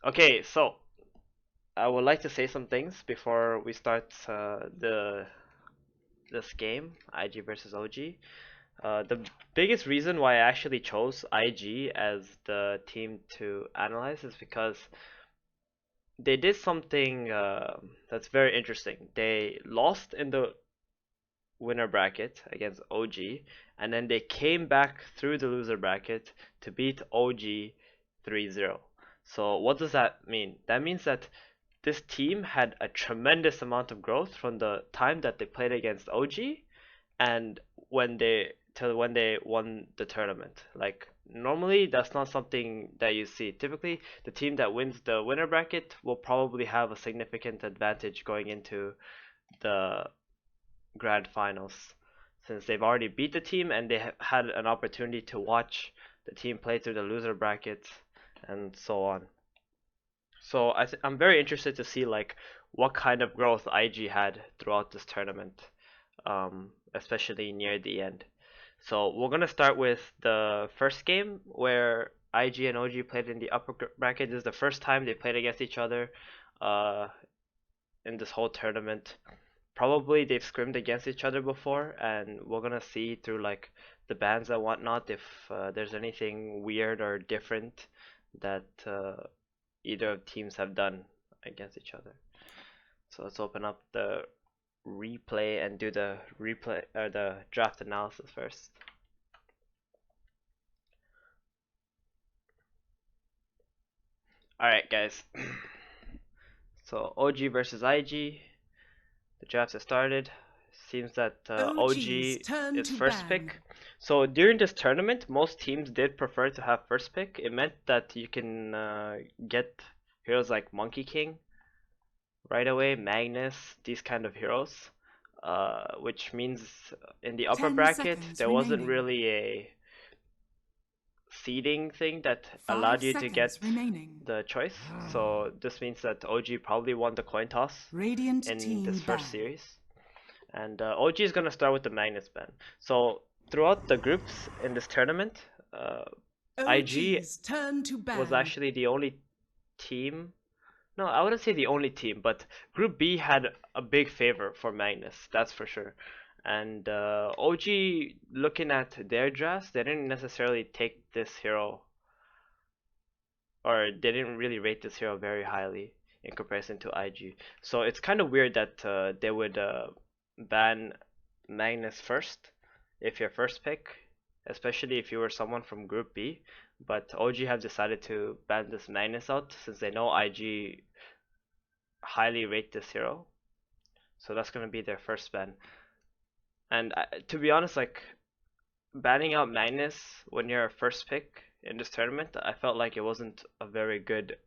Okay, so I would like to say some things before we start this game, IG versus OG. The biggest reason why I actually chose IG as the team to analyze is because they did something that's very interesting. They lost in the winner bracket against OG, and then they came back through the loser bracket to beat OG 3-0. So what does that mean? That means that this team had a tremendous amount of growth from the time that they played against OG and when they won the tournament. Like normally that's not something that you see. Typically the team that wins the winner bracket will probably have a significant advantage going into the grand finals since they've already beat the team and they had an opportunity to watch the team play through the loser bracket and so on. So I'm very interested to see like what kind of growth IG had throughout this tournament, especially near the end. So we're gonna start with the first game where IG and OG played in the upper bracket. This is the first time they played against each other uh, in this whole tournament. Probably they've scrimmed against each other before, and we're gonna see through like the bans and whatnot if there's anything weird or different that either of teams have done against each other. So let's open up the replay and do the replay or the draft analysis first. All right, guys. So OG versus IG. The draft has started. Seems that OG's OG turn is to first ban. pick. So during this tournament, most teams did prefer to have first pick. It meant that you can get heroes like Monkey King right away, Magnus, these kind of heroes. Which means in the upper 10 bracket seconds there wasn't remaining. really a seeding thing that 5 allowed you to seconds get remaining. the choice. So this means that OG probably won the coin toss Radiant in team this first ban. series. And OG is gonna start with the Magnus ban. So throughout the groups in this tournament, IG OG's turn to was ban. actually the only team. No, I wouldn't say the only team, but Group B had a big favor for Magnus, that's for sure. And OG, looking at their drafts, they didn't necessarily take this hero, or they didn't really rate this hero very highly in comparison to IG. So it's kind of weird that they would ban Magnus first if your first pick, especially if you were someone from Group B. But OG have decided to ban this Magnus out since they know IG highly rate this hero. So that's gonna be their first ban. And to be honest, like banning out Magnus when you're a first pick in this tournament, I felt like it wasn't a very good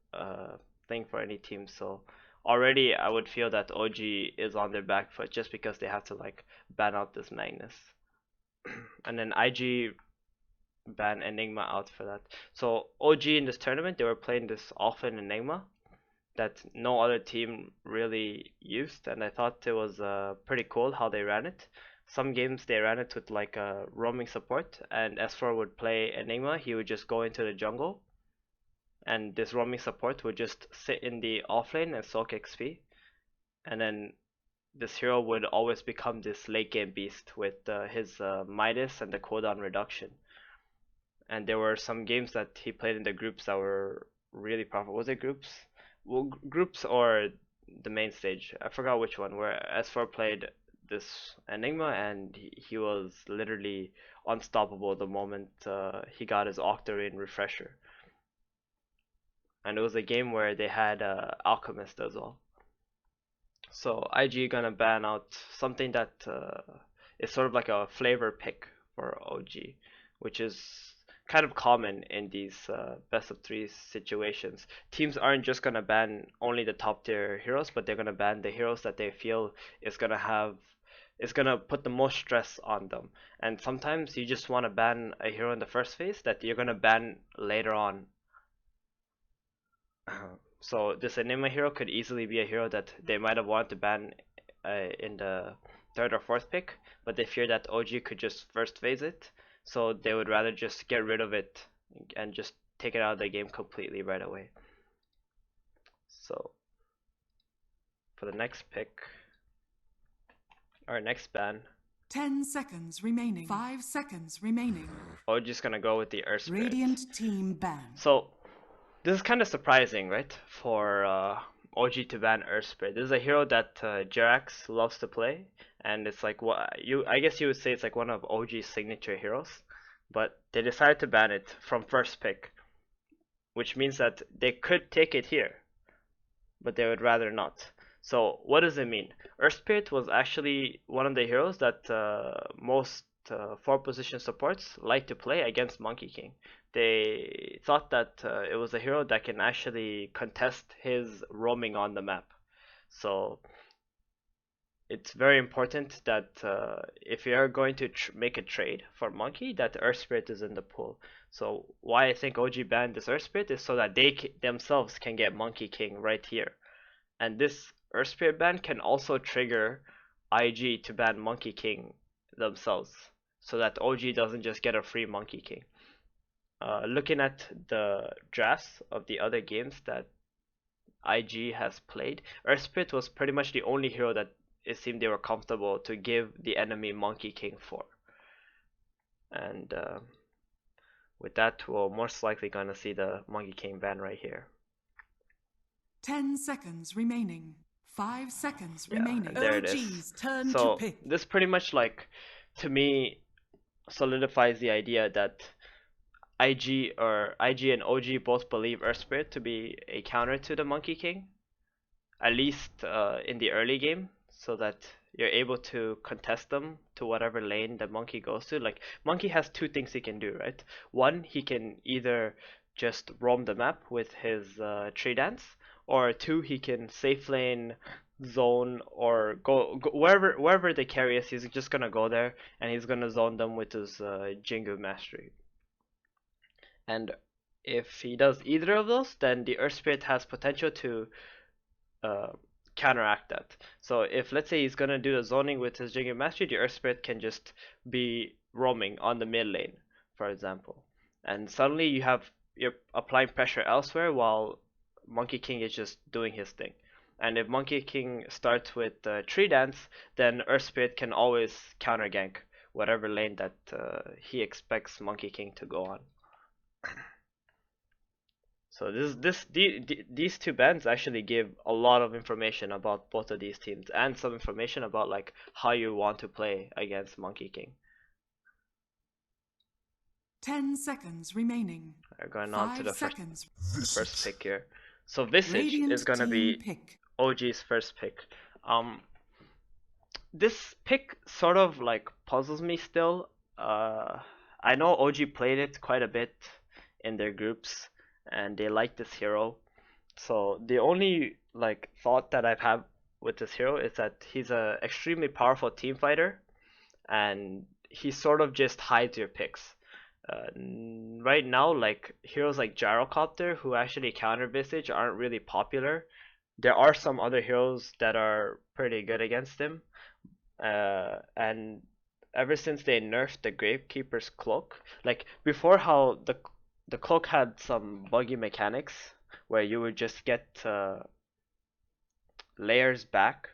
thing for any team. So already I would feel that OG is on their back foot just because they have to like ban out this Magnus. And then IG ban Enigma out for that. So OG in this tournament, they were playing this Orphan Enigma that no other team really used, and I thought it was pretty cool how they ran it. Some games they ran it with like a roaming support, and S4 would play Enigma, he would just go into the jungle, and this roaming support would just sit in the offlane and soak XP, and then this hero would always become this late game beast with his Midas and the cooldown reduction. And there were some games that he played in the groups that were really profitable. Was it groups? Well, groups or the main stage? I forgot which one. Where S4 played this Enigma and he was literally unstoppable the moment he got his Octarine refresher. And it was a game where they had Alchemist as well. So IG gonna ban out something that is sort of like a flavor pick for OG, which is kind of common in these best of three situations. Teams aren't just gonna ban only the top tier heroes, but they're gonna ban the heroes that they feel is gonna put the most stress on them. And sometimes you just want to ban a hero in the first phase that you're gonna ban later on. So this Enigma hero could easily be a hero that they might have wanted to ban in the third or fourth pick, but they fear that OG could just first phase it, so they would rather just get rid of it and just take it out of the game completely right away. So for the next pick, our next ban, 10 seconds remaining. 5 seconds remaining. we're just gonna go with the Earth Spirit. Radiant team ban. So this is kind of surprising, right? For OG to ban Earth Spirit. This is a hero that Jerax loves to play, and it's like I guess you would say it's like one of OG's signature heroes, but they decided to ban it from first pick, which means that they could take it here, but they would rather not. So what does it mean? Earth Spirit was actually one of the heroes that most 4 position supports like to play against Monkey King. They thought that it was a hero that can actually contest his roaming on the map. So it's very important that if you're going to make a trade for Monkey, that Earth Spirit is in the pool. So why I think OG banned this Earth Spirit is so that they themselves can get Monkey King right here. And this Earth Spirit ban can also trigger IG to ban Monkey King themselves, so that OG doesn't just get a free Monkey King. Looking at the drafts of the other games that IG has played, Earth Spirit was pretty much the only hero that it seemed they were comfortable to give the enemy Monkey King for. And with that, we're most likely going to see the Monkey King ban right here. 10 seconds remaining. 5 seconds Yeah, remaining. and there it is. So this pretty much, like, to me, solidifies the idea that IG and OG both believe Earth Spirit to be a counter to the Monkey King, at least in the early game, so that you're able to contest them to whatever lane the Monkey goes to. Like, Monkey has 2 things he can do, right? One, he can either just roam the map with his tree dance, or 2, he can safe lane, zone, or go wherever they carry us. He's just gonna go there and he's gonna zone them with his Jingu mastery. And if he does either of those, then the Earth Spirit has potential to counteract that. So if, let's say, he's gonna do the zoning with his Jingu mastery, the Earth Spirit can just be roaming on the mid lane, for example, and suddenly you're applying pressure elsewhere while Monkey King is just doing his thing. And if Monkey King starts with Tree Dance, then Earth Spirit can always counter gank whatever lane that he expects Monkey King to go on. So these 2 bans actually give a lot of information about both of these teams, and some information about like how you want to play against Monkey King. 10 seconds remaining. We're going on to the first pick here. So Visage is gonna be OG's first pick. This pick sort of like puzzles me still. I know OG played it quite a bit in their groups, and they like this hero. So the only like thought that I've had with this hero is that he's a extremely powerful team fighter, and he sort of just hides your picks. Right now, like heroes like Gyrocopter, who actually counter Visage, aren't really popular. There are some other heroes that are pretty good against him, and ever since they nerfed the Gravekeeper's cloak, like before, how the cloak had some buggy mechanics where you would just get layers back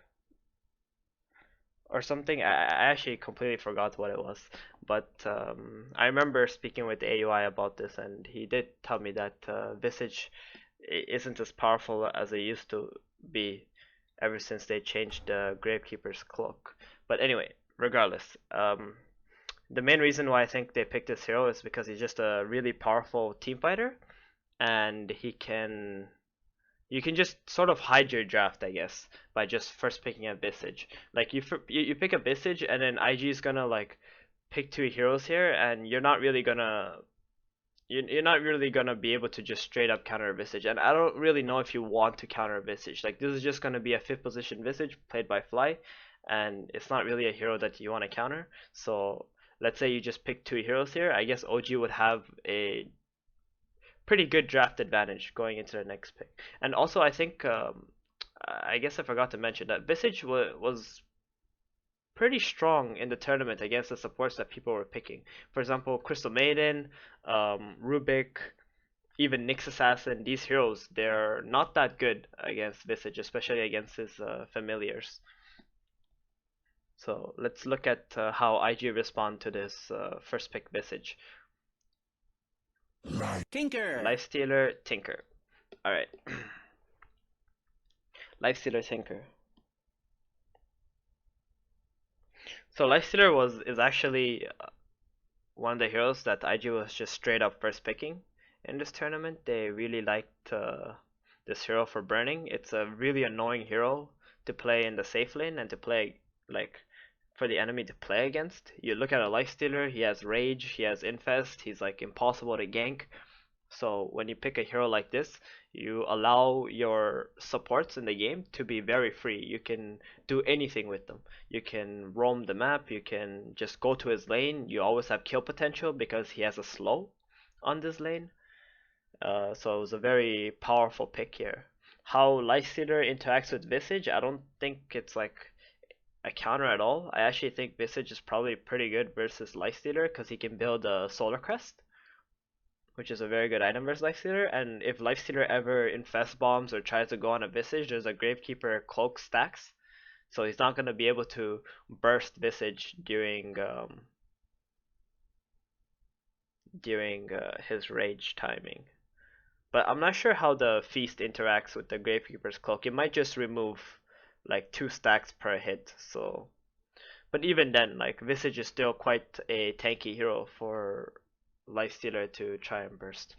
or something. I actually completely forgot what it was, but I remember speaking with AUI about this, and he did tell me that Visage isn't as powerful as it used to be ever since they changed the Gravekeeper's cloak. But anyway, regardless, the main reason why I think they picked this hero is because he's just a really powerful team fighter, and you can just sort of hide your draft, I guess, by just first picking a Visage. Like you pick a Visage, and then IG is gonna like pick 2 heroes here, and you're not really gonna be able to just straight up counter a Visage. And I don't really know if you want to counter a Visage. Like, this is just gonna be a 5th position Visage played by Fly, and it's not really a hero that you want to counter. So let's say you just pick 2 heroes here. I guess OG would have a pretty good draft advantage going into the next pick. And also, I think I guess I forgot to mention that Visage was pretty strong in the tournament against the supports that people were picking. For example, Crystal Maiden, Rubik, even Nyx Assassin, these heroes, they're not that good against Visage, especially against his familiars. So let's look at how IG respond to this first pick Visage. Tinker. Lifestealer, Tinker. Alright. Lifestealer, Tinker. So Lifestealer is actually one of the heroes that IG was just straight up first picking in this tournament. They really liked this hero for burning. It's a really annoying hero to play in the safe lane and to play like for the enemy to play against. You look at a Lifestealer, he has Rage, he has Infest, he's like impossible to gank. So when you pick a hero like this, you allow your supports in the game to be very free. You can do anything with them. You can roam the map, you can just go to his lane. You always have kill potential because he has a slow on this lane. So it was a very powerful pick here. How Lifestealer interacts with Visage, I don't think it's like a counter at all. I actually think Visage is probably pretty good versus Lifestealer because he can build a Solar Crest, which is a very good item versus Lifestealer. And if Lifestealer ever infest bombs or tries to go on a Visage, there's a Gravekeeper cloak stacks, so he's not going to be able to burst Visage during his rage timing. But I'm not sure how the feast interacts with the Gravekeeper's cloak. It might just remove like 2 stacks per hit. So, but even then, like Visage is still quite a tanky hero for Lifestealer to try and burst.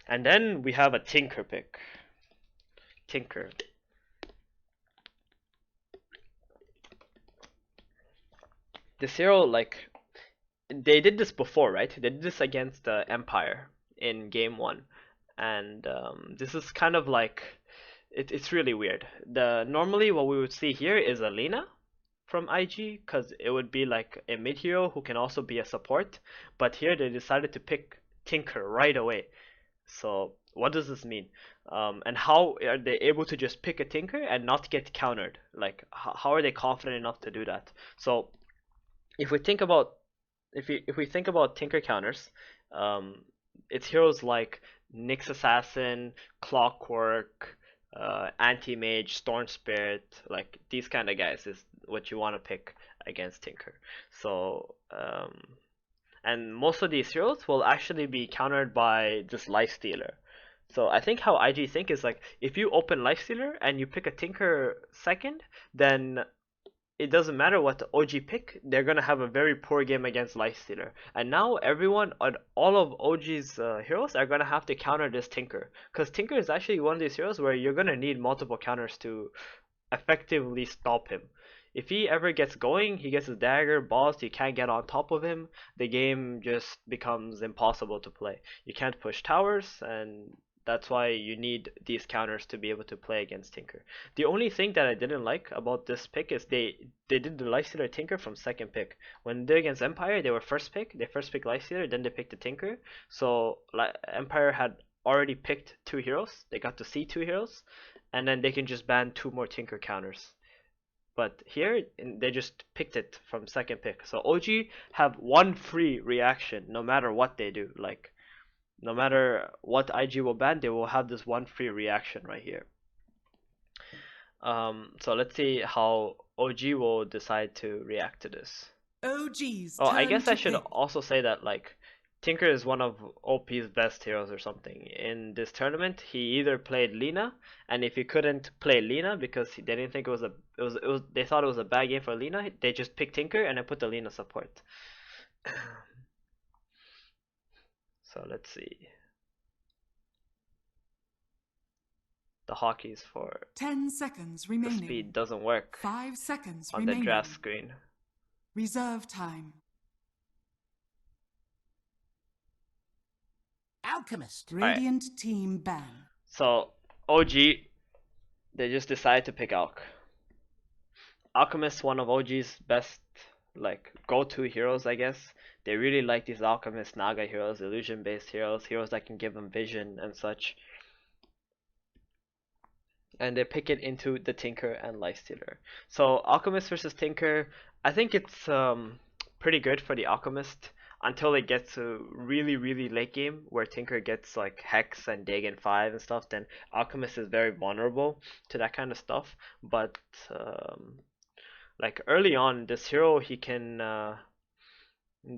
And then we have a Tinker pick. Tinker. This hero, like, they did this before, right? They did this against Empire in game 1. And this is kind of like, it's really weird. Normally what we would see here is a Lina from IG, because it would be like a mid hero who can also be a support. But here they decided to pick Tinker right away. So what does this mean? And how are they able to just pick a Tinker and not get countered? Like how are they confident enough to do that? So if we think about if we think about Tinker counters, it's heroes like Nyx Assassin, Clockwork, Anti-Mage, Storm Spirit, like these kind of guys is what you want to pick against Tinker. So and most of these heroes will actually be countered by this Lifestealer. So I think how IG think is like if you open Lifestealer and you pick a Tinker second, then it doesn't matter what the OG pick, they're gonna have a very poor game against Lifestealer. And now everyone on all of OG's heroes are gonna have to counter this Tinker, because Tinker is actually one of these heroes where you're gonna need multiple counters to effectively stop him. If he ever gets going, he gets his dagger, balls, you can't get on top of him, the game just becomes impossible to play. You can't push towers, and that's why you need these counters to be able to play against Tinker. The only thing that I didn't like about this pick is they did the Lifestealer Tinker from second pick. When they against Empire, they were first pick. They first picked Lifestealer, then they picked the Tinker. So Empire had already picked 2 heroes. They got to see 2 heroes, and then they can just ban 2 more Tinker counters. But here they just picked it from second pick. So OG have 1 free reaction no matter what they do. Like no matter what IG will ban, they will have this 1 free reaction right here. So let's see how OG will decide to react to this. OG's Oh, I turn guess to I should pick. also say that like Tinker is one of OP's best heroes or something. In this tournament, he either played Lina, and if he couldn't play Lina because they didn't think they thought it was a bad game for Lina, they just picked Tinker and then put the Lina support. So let's see. The hotkeys for 10 seconds the remaining. speed doesn't work 5 seconds on remaining. the draft screen. Reserve time. Alchemist. Radiant team ban. So OG, they just decided to pick Alch. Alchemist, one of OG's best like go-to heroes, I guess. They really like these Alchemist Naga heroes, illusion-based heroes, heroes that can give them vision and such. And they pick it into the Tinker and Lifestealer. So Alchemist versus Tinker, I think it's pretty good for the Alchemist. until it gets to really late game where Tinker gets like Hex and Dig and 5 and stuff, then Alchemist is very vulnerable to that kind of stuff. But like early on, this hero he can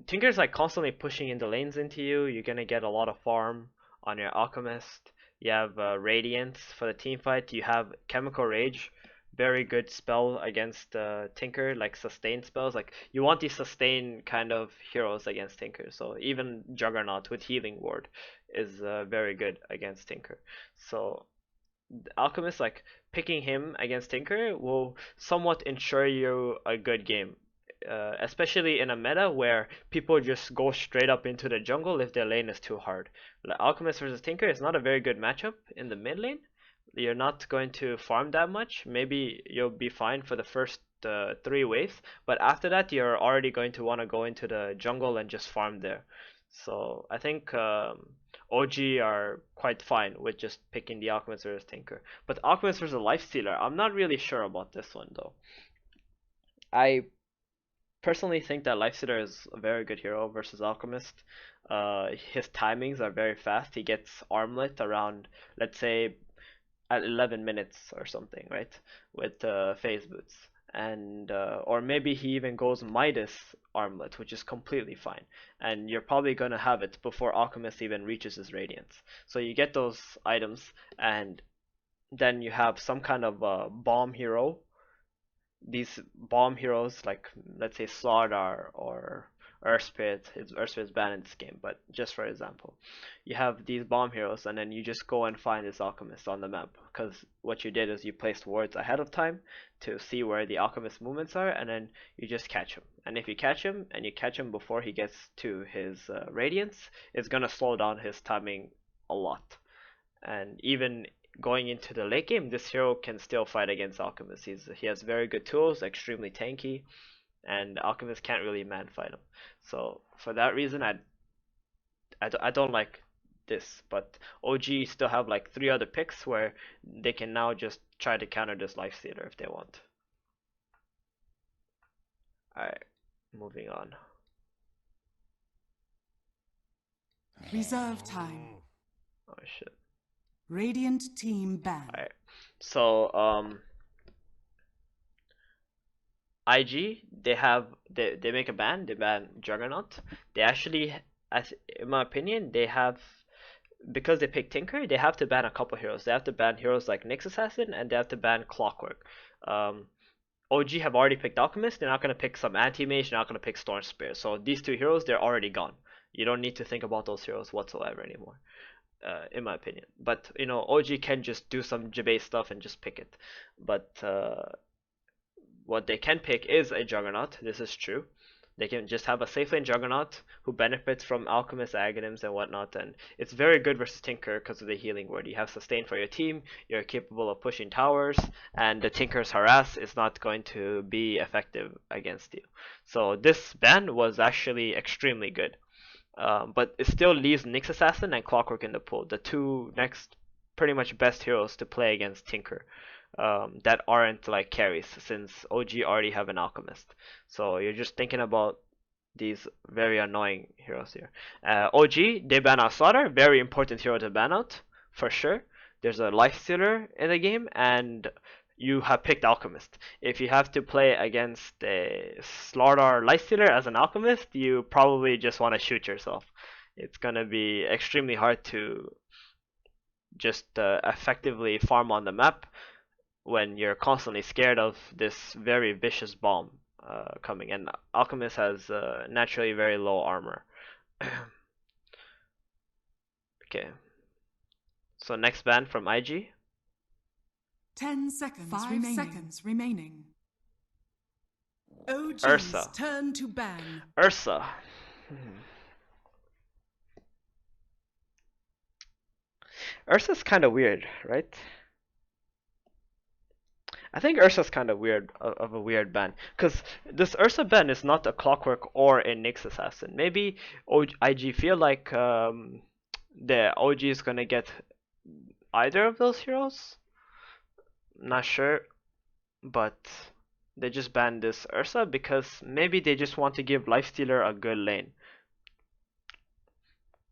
Tinker's like constantly pushing in the lanes into you. You're gonna get a lot of farm on your Alchemist. You have Radiance for the team fight. You have Chemical Rage, very good spell against Tinker, like sustain spells. Like you want these sustain kind of heroes against Tinker. So even Juggernaut with Healing Ward is very good against Tinker. So Alchemist, like picking him against Tinker will somewhat ensure you a good game, especially in a meta where people just go straight up into the jungle if their lane is too hard. Like Alchemist versus Tinker is not a very good matchup in the mid lane. You're not going to farm that much. Maybe you'll be fine for the first 3 waves, but after that you're already going to want to go into the jungle and just farm there. So I think OG are quite fine with just picking the Alchemist versus Tinker. But Alchemist versus Lifestealer, I'm not really sure about this one though. I personally think that Lifestealer is a very good hero versus Alchemist. His timings are very fast. He gets armlet around, let's say, at 11 minutes or something, right? With phase boots. And or maybe he even goes Midas armlet, which is completely fine. And you're probably gonna have it before Alchemist even reaches his Radiance. So you get those items, and then you have some kind of bomb hero. These bomb heroes, like let's say Slardar or Earthspirit. Earthspirit's banned in this game, but just for example, you have these bomb heroes, and then you just go and find this Alchemist on the map. Because what you did is you placed wards ahead of time to see where the Alchemist movements are, and then you just catch him. And if you catch him, and you catch him before he gets to his Radiance, it's gonna slow down his timing a lot. And even going into the late game, this hero can still fight against Alchemist. He has very good tools, extremely tanky, and Alchemist can't really man fight him. So for that reason, I don't like this. But OG still have like 3 other picks where they can now just try to counter this Lifestealer if they want. Alright, moving on. Reserve time. Oh shit. Radiant team ban. Alright. So IG, they make a ban. They ban Juggernaut. They actually, in my opinion, they have, because they pick Tinker, they have to ban a couple heroes. They have to ban heroes like Nyx Assassin, and they have to ban Clockwork. OG have already picked Alchemist. They're not gonna pick some anti-mage. They're not gonna pick Storm Spear. So these 2 heroes, they're already gone. You don't need to think about those heroes whatsoever anymore, in my opinion. But you know, OG can just do some Jabase stuff and just pick it. But what they can pick is a Juggernaut. This is true. They can just have a safe lane Juggernaut who benefits from Alchemist, Aghanims, and whatnot, and it's very good versus Tinker because of the healing word. You have sustain for your team, you're capable of pushing towers, and the Tinker's harass is not going to be effective against you. So this ban was actually extremely good. But it still leaves Nyx Assassin and Clockwork in the pool, the 2 next pretty much best heroes to play against Tinker. That aren't like carries, since OG already have an Alchemist. So you're just thinking about these very annoying heroes here. OG, they ban out Slaughter, very important hero to ban out, for sure. There's a Lifestealer in the game, and you have picked Alchemist. If you have to play against a Slardar Lifestealer as an Alchemist, you probably just want to shoot yourself. It's gonna be extremely hard to just effectively farm on the map when you're constantly scared of this very vicious bomb coming. And Alchemist has naturally very low armor. Okay. So next ban from IG. 10 seconds. 5 seconds remaining. OG's Ursa. turn to ban. Ursa. Ursa's kind of weird, right? I think Ursa's kind of weird, of a weird ban, because this Ursa ban is not a Clockwork or a Nyx Assassin. Maybe IG feel like the OG is gonna get either of those heroes. Not sure, but they just banned this Ursa because maybe they just want to give Lifestealer a good lane.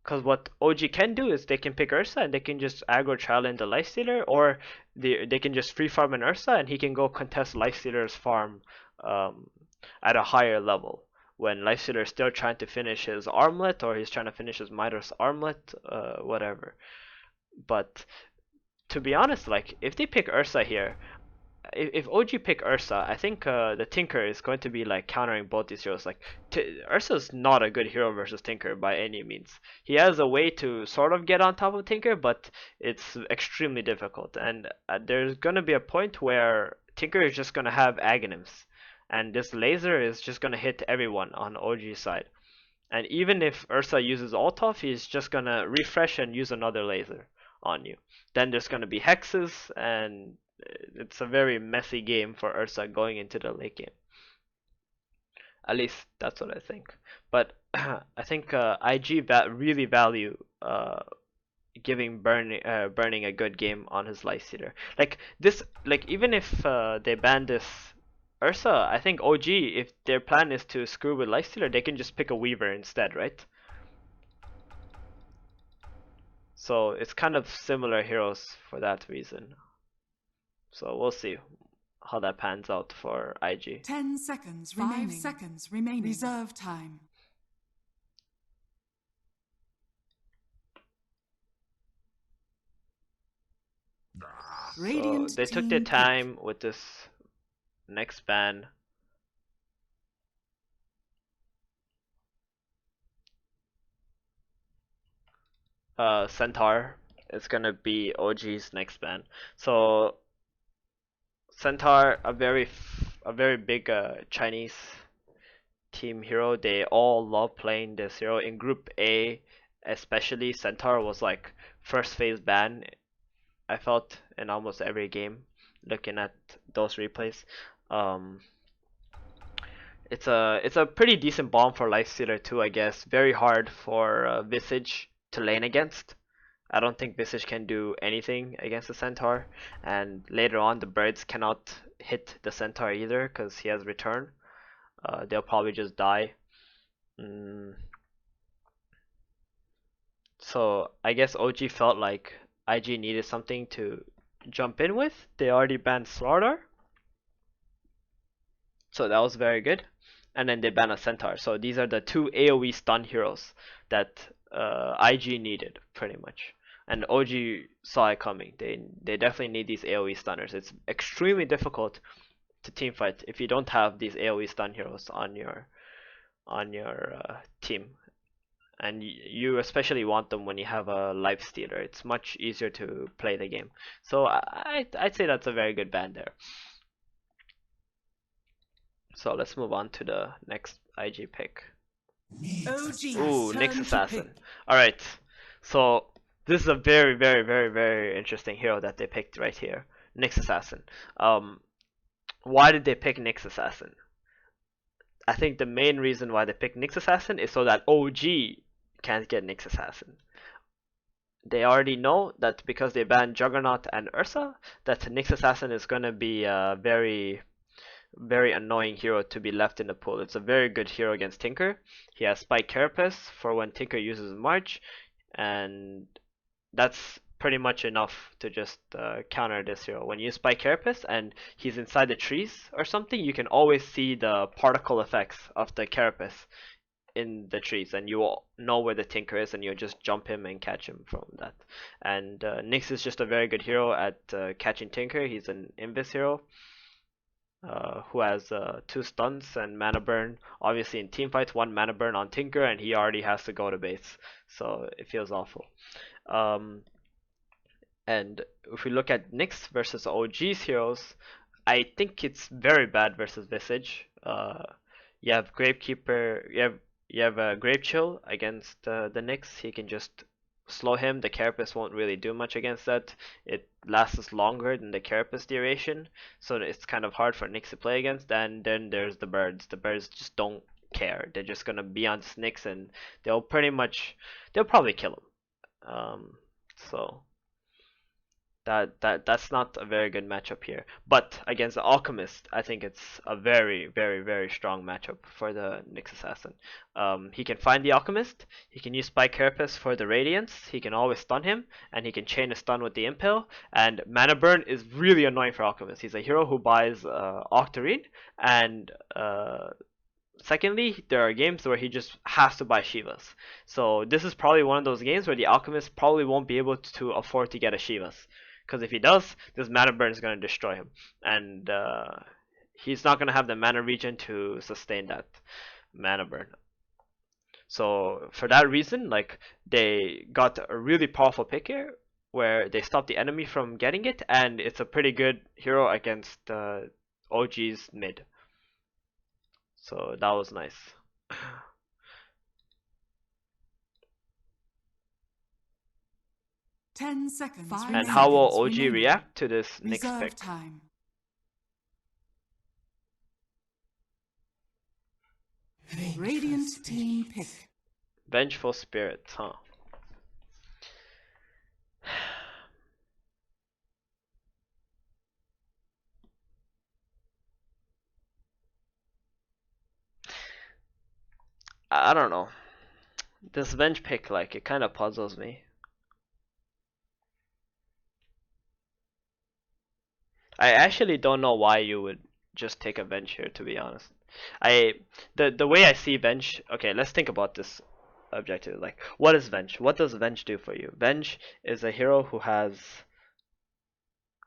Because what OG can do is they can pick Ursa and they can just aggro trial into Lifestealer, or they can just free farm an Ursa and he can go contest Lifestealer's farm um, at a higher level. When Lifestealer is still trying to finish his armlet, or he's trying to finish his Midas armlet, whatever. But to be honest, like if they pick Ursa here, if OG pick Ursa, I think the Tinker is going to be like countering both these heroes. Like Ursa's not a good hero versus Tinker by any means. He has a way to sort of get on top of Tinker, but it's extremely difficult. And there's gonna be a point where Tinker is just gonna have Aghanim's, and this laser is just gonna hit everyone on OG's side. And even if Ursa uses ult off, he's just gonna refresh and use another laser on you. Then there's gonna be hexes, and it's a very messy game for Ursa going into the late game. At least that's what I think. But I think IG really value giving Burning a good game on his Lifestealer. Like this, like even if they ban this Ursa, I think OG, if their plan is to screw with Lifestealer, they can just pick a Weaver instead, right? So it's kind of similar heroes for that reason. So we'll see how that pans out for IG. 10 seconds remaining. 5 seconds remaining. Reserve time. So they took their time with this next ban. Centaur is gonna be OG's next ban. So Centaur, a very big Chinese team hero. They all love playing this hero. In Group A, especially, Centaur was like first phase ban, I felt, in almost every game. Looking at those replays, um, it's a pretty decent bomb for Lifestealer too, I guess. Very hard for Visage to lane against. I don't think Visage can do anything against the Centaur, and later on the birds cannot hit the Centaur either because he has return. They'll probably just die. So I guess OG felt like IG needed something to jump in with. They already banned Slardar, so that was very good. And then they banned a Centaur. So these are the two AoE stun heroes that IG needed, pretty much. And OG saw it coming. They definitely need these AoE stunners. It's extremely difficult to teamfight if you don't have these AoE stun heroes on your team. And you especially want them when you have a Lifestealer. It's much easier to play the game. So I'd say that's a very good ban there. So let's move on to the next IG pick. Ooh, Nyx Assassin. Alright, so this is a very interesting hero that they picked right here. Nyx Assassin. Why did they pick Nyx Assassin? I think the main reason why they picked Nyx Assassin is so that OG can't get Nyx Assassin. They already know that because they banned Juggernaut and Ursa, that Nyx Assassin is gonna be a very annoying hero to be left in the pool. It's a very good hero against Tinker. He has Spike Carapace for when Tinker uses March, and that's pretty much enough to just counter this hero. When you Spike Carapace and he's inside the trees or something, you can always see the particle effects of the Carapace in the trees, and you will know where the Tinker is, and you'll just jump him and catch him from that. And Nyx is just a very good hero at catching Tinker. He's an Invis hero. Who has 2 stuns and mana burn. Obviously in teamfights, 1 mana burn on Tinker and he already has to go to base. So it feels awful. And if we look at Nyx versus OG's heroes, I think it's very bad versus Visage. You have Gravekeeper, you have a Grave Chill against the Nyx. He can just slow him. The Carapace won't really do much against that. It lasts longer than the Carapace duration, so it's kind of hard for Nyx to play against. And then there's the birds. The birds just don't care. They're just gonna be on Nyx and they'll probably kill him. So That's not a very good matchup here. But against the Alchemist, I think it's a very, very, very strong matchup for the Nyx Assassin. He can find the Alchemist, he can use Spike Carapace for the Radiance, he can always stun him, and he can chain a stun with the Impel, and Mana Burn is really annoying for Alchemist. He's a hero who buys Octarine, and secondly, there are games where he just has to buy Shivas. So this is probably one of those games where the Alchemist probably won't be able to afford to get a Shivas. Because if he does, this mana burn is going to destroy him. And he's not going to have the mana regen to sustain that mana burn. So for that reason, like, they got a really powerful pick here where they stop the enemy from getting it, and it's a pretty good hero against OG's mid. So that was nice. 10 seconds. And how will OG react to this Nyx Reserve pick? time. Radiant team pick. Vengeful Spirit, huh? I don't know. This Venge pick, like, it kind of puzzles me. I actually don't know why you would just take a Venge here, to be honest. The way I see Venge, okay, let's think about this objective. Like, what is Venge? What does Venge do for you? Venge is a hero who has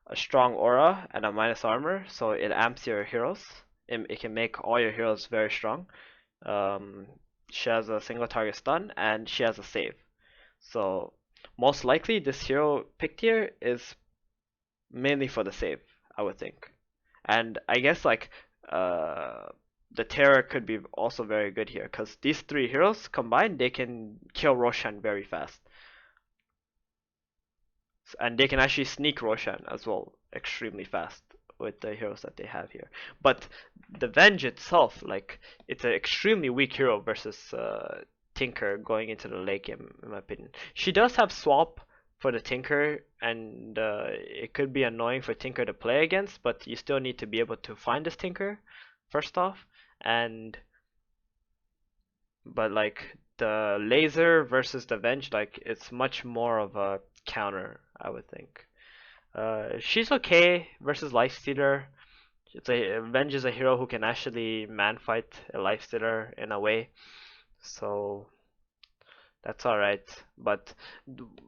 a strong aura and a minus armor, so it amps your heroes. It can make all your heroes very strong. She has a single target stun and she has a save. So most likely this hero picked here is mainly for the save, I would think. And I guess like the Terror could be also very good here because these three heroes combined, they can kill Roshan very fast. And they can actually sneak Roshan as well extremely fast with the heroes that they have here. But the Venge itself, like, it's an extremely weak hero versus Tinker going into the late game, in my opinion. She does have swap for the Tinker, and it could be annoying for Tinker to play against, but you still need to be able to find this Tinker first off. But like the laser versus the Venge, like, it's much more of a counter, I would think. She's okay versus Lifestealer. Venge is a hero who can actually man fight a Lifestealer in a way, so that's alright. But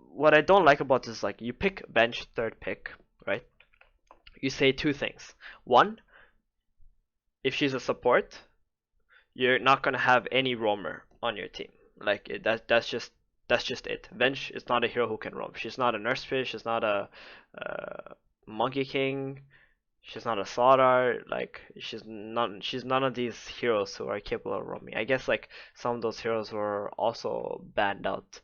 what I don't like about this is, like, you pick Venge third pick, right? You say two things. One, if she's a support, you're not gonna have any roamer on your team. Like, that's just it. Venge is not a hero who can roam. She's not a Nurse Fish. She's not a Monkey King. She's not a Slardar. Like, she's none of these heroes who are capable of roaming. I guess like some of those heroes were also banned out,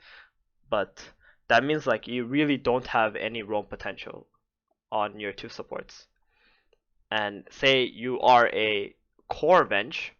but that means like you really don't have any roam potential on your two supports. And say you are a core Venge,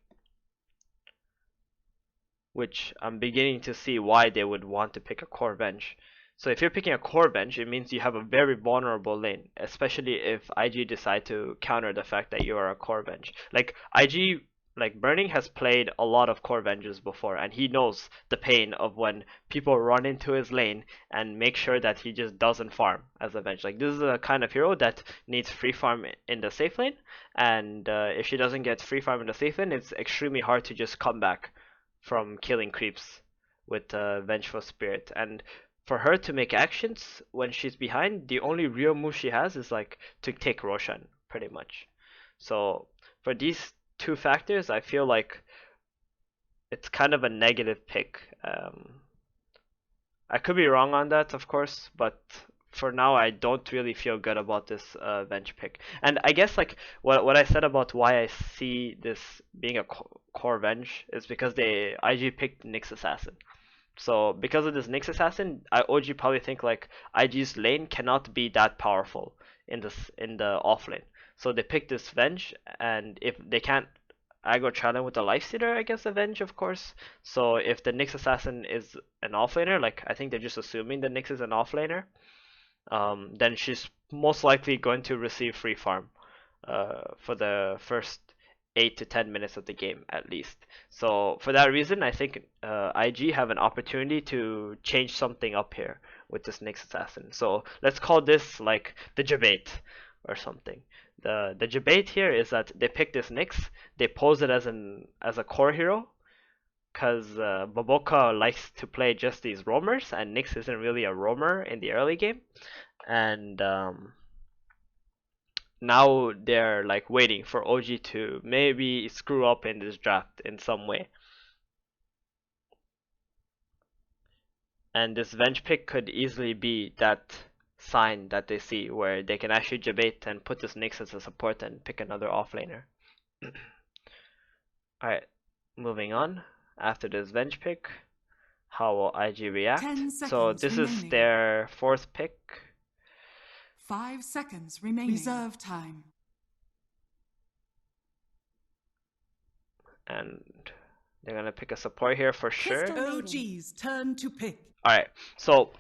which I'm beginning to see why they would want to pick a core Venge. So if you're picking a core Venge, it means you have a very vulnerable lane, especially if IG decide to counter the fact that you are a core Venge. Like, IG, like, Burning has played a lot of core Venges before, and he knows the pain of when people run into his lane and make sure that he just doesn't farm as a Venge. Like, this is a kind of hero that needs free farm in the safe lane, and if she doesn't get free farm in the safe lane, it's extremely hard to just come back from killing creeps with Vengeful Spirit. And for her to make actions when she's behind, the only real move she has is like to take Roshan, pretty much. So for these two factors, I feel like it's kind of a negative pick. I could be wrong on that, of course, but for now I don't really feel good about this Venge pick. And I guess like what I said about why I see this being a core Venge is because they IG picked Nyx Assassin. So because of this Nyx Assassin, OG probably think like IG's lane cannot be that powerful in the off lane. So they picked this Venge, and if they can't aggro challenge with the Lifestealer against the Venge, of course. So if the Nyx Assassin is an offlaner, like, I think they're just assuming the Nyx is an offlaner, then she's most likely going to receive free farm for the first 8 to 10 minutes of the game at least. So for that reason, I think IG have an opportunity to change something up here with this Nyx assassin. So let's call this like the debate or something. The debate here is that they pick this Nyx, they pose it as a core hero, because Boboka likes to play just these roamers, and Nyx isn't really a roamer in the early game. And now they're like waiting for OG to maybe screw up in this draft in some way. And this Venge pick could easily be that sign that they see where they can actually debate and put this Nyx as a support and pick another offlaner. Alright, moving on. After this Venge pick, how will IG react? 10 So seconds this is remaining. their fourth pick. 5 seconds remaining. Reserve time. And they're gonna pick a support here for sure. OG's turn to pick. Alright, so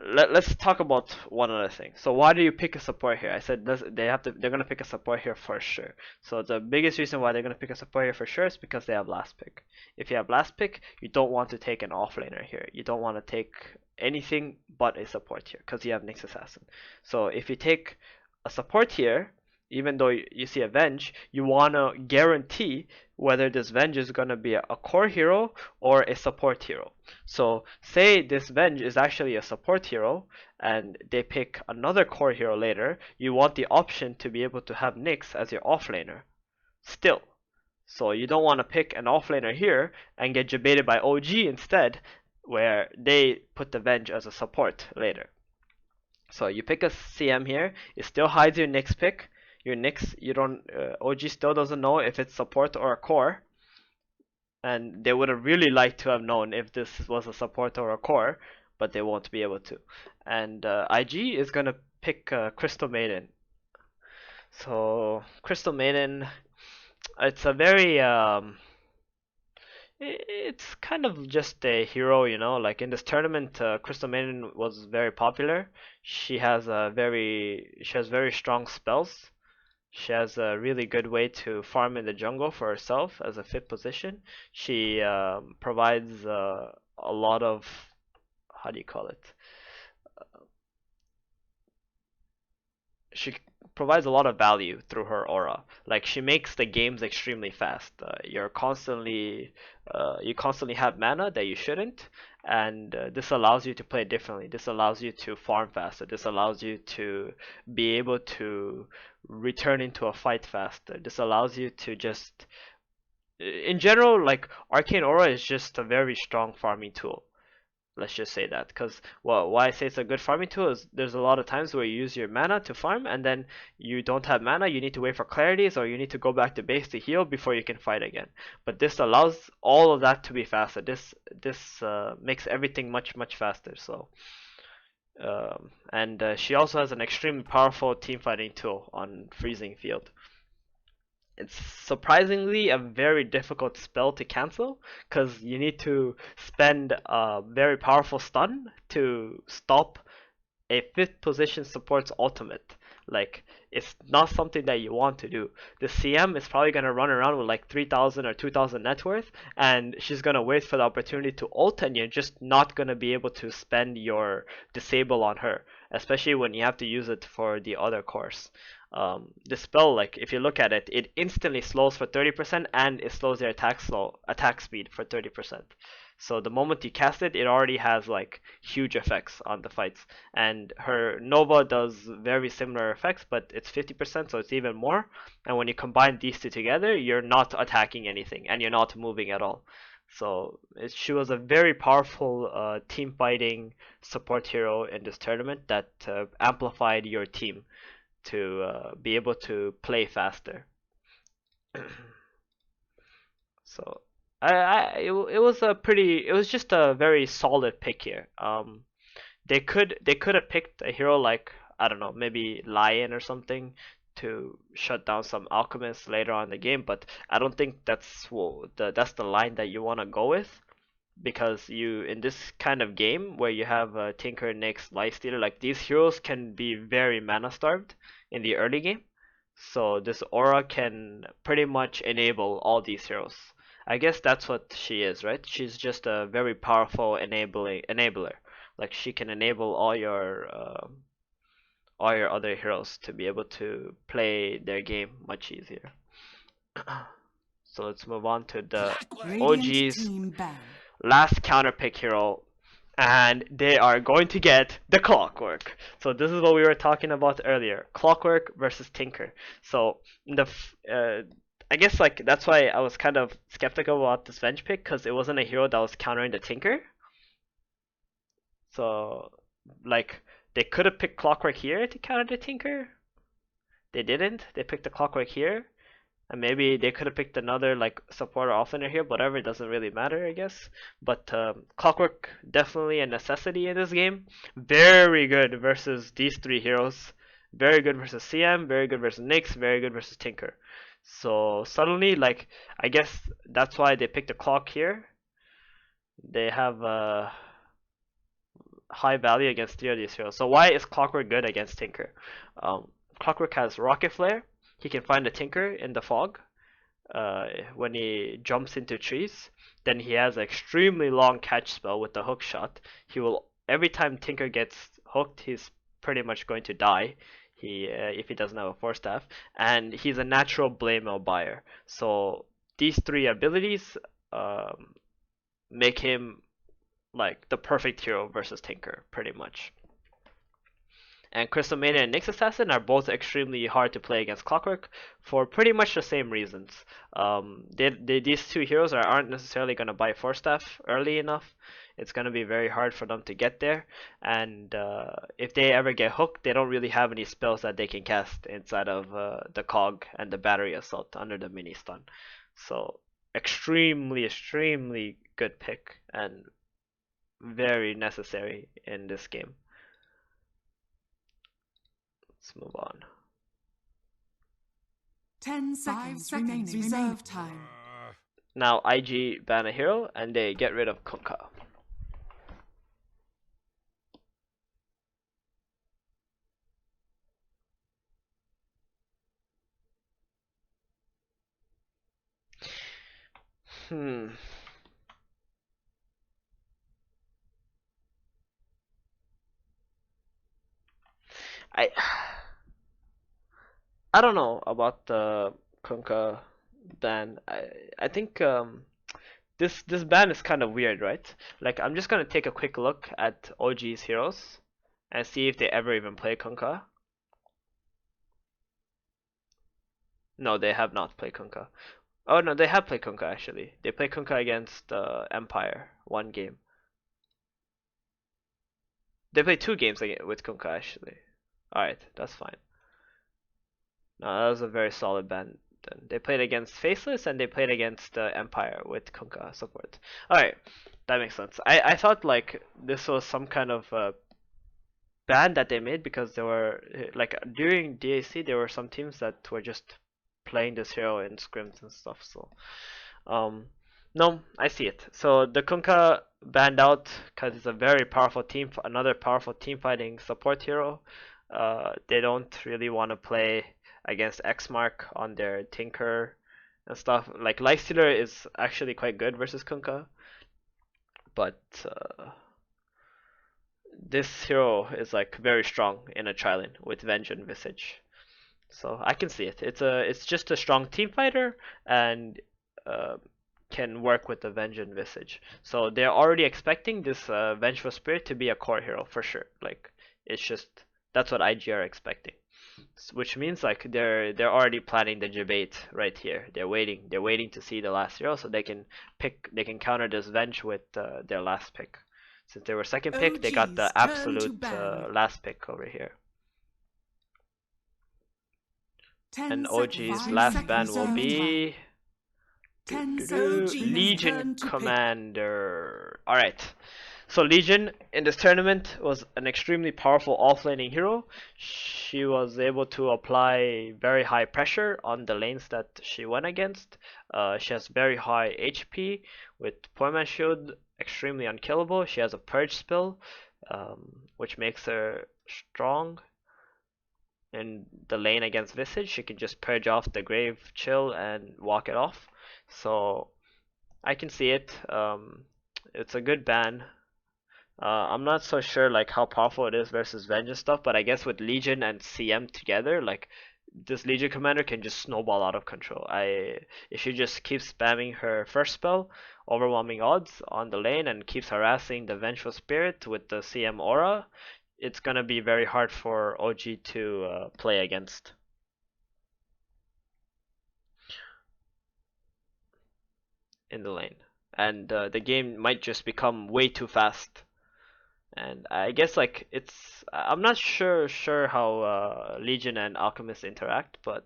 let's talk about one other thing. So why do you pick a support here? I said they're gonna pick a support here for sure. So the biggest reason why they're gonna pick a support here for sure is because they have last pick. If you have last pick, you don't want to take an offlaner here. You don't want to take anything but a support here because you have Nyx Assassin. So if you take a support here, even though you see a Venge, you want to guarantee whether this Venge is going to be a core hero or a support hero. So say this Venge is actually a support hero and they pick another core hero later, you want the option to be able to have Nyx as your offlaner still. So you don't want to pick an offlaner here and get debated by OG instead, where they put the Venge as a support later. So you pick a CM here, it still hides your Nyx pick. Your Nyx, you don't, OG still doesn't know if it's support or a core. And they would have really liked to have known if this was a support or a core, but they won't be able to. And IG is gonna pick Crystal Maiden. So Crystal Maiden, it's a very it's kind of just a hero, you know. Like in this tournament, Crystal Maiden was very popular. She has very strong spells. She has a really good way to farm in the jungle for herself as a fifth position. She provides a lot of, how do you call it? She provides a lot of value through her aura. Like she makes the games extremely fast. You constantly have mana that you shouldn't, and this allows you to play differently. This allows you to farm faster. This allows you to be able to return into a fight faster. This allows you to just, in general, like Arcane Aura is just a very strong farming tool. Let's just say that, because why I say it's a good farming tool is there's a lot of times where you use your mana to farm and then you don't have mana, you need to wait for clarities or you need to go back to base to heal before you can fight again. But this allows all of that to be faster. This makes everything much faster. So and she also has an extremely powerful team fighting tool on freezing field. It's surprisingly a very difficult spell to cancel because you need to spend a very powerful stun to stop a fifth position support's ultimate. Like, it's not something that you want to do. The CM is probably going to run around with like 3,000 or 2,000 net worth, and she's going to wait for the opportunity to ult, and you're just not going to be able to spend your disable on her, especially when you have to use it for the other course. The spell, like if you look at it, it instantly slows for 30% and it slows their attack speed for 30%. So the moment you cast it, it already has like huge effects on the fights. And her Nova does very similar effects, but it's 50%, so it's even more. And when you combine these two together, you're not attacking anything and you're not moving at all. So she was a very powerful team fighting support hero in this tournament that amplified your team to be able to play faster. So it was just a very solid pick here. They could have picked a hero like, I don't know, maybe Lion or something to shut down some Alchemists later on in the game, but I don't think that's the line that you want to go with. because you in this kind of game where you have Tinker, Nyx, Lifestealer, like these heroes can be very mana starved in the early game. So this aura can pretty much enable all these heroes. I guess that's what she is, right? She's just a very powerful enabler. Like she can enable all your other heroes to be able to play their game much easier. So let's move on to the Radiant OG's team ban. last counter pick hero, and they are going to get the Clockwork. So this is what we were talking about earlier: Clockwork versus Tinker. So I guess like that's why I was kind of skeptical about this Venge pick, because it wasn't a hero that was countering the Tinker. So like they could have picked Clockwork here to counter the Tinker. They didn't. They picked the Clockwork here. And maybe they could have picked another like supporter offlaner here, whatever, it doesn't really matter, I guess. But Clockwork definitely a necessity in this game. Very good versus these three heroes. Very good versus CM, very good versus Nyx, very good versus Tinker. So suddenly, like, I guess that's why they picked the Clock here. They have high value against three of these heroes. So why is Clockwork good against Tinker? Clockwork has Rocket Flare. He can find the Tinker in the fog when he jumps into trees. Then he has an extremely long catch spell with the hook shot. He will every time Tinker gets hooked, he's pretty much going to die. If he doesn't have a force staff, and he's a natural blade mail buyer. So these three abilities make him like the perfect hero versus Tinker, pretty much. And Crystal Maiden and Nyx Assassin are both extremely hard to play against Clockwork for pretty much the same reasons. These two heroes aren't necessarily going to buy Force Staff early enough. It's going to be very hard for them to get there. And if they ever get hooked, they don't really have any spells that they can cast inside of the Cog and the Battery Assault under the mini stun. So extremely good pick and very necessary in this game. Let's move on. 10 seconds remaining. Reserve time. Now IG ban a hero and they get rid of Kunkka. I I don't know about the Kunkka ban. I think this ban is kind of weird, right? Like I'm just gonna take a quick look at OG's heroes and see if they ever even play Kunkka. No, they have not played Kunkka. Oh no, they have played Kunkka actually. They played Kunkka against Empire, one game. They played two games with Kunkka actually. Alright, that's fine. No, that was a very solid ban. Then they played against Faceless and they played against Empire with Kunkka support. Alright, that makes sense. I thought like this was some kind of ban that they made because there were like during DAC there were some teams that were just playing this hero in scrims and stuff. So no, I see it. So the Kunkka banned out because it's a very powerful team, another powerful team fighting support hero. They don't really want to play against Xmark on their Tinker and stuff. Like Lifestealer is actually quite good versus Kunkka, but this hero is like very strong in a Trilane with Venge and Visage. So I can see it. It's just a strong team fighter and can work with the Venge and Visage. So they're already expecting this Vengeful Spirit to be a core hero for sure. Like it's just that's what IG are expecting. Which means like they're already planning the debate right here. They're waiting to see the last hero so they can counter this Venge with their last pick. Since they were second pick, they got the absolute last pick over here. And OG's last ban will be Legion Commander. Alright. So Legion in this tournament was an extremely powerful offlaning hero. She was able to apply very high pressure on the lanes that she went against. She has very high HP with Poison Shield, extremely unkillable. She has a purge spell, which makes her strong in the lane against Visage. She can just purge off the Grave Chill and walk it off. So I can see it. It's a good ban. I'm not so sure like how powerful it is versus Vengeance stuff, but I guess with Legion and CM together, like this Legion commander can just snowball out of control. If she just keeps spamming her first spell, overwhelming odds on the lane, and keeps harassing the Vengeful Spirit with the CM aura, it's gonna be very hard for OG to play against in the lane, and the game might just become way too fast. And I guess like I'm not sure how Legion and Alchemist interact, but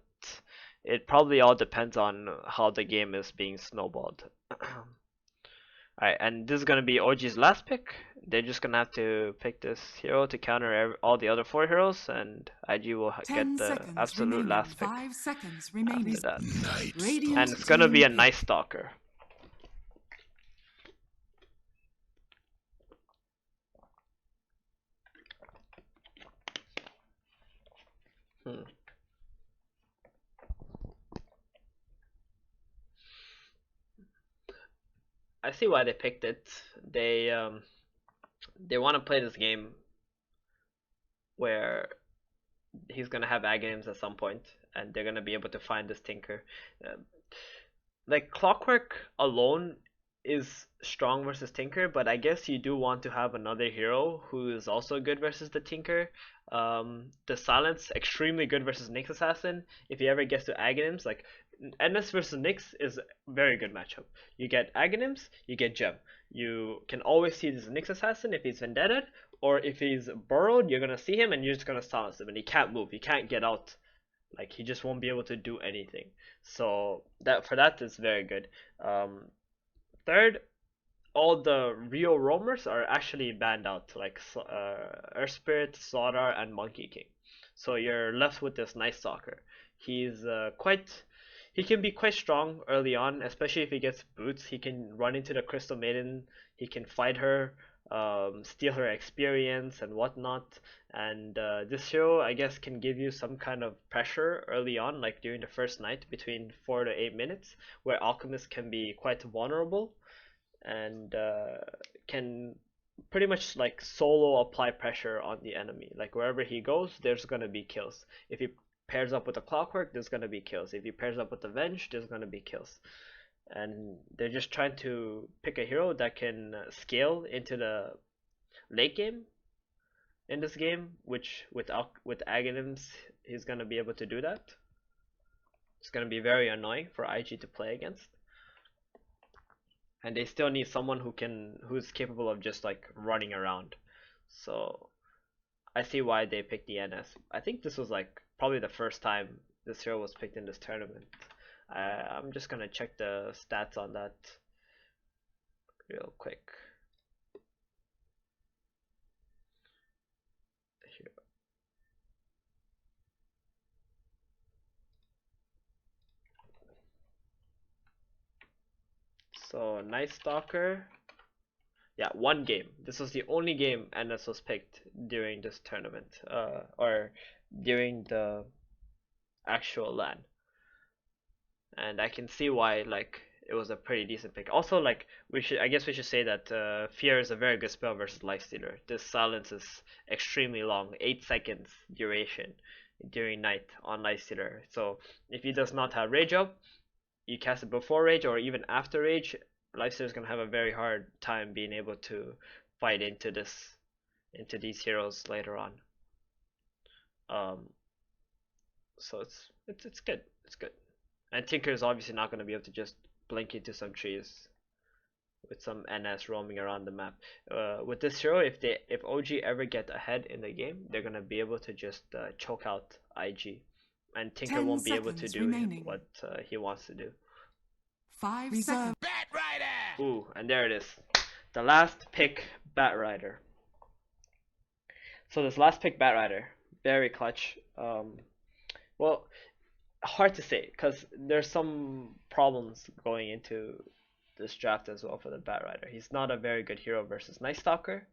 it probably all depends on how the game is being snowballed. Alright, and this is gonna be OG's last pick. They're just gonna have to pick this hero to counter all the other four heroes, and IG will get 10 the seconds absolute remaining. last pick 5 seconds after remaining. that. And Radiant it's gonna be team a Night pick. Stalker. Hmm. I see why they picked it. They want to play this game where he's gonna have Aghanim's at some point, and they're gonna be able to find this Tinker. Uh, like Clockwork alone is strong versus Tinker, but I guess you do want to have another hero who is also good versus the Tinker. The Silence extremely good versus Nyx Assassin. If he ever gets to Aghanims, like NS versus Nyx is a very good matchup. You get Aghanims, you get Gem. You can always see this Nyx Assassin if he's Vendetta, or if he's burrowed, you're gonna see him and you're just gonna silence him, and he can't move, he can't get out, like he just won't be able to do anything. So that is very good. Third, all the Rio roamers are actually banned out, like Earth Spirit, Slaughter, and Monkey King. So you're left with this Night Stalker. He's he can be quite strong early on, especially if he gets boots. He can run into the Crystal Maiden, he can fight her, steal her experience and whatnot. And this hero, I guess, can give you some kind of pressure early on, like during the first night between 4 to 8 minutes, where Alchemist can be quite vulnerable and can pretty much like solo apply pressure on the enemy. Like wherever he goes, there's gonna be kills. If he pairs up with a Clockwork, there's gonna be kills. If he pairs up with the Venge, there's gonna be kills. And they're just trying to pick a hero that can scale into the late game in this game, which with Aghanims, he's gonna be able to do that. It's gonna be very annoying for IG to play against, and they still need someone who's capable of just like running around. So I see why they picked the NS. I think this was like probably the first time this hero was picked in this tournament. I'm just gonna check the stats on that real quick. Here. So Night Stalker, yeah, one game. This was the only game NS was picked during this tournament, or during the actual LAN, and I can see why like it was a pretty decent pick. Also, like I guess we should say that Fear is a very good spell versus Lifestealer. This silence is extremely long, 8 seconds duration during night on Lifestealer. So if he does not have Rage up, you cast it before Rage or even after Rage, Lifestealer is gonna have a very hard time being able to fight into these heroes later on. Um, so it's good. It's good. And Tinker is obviously not going to be able to just blink into some trees with some NS roaming around the map. With this hero, if OG ever get ahead in the game, they're going to be able to just choke out IG, and Tinker 10 won't be able to seconds do remaining. what he wants to do. 5 seconds. Ooh, and there it is, the last pick, Batrider. So this last pick, Batrider, very clutch. Well, hard to say because there's some problems going into this draft as well for the Batrider. He's not a very good hero versus Night Stalker.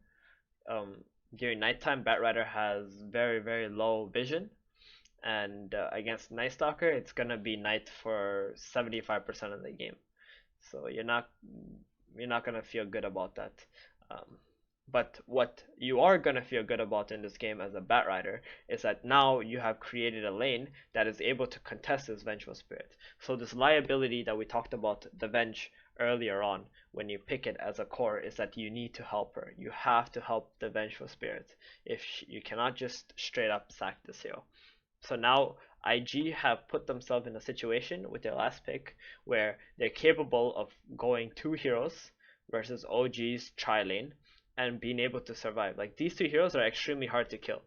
During nighttime, Batrider has very low vision, and against Night Stalker, it's gonna be night for 75% of the game. So you're not gonna feel good about that. Um, but what you are gonna feel good about in this game as a Batrider is that now you have created a lane that is able to contest this Vengeful Spirit. So this liability that we talked about, the Venge earlier on, when you pick it as a core, is that you need to help her. You have to help the Vengeful Spirit. You cannot just straight up sack this hero. So now IG have put themselves in a situation with their last pick where they're capable of going 2 heroes versus OG's tri-lane and being able to survive. Like these 2 heroes are extremely hard to kill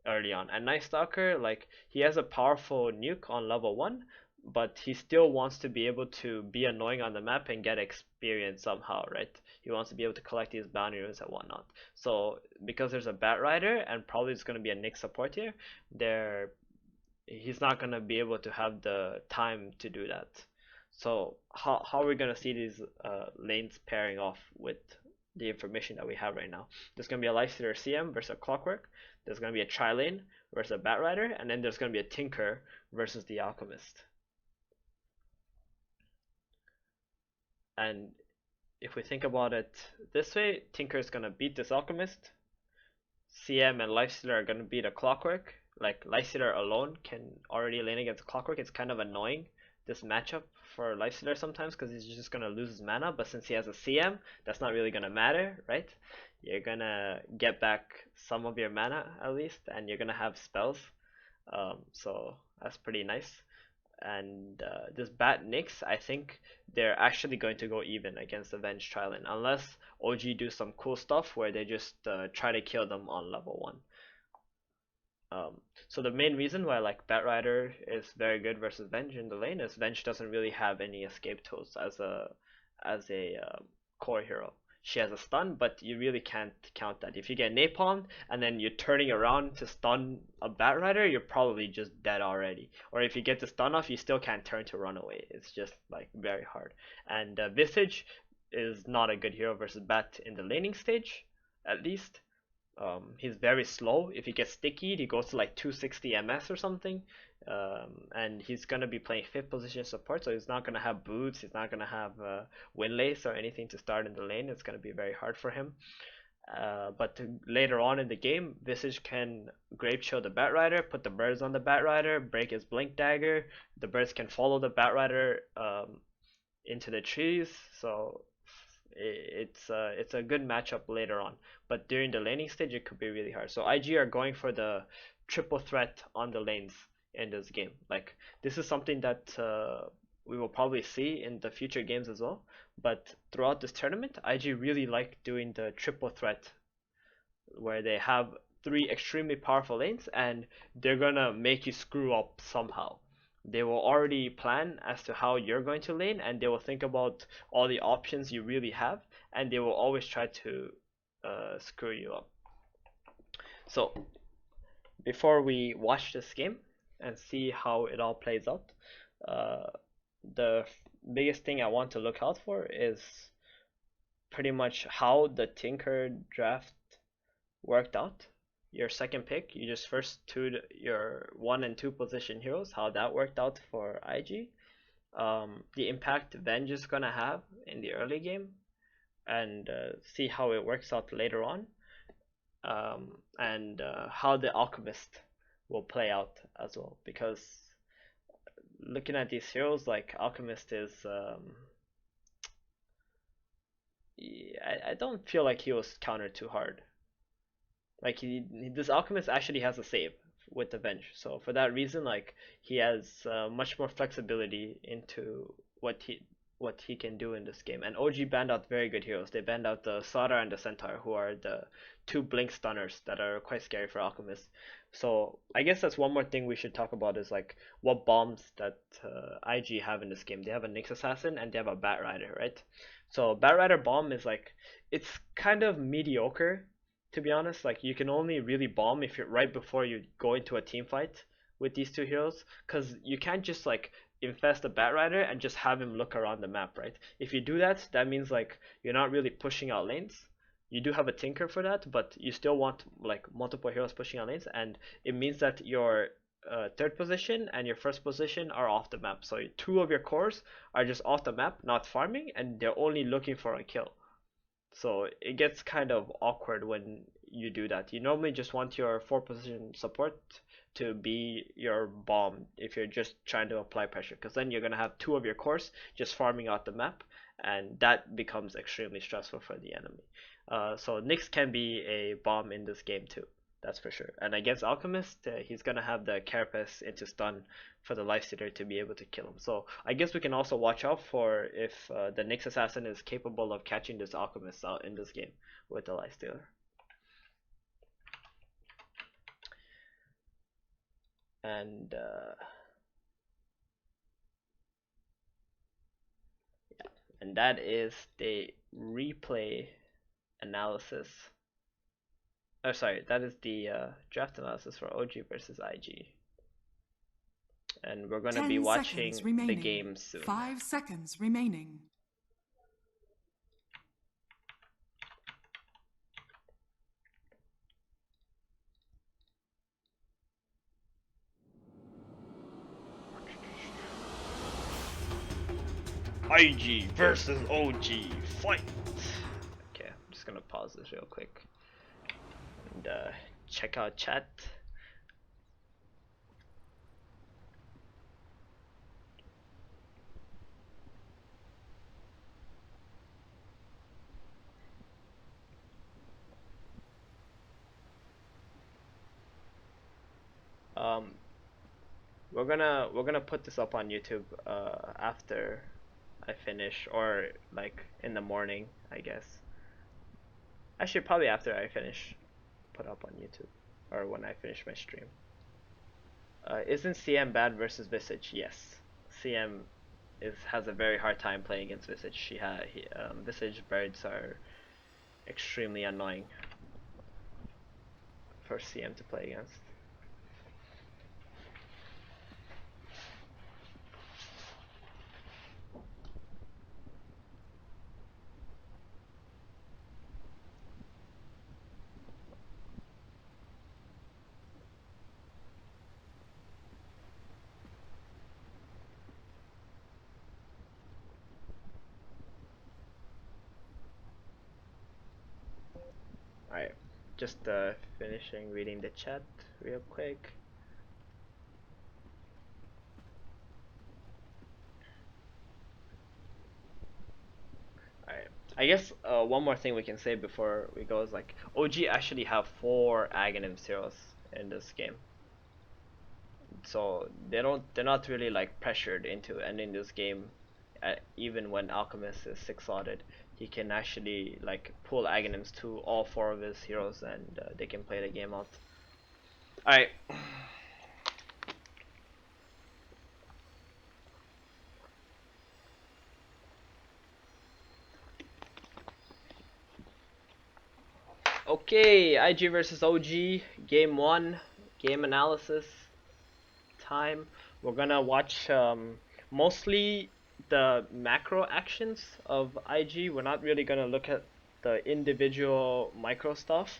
early on. And Night Stalker, like he has a powerful nuke on level 1, but he still wants to be able to be annoying on the map and get experience somehow, right? He wants to be able to collect these bounty runes and whatnot. So because there's a Batrider and probably it's going to be a Nick support here, he's not gonna be able to have the time to do that. So how are we gonna see these lanes pairing off with the information that we have right now? There's gonna be a Lifestealer CM versus a Clockwork. There's gonna be a Tri-Lane versus a Batrider, and then there's gonna be a Tinker versus the Alchemist. And if we think about it this way, Tinker is gonna beat this Alchemist. CM and Lifestealer are gonna beat a Clockwork. Like Lifestealer alone can already lane against Clockwork. It's kind of annoying this matchup for Lifestealer sometimes because he's just gonna lose his mana. But since he has a CM, that's not really gonna matter, right? You're gonna get back some of your mana at least, and you're gonna have spells. So that's pretty nice. And this Bat Nyx, I think they're actually going to go even against Avenge Trilin, unless OG do some cool stuff where they just try to kill them on level 1. So the main reason why like Batrider is very good versus Venge in the lane is Venge doesn't really have any escape tools as a core hero. She has a stun, but you really can't count that. If you get napalmed and then you're turning around to stun a Batrider, you're probably just dead already. Or if you get the stun off, you still can't turn to run away. It's just like very hard. And Visage is not a good hero versus Bat in the laning stage, at least. He's very slow. If he gets sticky, he goes to like 260 MS or something. And he's gonna be playing 5th position support, so he's not gonna have boots. He's not gonna have windlace or anything to start in the lane. It's gonna be very hard for him. But later on in the game, Visage can Grape Shield the Batrider, put the birds on the Batrider, break his Blink Dagger. The birds can follow the Batrider into the trees. So it's a good matchup later on, but during the laning stage it could be really hard. So IG are going for the triple threat on the lanes in this game. Like this is something that we will probably see in the future games as well, but throughout this tournament IG really like doing the triple threat where they have 3 extremely powerful lanes and they're gonna make you screw up somehow. They will already plan as to how you're going to lane, and they will think about all the options you really have, and they will always try to screw you up. So before we watch this game and see how it all plays out, the biggest thing I want to look out for is pretty much how the Tinker draft worked out. Your second pick, you just first two your 1 and 2 position heroes, how that worked out for IG, the impact Venge is gonna have in the early game, and see how it works out later on, and how the Alchemist will play out as well. Because looking at these heroes, like Alchemist is, I don't feel like he was countered too hard. Like this Alchemist actually has a save with the bench, so for that reason, like he has much more flexibility into what he can do in this game. And OG banned out very good heroes. They banned out the Sara and the Centaur, who are the 2 blink stunners that are quite scary for Alchemist. So I guess that's one more thing we should talk about is like what bombs that IG have in this game. They have a Nyx Assassin and they have a Batrider, right? So Batrider bomb is like, it's kind of mediocre, to be honest. Like you can only really bomb if you're right before you go into a team fight with these two heroes, because you can't just like infest a Bat Rider and just have him look around the map, right? If you do that, that means like you're not really pushing out lanes. You do have a Tinker for that, but you still want like multiple heroes pushing out lanes, and it means that your third position and your first position are off the map. So two of your cores are just off the map, not farming, and they're only looking for a kill. So it gets kind of awkward when you do that. You normally just want your four position support to be your bomb if you're just trying to apply pressure, because then you're gonna have two of your cores just farming out the map, and that becomes extremely stressful for the enemy. So Nyx can be a bomb in this game too. That's for sure. And against Alchemist, he's gonna have the Carapace into stun for the Lifestealer to be able to kill him. So I guess we can also watch out for if the Nyx Assassin is capable of catching this Alchemist out in this game with the Lifestealer. And yeah, and that is the replay analysis. Oh, sorry, that is the draft analysis for OG versus IG. And we're going to be watching the game soon. 5 seconds remaining. IG versus OG fight. Okay, I'm just gonna pause this real quick and check out chat. Um, we're gonna put this up on YouTube after I finish, or like in the morning, I guess. Actually, probably after I finish, put up on YouTube, or when I finish my stream. Isn't CM bad versus Visage? Yes, CM has a very hard time playing against Visage. Visage birds are extremely annoying for CM to play against. Alright, just finishing reading the chat real quick. Alright, I guess one more thing we can say before we go is like OG actually have 4 Aghanim heroes in this game. So they're not really like pressured into ending this game. Even when Alchemist is 6-slotted, he can actually like pull Aghanims to all 4 of his heroes, and they can play the game out. Alright. Okay, IG versus OG, game 1, game analysis time. We're gonna watch mostly the macro actions of IG. We're not really gonna look at the individual micro stuff.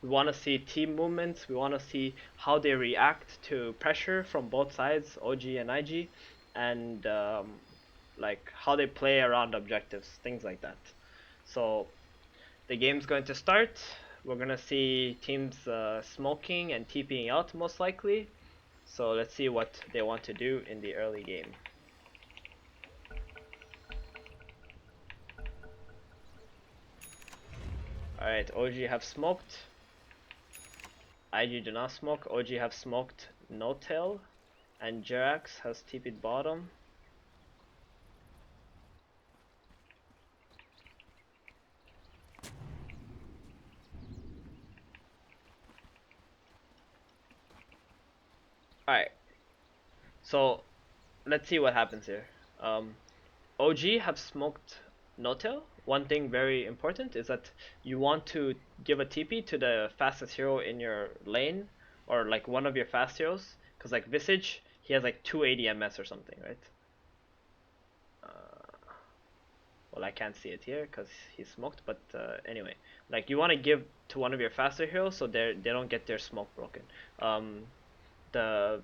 We want to see team movements. We want to see how they react to pressure from both sides, OG and IG, and like how they play around objectives, things like that. So the game's going to start. We're gonna see teams smoking and TPing out most likely. So let's see what they want to do in the early game. Alright, OG have smoked. IG do not smoke. OG have smoked no tail. And Jerax has TP'd bottom. Alright. So let's see what happens here. OG have smoked no tail. One thing very important is that you want to give a TP to the fastest hero in your lane, or like one of your fast heroes, Because like Visage, he has like 280 MS or something, right? Uh, well, I can't see it here because he's smoked, but anyway, like you want to give to one of your faster heroes so they don't get their smoke broken. Um, the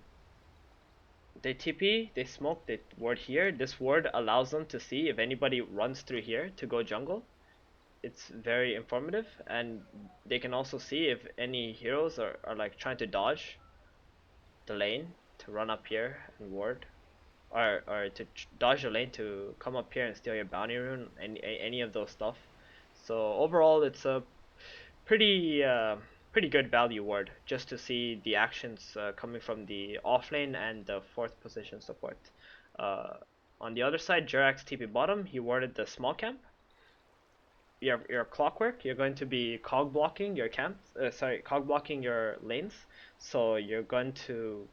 they TP, they smoke, they ward here. This ward allows them to see if anybody runs through here to go jungle. It's very informative, and they can also see if any heroes are like trying to dodge the lane to run up here and ward, or to dodge the lane to come up here and steal your bounty rune, any of those stuff. So overall, it's a pretty good value ward just to see the actions coming from the off lane and the fourth position support. Uh, on the other side, Jerax TP bottom, he warded the small camp. Your clockwork, you're going to be cog blocking your camps. Cog blocking your lanes. So you're going to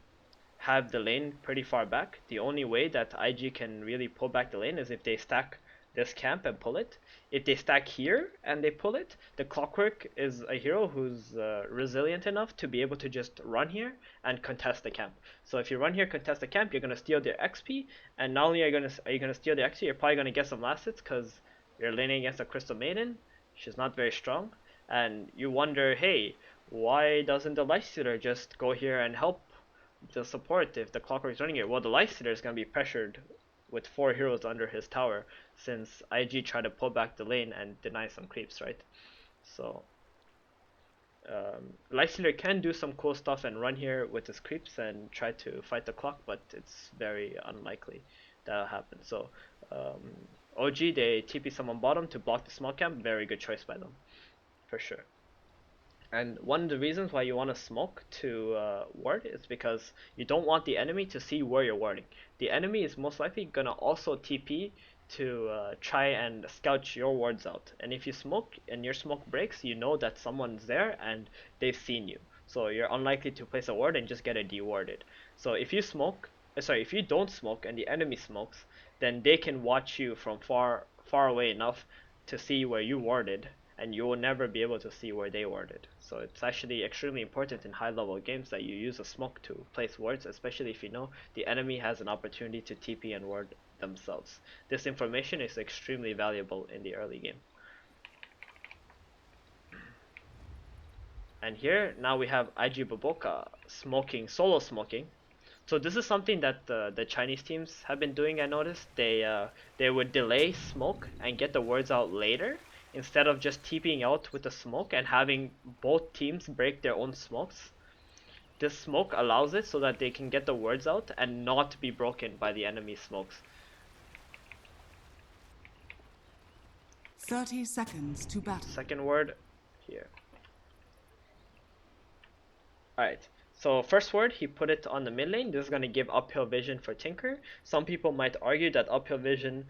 have the lane pretty far back. The only way that IG can really pull back the lane is if they stack this camp and pull it. If they stack here and they pull it, the Clockwork is a hero who's resilient enough to be able to just run here and contest the camp. So if you run here, contest the camp, you're gonna steal their XP, and not only are you gonna steal their XP, you're probably gonna get some last hits because you're laning against a Crystal Maiden. She's not very strong, and you wonder, hey, why doesn't the Lifestealer just go here and help the support if the Clockwork is running it? Well, the Lifestealer is going to be pressured with 4 heroes under his tower since IG tried to pull back the lane and deny some creeps, right? So Lifestealer can do some cool stuff and run here with his creeps and try to fight the clock, but it's very unlikely that'll happen. So OG, they TP someone bottom to block the small camp. Very good choice by them, for sure. And one of the reasons why you want to smoke to ward is because you don't want the enemy to see where you're warding. The enemy is most likely gonna also TP to try and scout your wards out. And if you smoke and your smoke breaks, you know that someone's there and they've seen you. So you're unlikely to place a ward and just get it dewarded. So if you smoke, if you don't smoke and the enemy smokes, then they can watch you from far away enough to see where you warded, and you will never be able to see where they warded. So it's actually extremely important in high level games that you use a smoke to place wards, especially if you know the enemy has an opportunity to TP and ward themselves. This information is extremely valuable in the early game. And here now we have IG Baboka smoking, solo smoking. So this is something that the Chinese teams have been doing. I noticed they would delay smoke and get the words out later instead of just TPing out with the smoke and having both teams break their own smokes. This smoke allows it so that they can get the words out and not be broken by the enemy smokes. 30 seconds to battle. Second word here. Alright, so first word, he put it on the mid lane. This is going to give uphill vision for Tinker. Some people might argue that uphill vision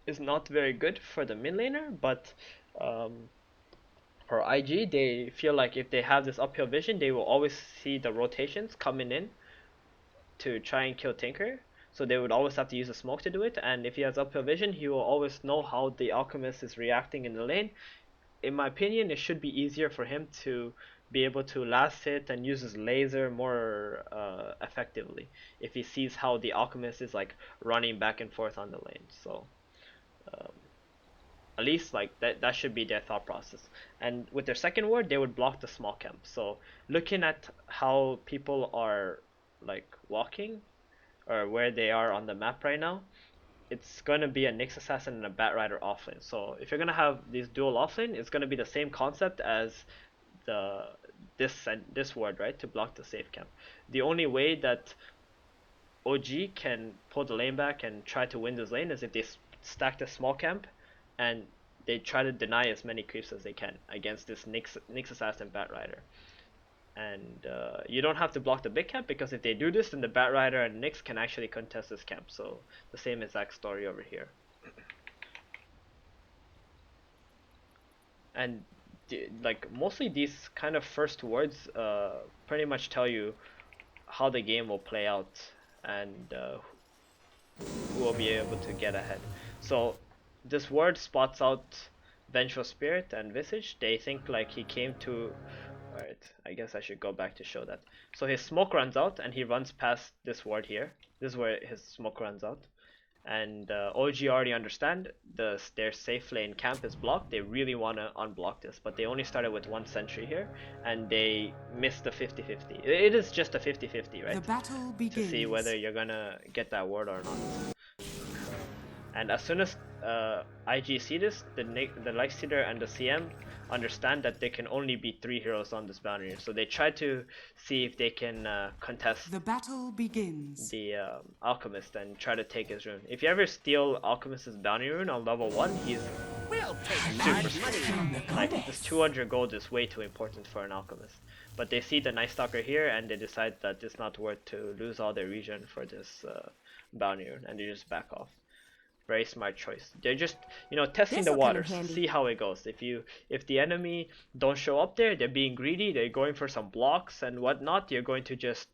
is not very good for the mid laner, but for IG, they feel like if they have this uphill vision, they will always see the rotations coming in to try and kill Tinker. So they would always have to use a smoke to do it, and if he has uphill vision, he will always know how the Alchemist is reacting in the lane. In my opinion, it should be easier for him to be able to last hit and use his laser more effectively if he sees how the Alchemist is like running back and forth on the lane. So um, at least like that should be their thought process. And with their second word, they would block the small camp. So looking at how people are like walking or where they are on the map right now, it's going to be a Nyx Assassin and a Bat Rider offlane. So if you're going to have these dual offlane, it's going to be the same concept as the this word, right, to block the safe camp. The only way that OG can pull the lane back and try to win this lane is if they stack the small camp and they try to deny as many creeps as they can against this Nyx Assassin Bat Rider. And you don't have to block the big camp, because if they do this, then the Bat Rider and Nyx can actually contest this camp. So the same exact story over here. And like mostly these kind of first words pretty much tell you how the game will play out and who will be able to get ahead. So this word spots out Vengeful Spirit and Visage. They think like he came to Alright, I guess I should go back to show that. So his smoke runs out and he runs past this ward here. This is where his smoke runs out. And OG already understand their safe lane camp is blocked. They really want to unblock this, but they only started with one sentry here and they missed the 50-50. It is just a 50-50, right? The battle begins. To see whether you're gonna get that ward or not. And as soon as IG see this, the Lifestealer and the CM understand that there can only be 3 heroes on this boundary, so they try to see if they can contest the battle begins. The Alchemist and try to take his rune. If you ever steal Alchemist's bounty rune on level 1, he's super screwed. Like, this 200 gold is way too important for an Alchemist. But they see the Night Stalker here and they decide that it's not worth to lose all their regen for this bounty rune, and they just back off. Very smart choice. They're just, you know, testing the waters, see how it goes. If the enemy don't show up there, they're being greedy, they're going for some blocks and whatnot, you're going to just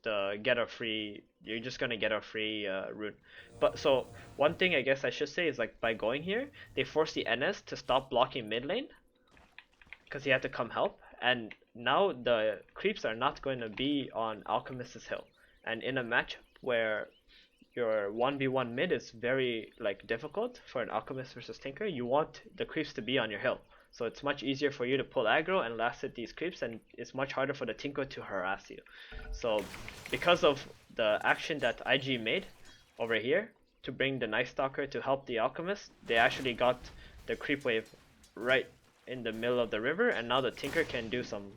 get a free. You're just gonna get a free rune. But so one thing I guess I should say is, like, by going here, they force the NS to stop blocking mid lane because he had to come help, and now the creeps are not going to be on Alchemist's hill. And in a match where your 1v1 mid is very, like, difficult for an Alchemist versus Tinker, you want the creeps to be on your hill. So it's much easier for you to pull aggro and last hit these creeps, and it's much harder for the Tinker to harass you. So because of the action that IG made over here to bring the Night Stalker to help the Alchemist, they actually got the creep wave right in the middle of the river, and now the Tinker can do some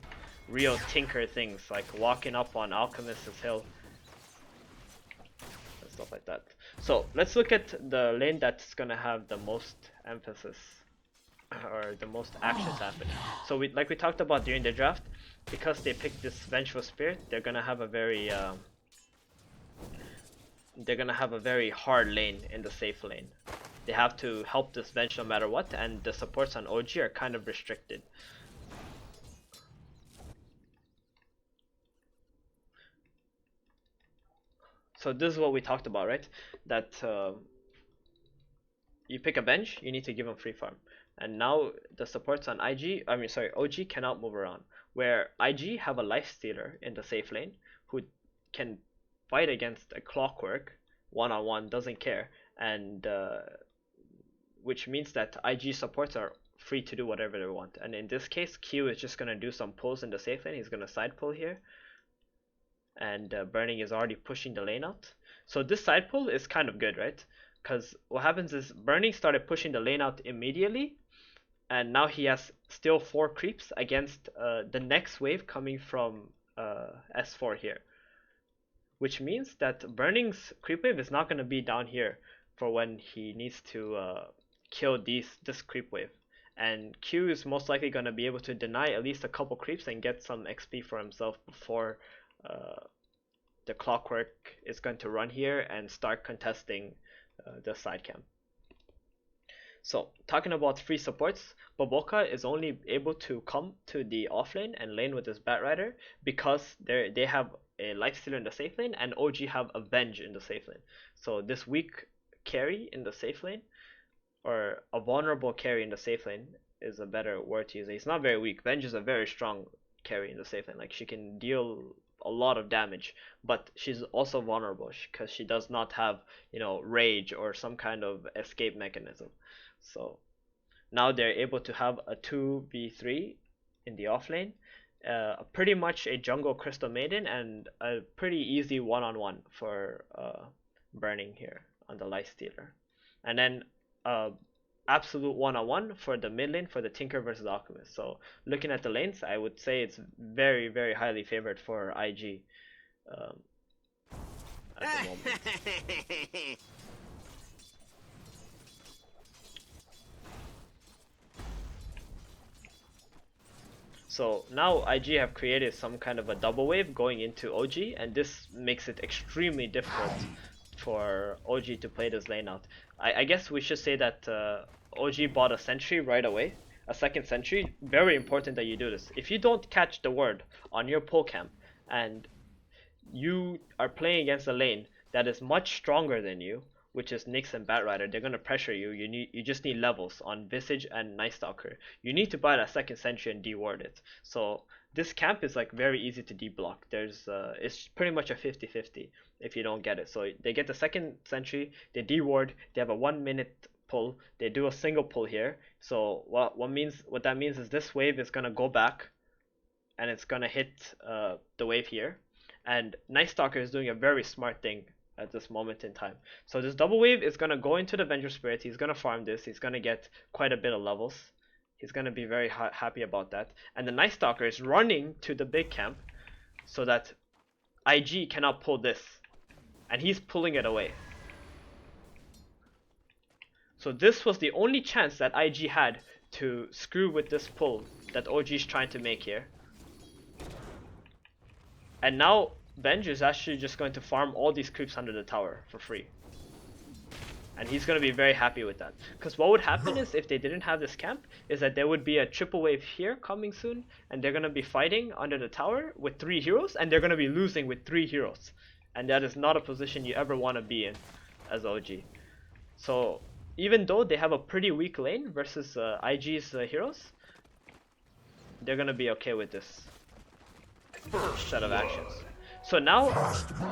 real Tinker things, like walking up on Alchemist's hill. Stuff like that. So let's look at the lane that's gonna have the most emphasis or the most actions happening. So like we talked about during the draft, because they picked this Vengeful Spirit, they're gonna have a very hard lane in the safe lane. They have to help this Venge no matter what, and the supports on OG are kind of restricted. So this is what we talked about, right? That you pick a bench, you need to give them free farm. And now the supports on OG cannot move around. Where IG have a Lifestealer in the safe lane who can fight against a Clockwork one-on-one, doesn't care, and which means that IG supports are free to do whatever they want. And in this case, Q is just gonna do some pulls in the safe lane. He's gonna side pull here. And Burning is already pushing the lane out. So this side pull is kind of good, right? Because what happens is Burning started pushing the lane out immediately, and now he has still 4 creeps against the next wave coming from S4 here. Which means that Burning's creep wave is not going to be down here for when he needs to kill this creep wave. And Q is most likely going to be able to deny at least a couple creeps and get some XP for himself before the Clockwork is going to run here and start contesting the side camp. So talking about free supports, Boboka is only able to come to the offlane and lane with his Batrider because they have a Lifestealer in the safe lane and OG have a Venge in the safe lane. So this weak carry in the safe lane, or a vulnerable carry in the safe lane, is a better word to use. It's not very weak. Venge is a very strong carry in the safe lane. Like, she can deal a lot of damage, but she's also vulnerable because she does not have, you know, rage or some kind of escape mechanism. So now they're able to have a 2v3 in the offlane, pretty much a jungle Crystal Maiden, and a pretty easy one-on-one for Burning here on the Lifestealer, and then absolute one-on-one for the mid lane for the Tinker versus Alchemist. So looking at the lanes, I would say it's very, very highly favored for IG at the moment. So now IG have created some kind of a double wave going into OG, and this makes it extremely difficult for OG to play this lane out. I guess we should say that OG bought a sentry right away, a second sentry. Very important that you do this. If you don't catch the word on your pull camp and you are playing against a lane that is much stronger than you which is Nyx and Batrider, they're gonna pressure you. You just need levels on Visage and Night Stalker. You need to buy that second sentry and deward it. So this camp is like very easy to deblock. There's it's pretty much a 50-50 if you don't get it. So they get the second sentry, they deward, they have a 1 minute pull, they do a single pull here. So what that means is this wave is gonna go back and it's gonna hit the wave here. And Night Stalker is doing a very smart thing at this moment in time. So this double wave is gonna go into the Avenger Spirit. He's gonna farm this. He's gonna get quite a bit of levels. He's gonna be very happy about that. And the Night Stalker is running to the big camp so that IG cannot pull this, and he's pulling it away. So this was the only chance that IG had to screw with this pull that OG is trying to make here. And now Benj is actually just going to farm all these creeps under the tower for free. And he's going to be very happy with that. Because what would happen is, if they didn't have this camp, is that there would be a triple wave here coming soon. And they're going to be fighting under the tower with 3 heroes. And they're going to be losing with 3 heroes. And that is not a position you ever want to be in as OG. So even though they have a pretty weak lane versus IG's heroes, they're going to be okay with this set of actions. So now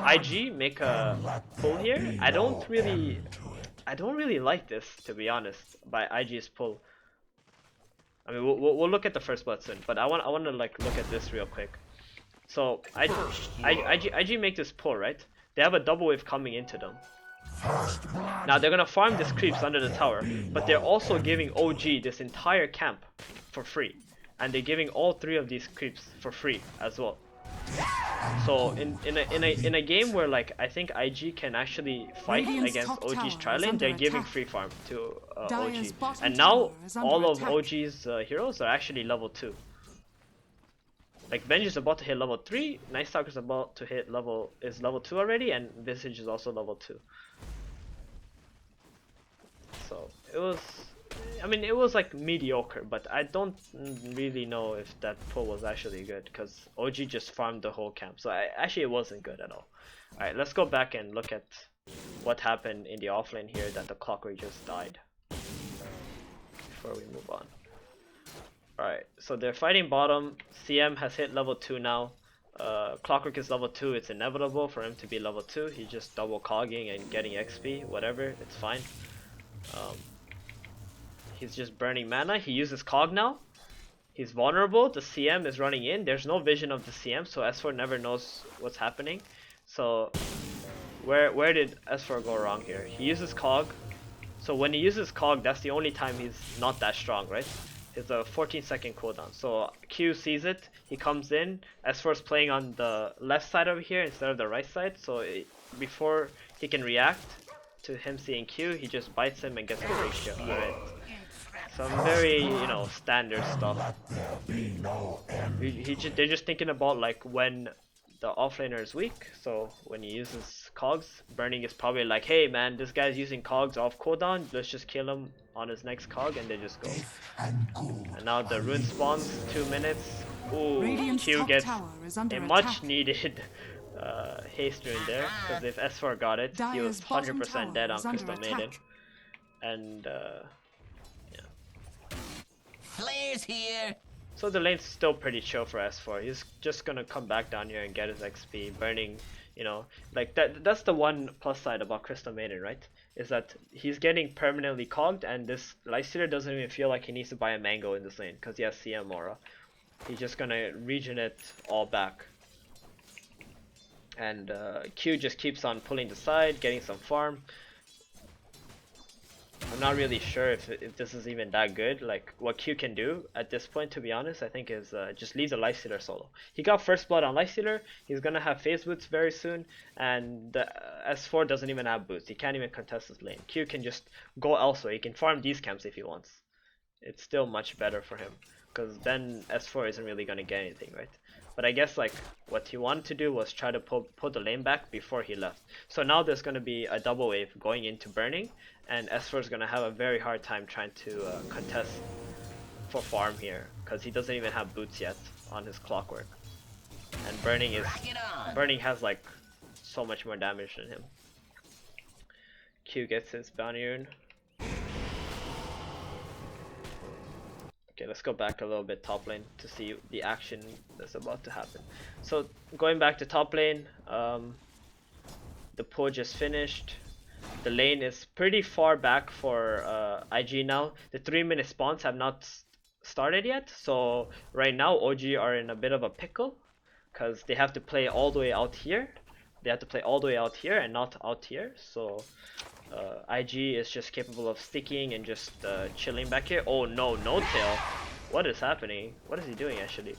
IG make a pull here. I don't really like this, to be honest, by IG's pull. I mean, we'll look at the first blood soon, but I want to like look at this real quick. So IG make this pull, right? They have a double wave coming into them. Now they're gonna farm these creeps under the tower, but they're also giving OG this entire camp for free, and they're giving all 3 of these creeps for free as well. So in a game where like I think IG can actually fight against OG's tri-lane, they're giving free farm to OG, and now all of OG's heroes are actually level 2. Like Benj is about to hit level 3, Night Stalker is about to hit level 2 already, and Visage is also level 2. So it was, I mean, it was like mediocre, but I don't really know if that pull was actually good, because OG just farmed the whole camp. So actually it wasn't good at all. Alright, let's go back and look at what happened in the offlane here that the Clockwork just died before we move on. Alright, so they're fighting bottom. CM has hit level 2 now. Clockwork is level 2. It's inevitable for him to be level 2. He's just double cogging and getting XP, whatever, it's fine. He's just burning mana. He uses cog now. He's vulnerable. The CM is running in. There's no vision of the CM, so S4 never knows what's happening. So where did S4 go wrong here? He uses cog. So when he uses cog, that's the only time he's not that strong, right? It's a 14-second cooldown. So Q sees it. He comes in. S4 is playing on the left side over here instead of the right side. So before he can react to him seeing Q, he just bites him and gets a ratio. Alright. Some very, you know, standard stuff. They're just thinking about like when the offlaner is weak. So when he uses cogs, burning is probably like, hey man, this guy's using cogs off cooldown, let's just kill him on his next cog, and they just go. And now the rune spawns 2 minutes. Ooh, Q gets a much needed haste rune there, because if S4 got it, he was 100% dead on Crystal Maiden. And Flares here. so the lane's still pretty chill for S4. He's just gonna come back down here and get his XP, burning, you know, like that's the one plus side about Crystal Maiden, right? Is that he's getting permanently cogged, and this Lifestealer doesn't even feel like he needs to buy a mango in this lane, because he has CM aura. He's just gonna regen it all back. And Q just keeps on pulling the side, getting some farm. I'm not really sure if this is even that good. Like what Q can do at this point, to be honest, I think is just leave the Lifestealer solo. He got first blood on Lifestealer. He's gonna have phase boots very soon, and the S4 doesn't even have boots. He can't even contest his lane. Q can just go elsewhere. He can farm these camps if he wants. It's still much better for him, because then S4 isn't really gonna get anything, right? But I guess like what he wanted to do was try to pull the lane back before he left. So now there's gonna be a double wave going into burning, and S4 is gonna have a very hard time trying to contest for farm here, because he doesn't even have boots yet on his Clockwork. And burning has like so much more damage than him. Q gets his bounty rune. Okay, let's go back a little bit top lane to see the action that's about to happen. So going back to top lane, the pull just finished. The lane is pretty far back for IG now. The 3-minute spawns have not started yet, so right now OG are in a bit of a pickle because they have to play all the way out here. They have to play all the way out here and not out here. So IG is just capable of sticking and just chilling back here. Oh no, no tail. What is happening? What is he doing actually?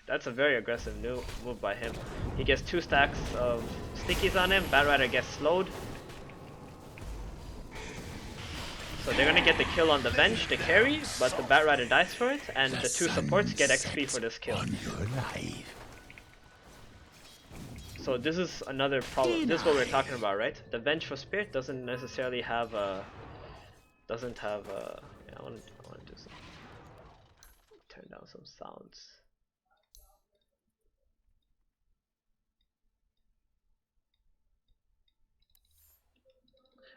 That's a very aggressive move by him. He gets 2 stacks of stickies on him. Batrider gets slowed. So they're gonna get the kill on the bench, the carry, but the Batrider dies for it, and the 2 supports get XP for this kill. So this is another problem. This is what we're talking about, right? The bench for Spirit doesn't necessarily have a... Yeah, I want to do some... Turn down some sounds.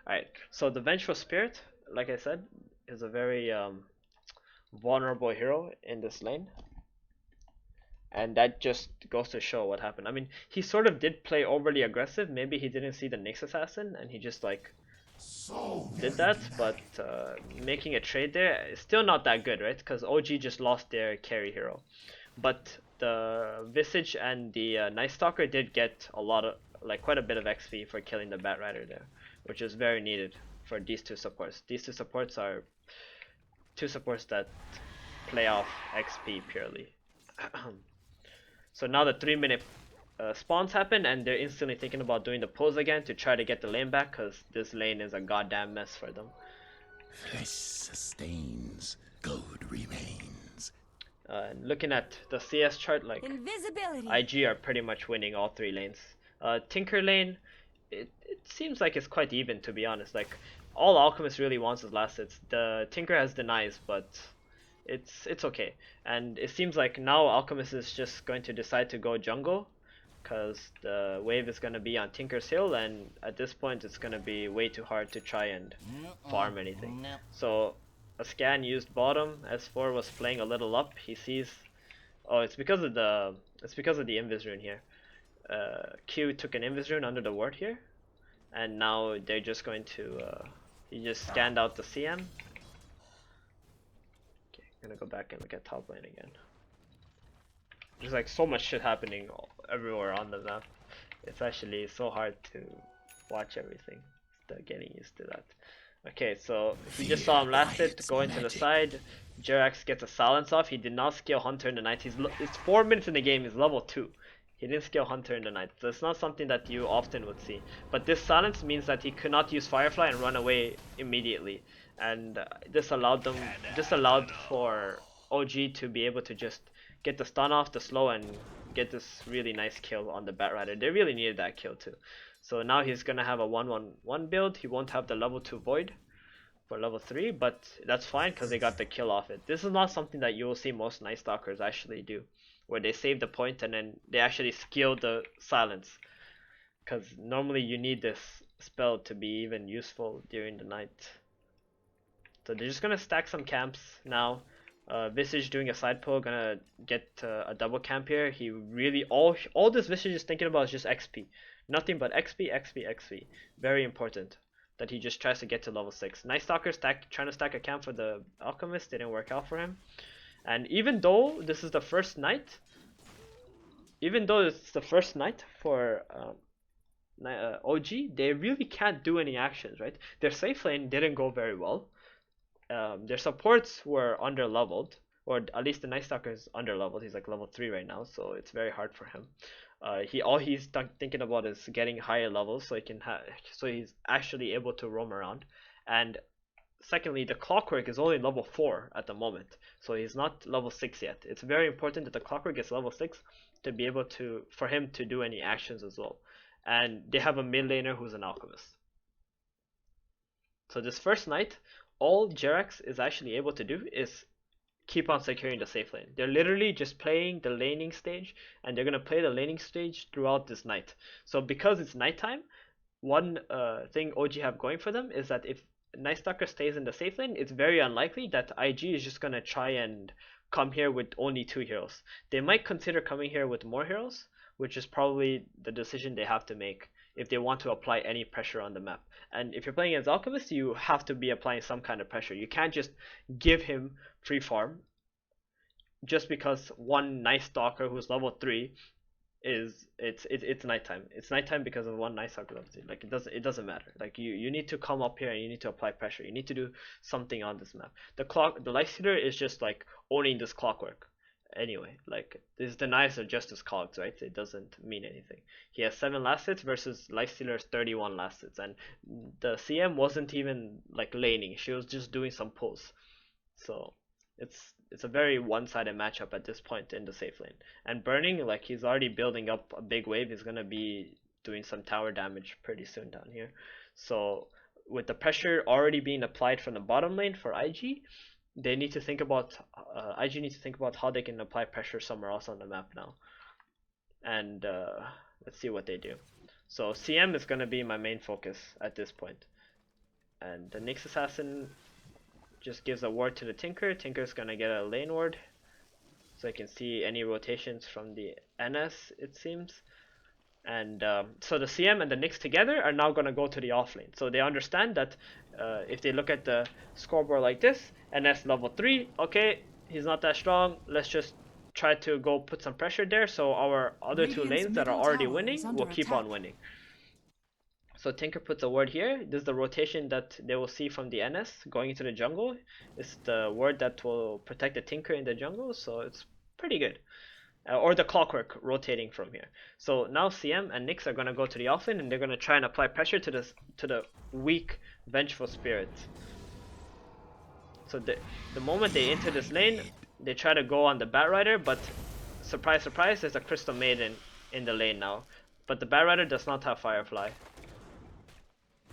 Alright, so the Vengeful Spirit, like I said, is a very vulnerable hero in this lane. And that just goes to show what happened. I mean, he sort of did play overly aggressive. Maybe he didn't see the Nyx Assassin and he just like did that. But making a trade there is still not that good, right? Because OG just lost their carry hero. But the Visage and the Night Stalker did get quite a bit of XP for killing the Batrider there, which is very needed for these 2 supports. These 2 supports are 2 supports that play off XP purely. So now the 3-minute spawns happen and they're instantly thinking about doing the pulls again to try to get the lane back because this lane is a goddamn mess for them. Flesh sustains, gold remains. Looking at the CS chart, like Invisibility. IG are pretty much winning all 3 lanes. Tinker lane, it seems like it's quite even, to be honest. Like all Alchemist really wants is last hits. The Tinker has denies, but it's okay. And it seems like now Alchemist is just going to decide to go jungle because the wave is going to be on Tinker's Hill, and at this point it's going to be way too hard to try and farm anything. So a scan used bottom. S4 was playing a little up. He sees, oh, it's because of the Invis rune here. Q took an Invis rune under the ward here, and now they're just going to he just scanned out the CM. Gonna go back and look at top lane again. There's like so much shit happening everywhere on the map. It's actually so hard to watch everything. Still getting used to that. Okay, so he just saw him last hit, going to the side. Jerax gets a silence off. He did not scale Hunter in the night. It's 4 minutes in the game. He's level 2. He didn't scale Hunter in the night. So it's not something that you often would see. But this silence means that he could not use Firefly and run away immediately. And this allowed for OG to be able to just get the stun off, the slow, and get this really nice kill on the Batrider. They really needed that kill too. So now he's gonna have a 1-1-1 build. He won't have the level 2 Void for level 3, but that's fine because they got the kill off it. This is not something that you will see most Night Stalkers actually do, where they save the point and then they actually skill the silence. Because normally you need this spell to be even useful during the night. So they're just gonna stack some camps now. Visage doing a side pull, gonna get a double camp here. He really all this Visage is thinking about is just XP, nothing but XP, XP, XP. Very important that he just tries to get to level 6. Night Stalker trying to stack a camp for the Alchemist, didn't work out for him. And even though this is the first night, for OG, they really can't do any actions, right? Their safe lane didn't go very well. Their supports were under leveled, or at least the Night Stalker is under leveled. He's like level 3 right now, so it's very hard for him. He's thinking about is getting higher levels so he's actually able to roam around. And secondly, the Clockwork is only level 4 at the moment, so he's not level 6 yet. It's very important that the Clockwork gets level 6 to be able for him to do any actions as well. And they have a mid laner who's an Alchemist. So this first night, all Jerax is actually able to do is keep on securing the safe lane. They're literally just playing the laning stage, and they're going to play the laning stage throughout this night. So because it's nighttime, one thing OG have going for them is that if Night Stalker stays in the safe lane, it's very unlikely that IG is just gonna try and come here with only 2 heroes. They might consider coming here with more heroes, which is probably the decision they have to make if they want to apply any pressure on the map. And if you're playing against Alchemist, you have to be applying some kind of pressure. You can't just give him free farm just because one Night Stalker who's level 3 it's nighttime. It's nighttime because of one Night Stalker level 3. Like it doesn't matter. Like you need to come up here and you need to apply pressure. You need to do something on this map. The Light Stealer is just like owning this clockwork. Anyway, like this denies are just as cogs, right? It doesn't mean anything. He has 7 last hits versus Light Stealer's 31 last hits, and the CM wasn't even like laning. She was just doing some pulls. So it's a very one-sided matchup at this point in the safe lane. And Burning, like he's already building up a big wave. He's gonna be doing some tower damage pretty soon down here. So with the pressure already being applied from the bottom lane for IG, they need to think about IG needs to think about how they can apply pressure somewhere else on the map now. And let's see what they do. So CM is gonna be my main focus at this point. And the Nyx Assassin just gives a ward to the Tinker. Tinker's gonna get a lane ward, so I can see any rotations from the NS, it seems. And so the CM and the Nyx together are now gonna go to the offlane. So they understand that if they look at the scoreboard like this, NS level 3, okay, he's not that strong. Let's just try to go put some pressure there. So our other 2 lanes that are already winning will keep on winning. So Tinker puts a ward here. This is the rotation that they will see from the NS going into the jungle. It's the ward that will protect the Tinker in the jungle, so it's pretty good. Or the clockwork rotating from here. So now CM and Nyx are gonna go to the offlane and they're gonna try and apply pressure to the weak vengeful spirits. So the moment they enter this lane, they try to go on the Batrider, but surprise surprise, there's a Crystal Maiden in the lane now. But the Batrider does not have Firefly.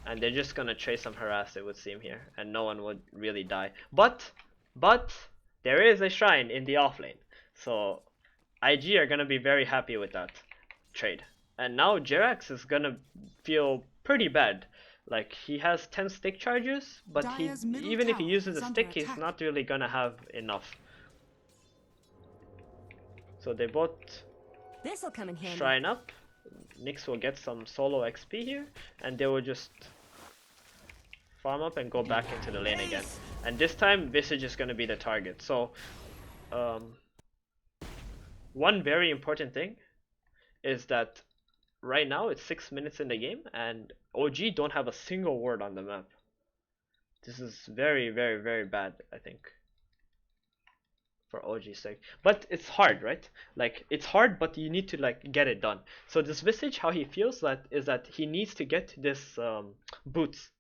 And they're just gonna chase some harass, it would seem here, and no one would really die. But there is a shrine in the offlane, so IG are gonna be very happy with that trade. And now Jerax is gonna feel pretty bad. Like he has 10 stick charges, but even if he uses a stick, he's not really gonna have enough. So they both shrine up. Nyx will get some solo XP here, and they will just farm up and go back into the lane again. And this time, Visage is going to be the target. So, one very important thing is that right now it's 6 minutes in the game, and OG don't have a single word on the map. This is very, very, very bad, I think, for OG's sake. But it's hard, right? Like it's hard, but you need to like get it done. So this Visage, how he feels is that he needs to get this boots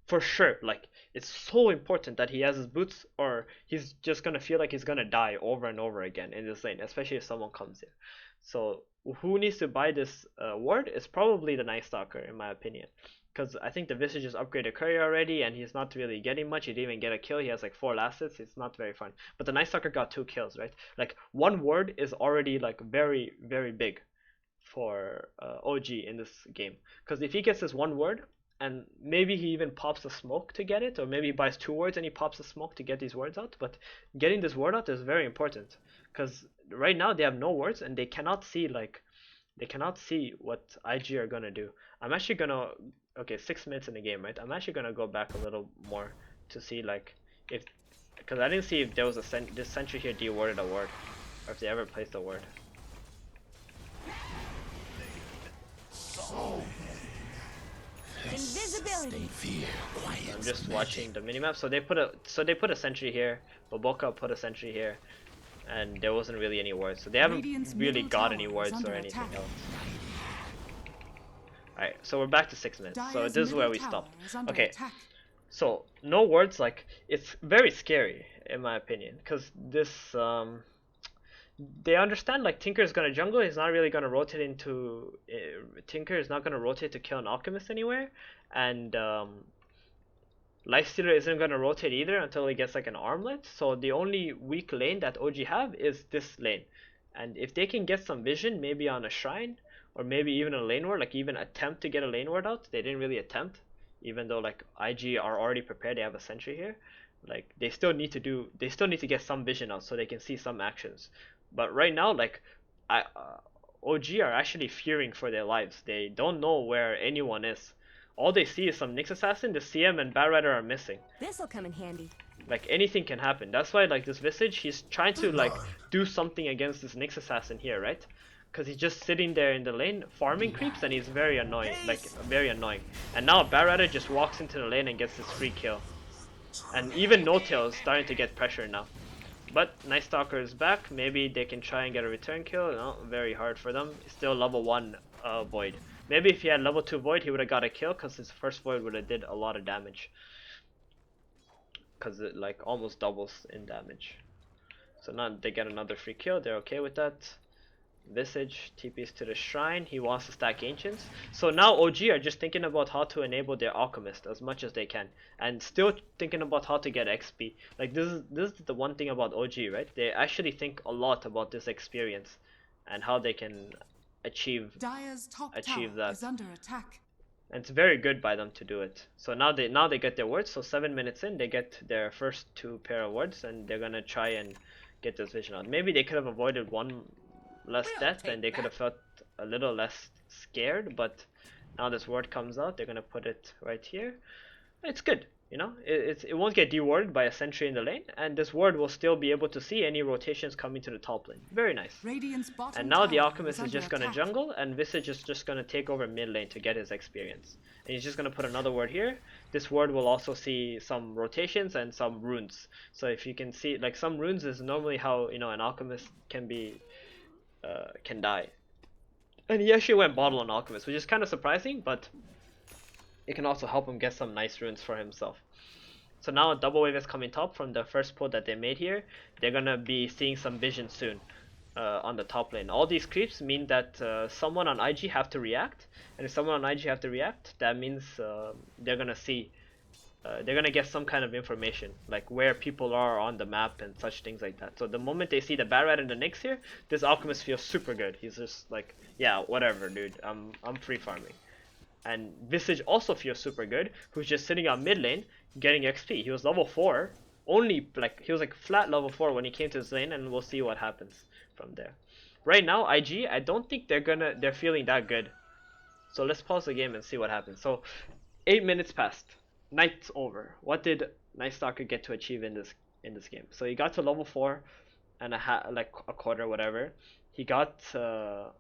for sure. Like it's so important that he has his boots, or he's just gonna feel like he's gonna die over and over again in this lane, especially if someone comes here. So who needs to buy this ward is probably the Night Stalker, in my opinion. Because I think the Visage is upgraded courier already, and he's not really getting much. He didn't even get a kill. He has like 4 last hits. It's not very fun. But the Night Stalker got 2 kills, right? Like 1 ward is already like very, very big for OG in this game. Because if he gets this 1 ward, and maybe he even pops a smoke to get it, or maybe he buys 2 wards and he pops a smoke to get these wards out. But getting this ward out is very important. Because right now they have no wards, and they cannot see what IG are gonna do. I'm actually gonna, okay, 6 minutes in the game, right? I'm actually gonna go back a little more to see like if, because I didn't see if there was this sentry here de-warded a ward, or if they ever placed a ward. Invisibility. I'm just watching the minimap. So they put a sentry here. Boboka put a sentry here, and there wasn't really any wards. So they haven't really got any wards or anything else. Alright, so we're back to 6 minutes. So this is where we stopped. Okay, so no wards, like it's very scary in my opinion, because this they understand like Tinker is gonna jungle. He's not really gonna rotate into Tinker is not gonna rotate to kill an Alchemist anywhere, and Lifestealer isn't gonna rotate either until he gets like an armlet. So the only weak lane that OG have is this lane, and if they can get some vision, maybe on a shrine or maybe even a lane ward, like even attempt to get a lane ward out. They didn't really attempt, even though like IG are already prepared. They have a sentry here. Like they still need to get some vision out so they can see some actions. But right now, like I OG are actually fearing for their lives. They don't know where anyone is. All they see is some Nyx Assassin, the CM and Batrider are missing. This'll come in handy. Like anything can happen. That's why like this Visage, he's trying to like do something against this Nyx Assassin here, right? Because he's just sitting there in the lane farming creeps and he's very annoying, like very annoying. And now Batrider just walks into the lane and gets this free kill. And even No Tail is starting to get pressure now. But Night Stalker is back. Maybe they can try and get a return kill. No, very hard for them. Still level 1 Void. Maybe if he had level 2 Void, he would have got a kill because his first Void would have did a lot of damage. Because it like almost doubles in damage. So now they get another free kill. They're okay with that. Visage TPs to the shrine. He wants to stack ancients. So now OG are just thinking about how to enable their Alchemist as much as they can, and still thinking about how to get XP. Like this is the one thing about OG, right? They actually think a lot about this experience and how they can achieve Dire's top tower that. is under attack. And it's very good by them to do it. So now they get their wards. So 7 minutes in, they get their first 2 pair of wards, and they're gonna try and get this vision out. Maybe they could have avoided one less death and they could have felt a little less scared, but now this ward comes out. They're gonna put it right here. It's good, you know. It won't get dewarded by a sentry in the lane, and this ward will still be able to see any rotations coming to the top lane. Very nice. Radiance bottom And now the tower Alchemist is just gonna attack. jungle, and Visage is just gonna take over mid lane to get his experience. And he's just gonna put another ward here. This ward will also see some rotations and some runes. So if you can see, like some runes is normally how, you know, an Alchemist can be can die. And he actually went bottle on Alchemist, which is kind of surprising, but it can also help him get some nice runes for himself. So now a double wave is coming top from the first pull that they made here. They're gonna be seeing some vision soon on the top lane. All these creeps mean that someone on IG have to react, and if someone on IG have to react, that means they're gonna see. They're gonna get some kind of information, like where people are on the map and such things like that. So the moment they see the Batrider and the Nyx here, this Alchemist feels super good. He's just like, yeah, whatever, dude. I'm free farming. And Visage also feels super good, who's just sitting on mid lane getting XP. He was level 4, only like he was like flat level 4 when he came to this lane, and we'll see what happens from there. Right now, IG, I don't think they're feeling that good. So let's pause the game and see what happens. So 8 minutes passed. Night's over. What did Night Stalker get to achieve in this game? So he got to level 4 and like a quarter, whatever. He got a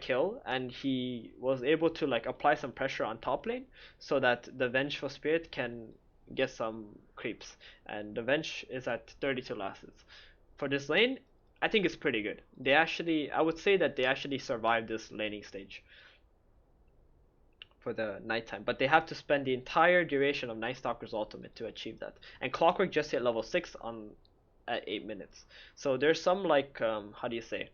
kill, and he was able to like apply some pressure on top lane so that the Vengeful Spirit can get some creeps, and the Venge is at 32 lasses. For this lane, I think it's pretty good. I would say that they actually survived this laning stage for the nighttime, but they have to spend the entire duration of Night Stalker's ultimate to achieve that. And Clockwork just hit level 6 at 8 minutes. So there's some like how do you say,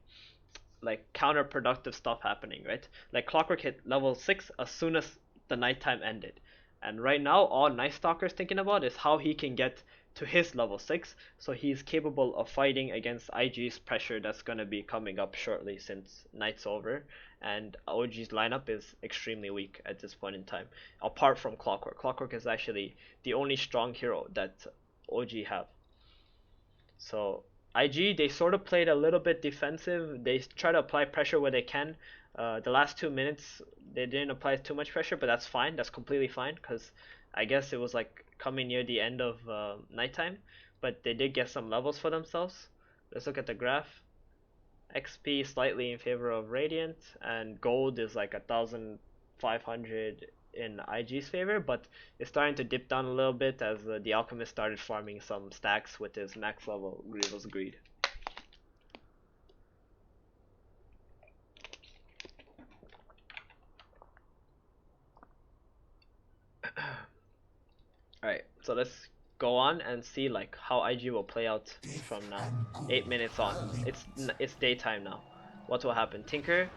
like counterproductive stuff happening, right? Like Clockwork hit level 6 as soon as the nighttime ended, and right now all Night Stalker is thinking about is how he can get to his level 6 so he's capable of fighting against IG's pressure that's gonna be coming up shortly since night's over, and OG's lineup is extremely weak at this point in time. Apart from Clockwork, Clockwork is actually the only strong hero that OG have. So IG, they sort of played a little bit defensive. They try to apply pressure where they can. The last 2 minutes, they didn't apply too much pressure, but that's fine. That's completely fine, because I guess it was like coming near the end of nighttime. But they did get some levels for themselves. Let's look at the graph. XP slightly in favor of Radiant, and gold is like 1,500 in IG's favor, but it's starting to dip down a little bit as the Alchemist started farming some stacks with his max level Grievous Greed. Alright, so let's go on and see like how IG will play out from now. 8 minutes on. It's daytime now. What will happen? Tinker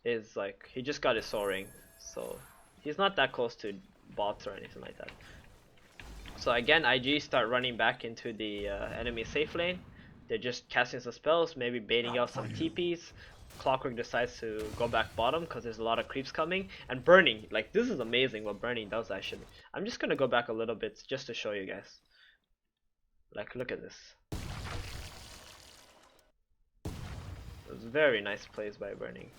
is like, he just got his soul ring, so he's not that close to bots or anything like that. So again, IG start running back into the enemy safe lane. They're just casting some spells, maybe baiting out some TPs. Clockwork decides to go back bottom because there's a lot of creeps coming. And Burning, like this is amazing what Burning does actually. I'm just gonna go back a little bit just to show you guys. Like look at this. It was very nice plays by Burning.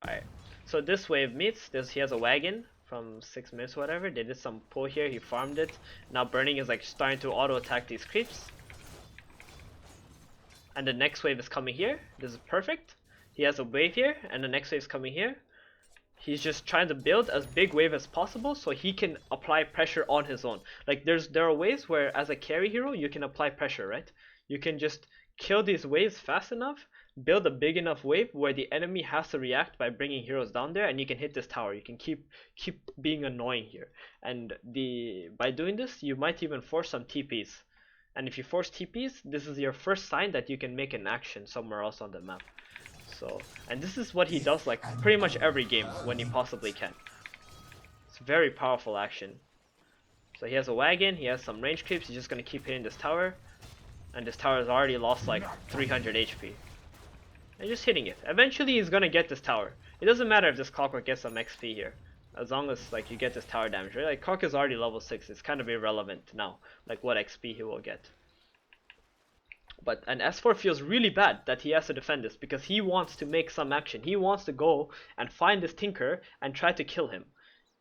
Alright, so this wave meets, he has a wagon from 6 minutes whatever. They did some pull here, he farmed it. Now Burning is like starting to auto attack these creeps. And the next wave is coming here. This is perfect. He has a wave here and the next wave is coming here. He's just trying to build as big wave as possible so he can apply pressure on his own. Like there are ways where as a carry hero you can apply pressure, right? You can just kill these waves fast enough, build a big enough wave where the enemy has to react by bringing heroes down there, and you can hit this tower. You can keep being annoying here. And by doing this, you might even force some TPs. And if you force TPs, this is your first sign that you can make an action somewhere else on the map. So, and this is what he does like pretty much every game when he possibly can. It's very powerful action. So he has a wagon, he has some range creeps, he's just gonna keep hitting this tower. And this tower has already lost like 300 HP. And just hitting it. Eventually he's gonna get this tower. It doesn't matter if this Clockwork gets some XP here. As long as like you get this tower damage, right? Like Clock is already level 6, it's kind of irrelevant now, like what XP he will get. But an S4 feels really bad that he has to defend this because he wants to make some action. He wants to go and find this Tinker and try to kill him.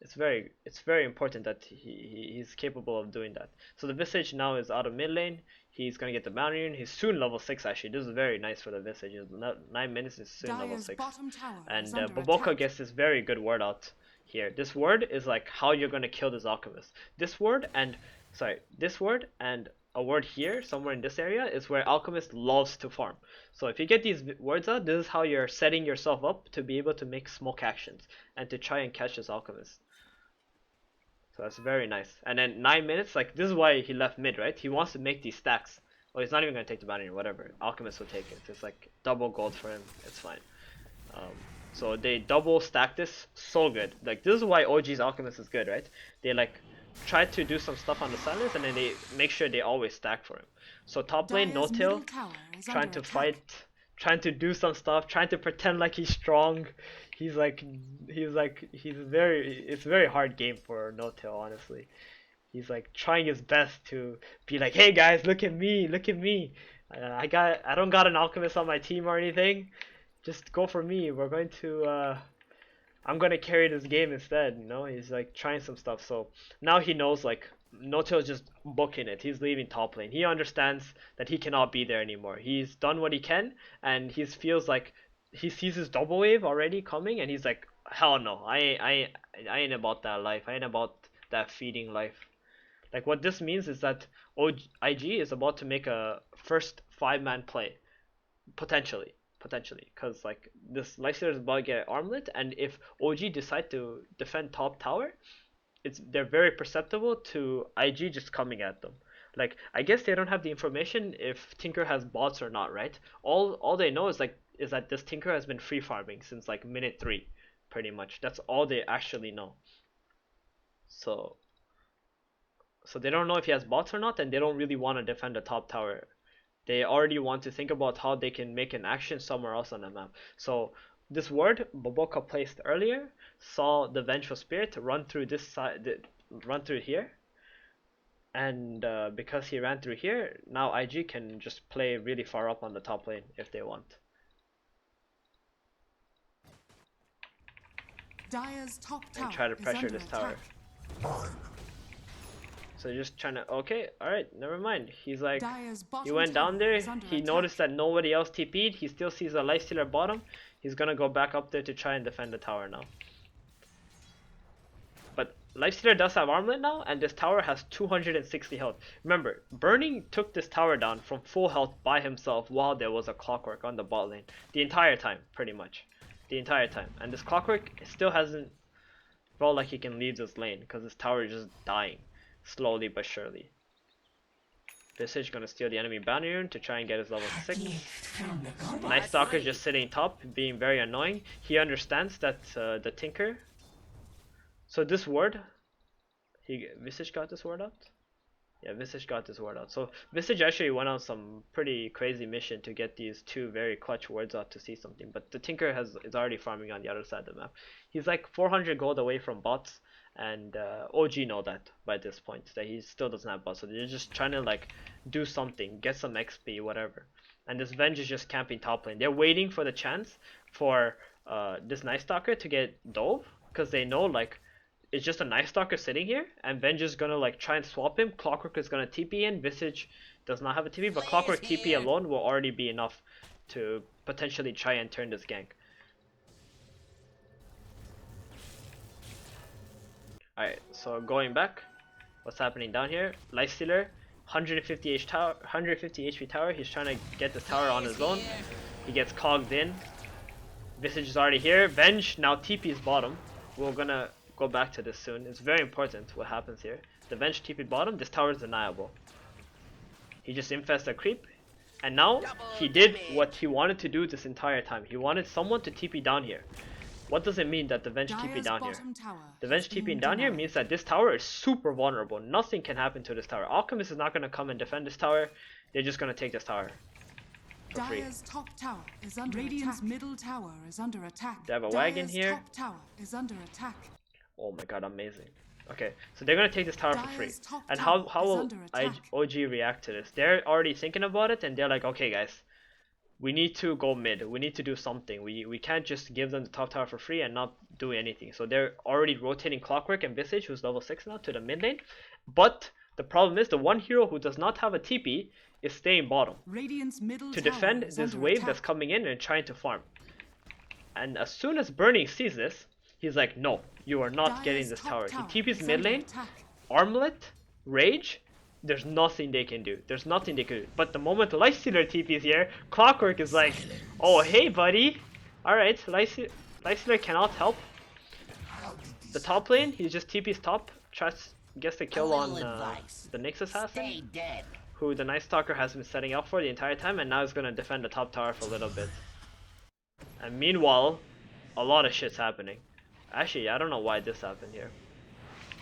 It's very important that he's capable of doing that. So the Visage now is out of mid lane. He's gonna get the bounty rune. He's soon level 6 actually. This is very nice for the Visage. 9 minutes is soon level 6. And Boboka gets this very good word out here. This word is like how you're gonna kill this Alchemist. This word and a word here, somewhere in this area, is where Alchemist loves to farm. So if you get these words out, this is how you're setting yourself up to be able to make smoke actions and to try and catch this Alchemist. So that's very nice. And then 9 minutes, like this is why he left mid, right? He wants to make these stacks. Oh, he's not even gonna take the bounty or whatever. Alchemist will take it. It's like double gold for him. It's fine. So they double stack this so good. Like this is why OG's Alchemist is good, right? They like try to do some stuff on the silence and then they make sure they always stack for him. So top lane, no till, trying to fight, trying to do some stuff, trying to pretend like he's strong. It's a very hard game for no till, honestly. He's like trying his best to be like, hey guys, look at me, look at me. I don't got an Alchemist on my team or anything. Just go for me. We're going to I'm gonna carry this game instead, you know. He's like trying some stuff. So now he knows like Noto is just booking it. He's leaving top lane. He understands that he cannot be there anymore. He's done what he can, and he feels like he sees his double wave already coming, and he's like, hell no, I ain't about that life. I ain't about that feeding life. Like what this means is that IG is about to make a first 5-man play, potentially, because like this Lifestealer is about to get armlet, and if OG decide to defend top tower, they're very perceptible to IG just coming at them. Like I guess they don't have the information if Tinker has bots or not, right? All they know is that this Tinker has been free farming since like minute 3, pretty much. That's all they actually know. So they don't know if he has bots or not, and they don't really want to defend the top tower. They already want to think about how they can make an action somewhere else on the map. So this word Boboka placed earlier saw the Vengeful Spirit run through this side, run through here, and because he ran through here, now IG can just play really far up on the top lane if they want. Dire's top tower And try to pressure this tower. attack. So just trying to, okay, alright, never mind. He's like, Dire's he went down there, he attack. noticed that nobody else TP'd, he still sees a Lifestealer bottom. He's gonna go back up there to try and defend the tower now. But Lifestealer does have armlet now, and this tower has 260 health. Remember, Burning took this tower down from full health by himself while there was a Clockwork on the bot lane. The entire time, pretty much. The entire time. And this Clockwork still hasn't felt like he can leave this lane, because this tower is just dying. Slowly but surely. Visage gonna steal the enemy bounty rune to try and get his level 6. Night Stalker just sitting top, being very annoying. He understands that the Tinker. So this ward, Visage got this ward out. Yeah, Visage got this ward out. So Visage actually went on some pretty crazy mission to get these two very clutch wards out to see something. But the Tinker is already farming on the other side of the map. He's like 400 gold away from bots, and OG know that by this point that he still doesn't have bots. So they're just trying to like do something, get some XP, whatever. And this Venge is just camping top lane. They're waiting for the chance for this Night Stalker to get dove, because they know like it's just a Night Stalker sitting here, and Venge is gonna like try and swap him. Clockwork is gonna TP in. Visage does not have a TP, but Clockwork TP alone will already be enough to potentially try and turn this gank. Alright, so going back, what's happening down here? Lifestealer, 150 HP tower. He's trying to get this tower on his own. He gets cogged in. Visage is already here. Venge now TP's bottom. We're gonna go back to this soon. It's very important what happens here. The Venge TP bottom. This tower is deniable. He just infests a creep, and now he did what he wanted to do this entire time. He wanted someone to TP down here. What does it mean that the Venge TP down here? The Venge TP down here means that this tower is super vulnerable. Nothing can happen to this tower. Alchemist is not going to come and defend this tower. They're just going to take this tower for free. Dire's top tower is under Radiant's middle tower is under attack. They have a wagon Dire's here. top tower is under attack. Oh my god, amazing. Okay, so they're going to take this tower for free. Dire's top And tower how is will under attack. OG react to this? They're already thinking about it, and they're like, okay guys, we need to go mid. We need to do something. We can't just give them the top tower for free and not do anything. So they're already rotating Clockwork and Visage, who's level 6 now, to the mid lane. But the problem is the one hero who does not have a TP is staying bottom Radiant's middle to tower defend is this under wave attack. that's coming in and trying to farm. And as soon as Burning sees this, he's like, no, you are not Dire's getting this top tower. tower He TP's is mid under lane, attack. Armlet, Rage, there's nothing they can do. There's nothing they can do. But the moment the Lifestealer TP's here, Clockwork is like, oh hey buddy, alright, Lifestealer cannot help. The top lane, he just TP's top, gets the kill on the Nyx Assassin, who the Night Stalker has been setting up for the entire time, and now is going to defend the top tower for a little bit. And meanwhile, a lot of shit's happening. Actually, I don't know why this happened here.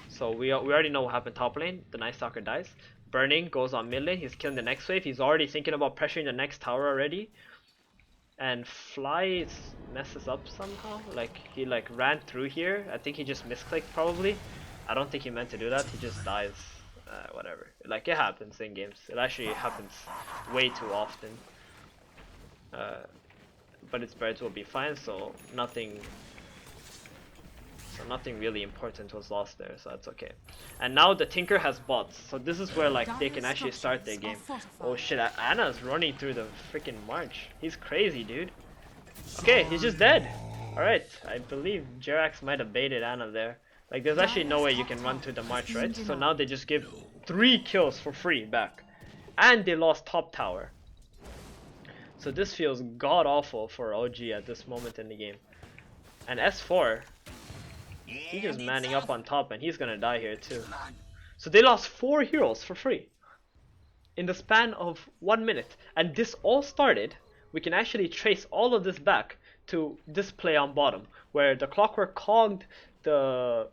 So we already know what happened top lane. The Night Stalker dies. Burning goes on mid lane. He's killing the next wave. He's already thinking about pressuring the next tower already. And Fly messes up somehow. Like he like ran through here. I think he just misclicked probably. I don't think he meant to do that. He just dies. Whatever. Like it happens in games. It actually happens way too often. But its birds will be fine. So nothing really important was lost there, so that's okay. And now the Tinker has bots, so this is where like they can actually start their game. Oh shit, Anna's running through the freaking march. He's crazy, dude. Okay, he's just dead. Alright, I believe Jerax might have baited Anna there. Like there's actually no way you can run through the march, right? So now they just give 3 kills for free back. And they lost top tower. So this feels god awful for OG at this moment in the game. And S4, he's just manning up on top, and he's gonna die here too. So they lost 4 heroes for free in the span of 1 minute. And this all started, we can actually trace all of this back to this play on bottom, where the Clockwork cogged the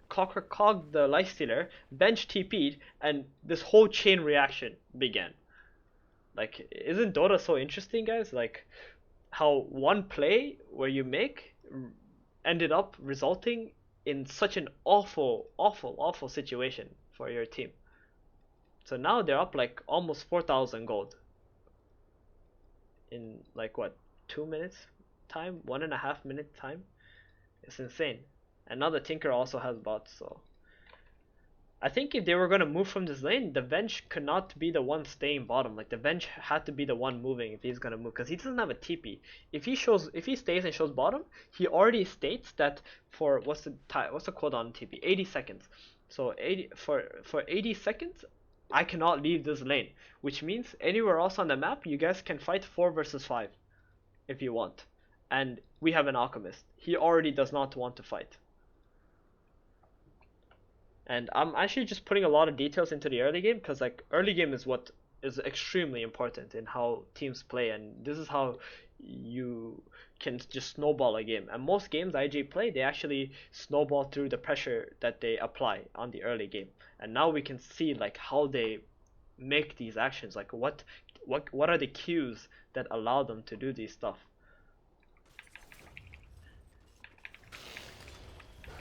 Lifestealer, Bench TP'd, and this whole chain reaction began. Like, isn't Dota so interesting, guys? Like, how one play where you make ended up resulting in such an awful situation for your team. So now they're up like almost 4,000 gold in like what, 2 minutes time, 1.5 minute time. It's insane. And now the Tinker also has bots, so I think if they were gonna move from this lane, the Venge could not be the one staying bottom. Like the Venge had to be the one moving if he's gonna move, because he doesn't have a TP. If he stays and shows bottom, he already states that for what's the cooldown on TP? 80 seconds. So 80 for 80 seconds, I cannot leave this lane, which means anywhere else on the map, you guys can fight 4 versus 5 if you want. And we have an Alchemist. He already does not want to fight. And I'm actually just putting a lot of details into the early game, because like early game is what is extremely important in how teams play, and this is how you can just snowball a game. And most games IG play, they actually snowball through the pressure that they apply on the early game. And now we can see like how they make these actions, like what are the cues that allow them to do these stuff.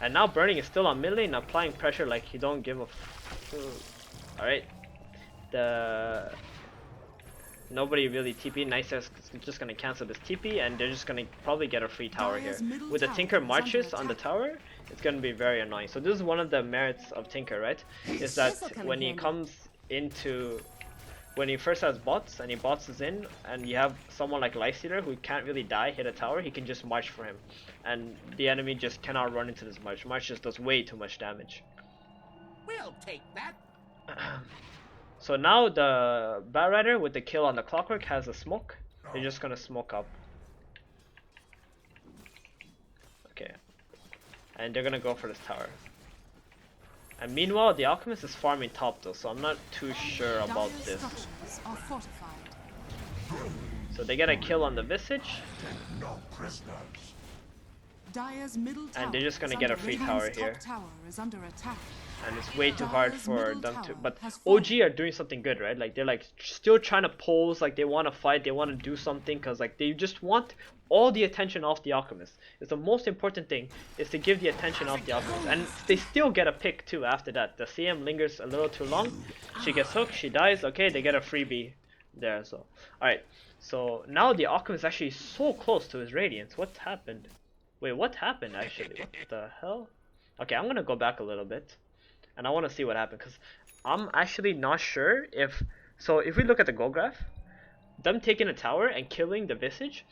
And now Burning is still on mid lane, applying pressure like he don't give a alright. Nobody really TP. Nice is just gonna cancel this TP, and they're just gonna probably get a free tower here. With the Tinker marches on the tower, it's gonna be very annoying. So this is one of the merits of Tinker, right? Is that when he comes into, when he first has bots and he bots in, and you have someone like Lifestealer who can't really die, hit a tower, he can just march for him, and the enemy just cannot run into this march. March just does way too much damage. We'll take that. So now the Batrider with the kill on the Clockwork has a smoke. They're just gonna smoke up. Okay. And they're gonna go for this tower. And meanwhile, the Alchemist is farming top though, so I'm not too sure about this. So they get a kill on the Visage. And they're just gonna get a free tower here. And it's way too hard for them to, but OG are doing something good, right? Like they're like still trying to pose, like they want to fight, they want to do something, because like they just want all the attention off the Alchemist. It's the most important thing, is to give the attention off the Alchemist. And they still get a pick too after that. The CM lingers a little too long, she gets hooked, she dies. Okay, they get a freebie there as well. Alright, so now the Alchemist is actually so close to his Radiance. What happened? Wait, what happened actually? What the hell? Okay, I'm gonna go back a little bit, and I want to see what happened, because I'm actually not sure if... So if we look at the goal graph, them taking a tower and killing the Visage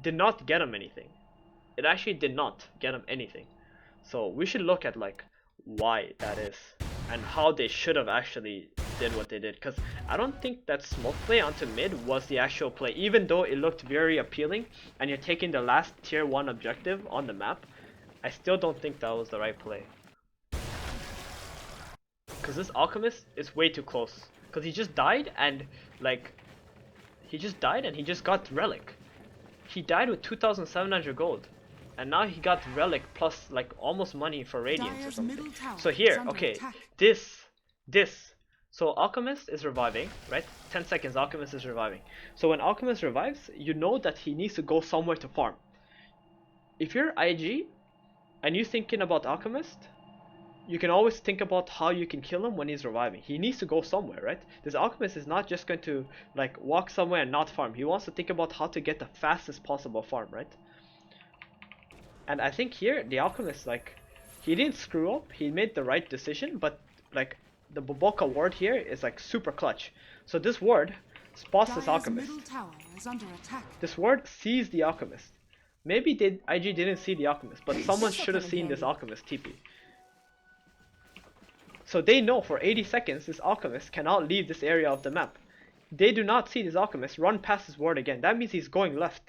did not get him anything. It actually did not get him anything. So we should look at like why that is, and how they should have actually did what they did, because I don't think that smoke play onto mid was the actual play. Even though it looked very appealing and you're taking the last tier 1 objective on the map, I still don't think that was the right play. Because this Alchemist is way too close. Because he just died, and like he just got Relic. He died with 2,700 gold, and now he got Relic plus like almost money for Radiance or something. So here, okay, this. So Alchemist is reviving, right? 10 seconds, Alchemist is reviving. So when Alchemist revives, you know that he needs to go somewhere to farm. If you're IG and you're thinking about Alchemist, you can always think about how you can kill him when he's reviving. He needs to go somewhere, right? This Alchemist is not just going to like walk somewhere and not farm. He wants to think about how to get the fastest possible farm, right? And I think here the Alchemist, like, he didn't screw up. He made the right decision, but like the Boboka ward here is like super clutch. So this ward spots this Alchemist. This ward sees the Alchemist. Maybe IG didn't see the Alchemist, but someone should have seen this Alchemist TP. So they know for 80 seconds this Alchemist cannot leave this area of the map. They do not see this Alchemist run past his ward again. That means he's going left.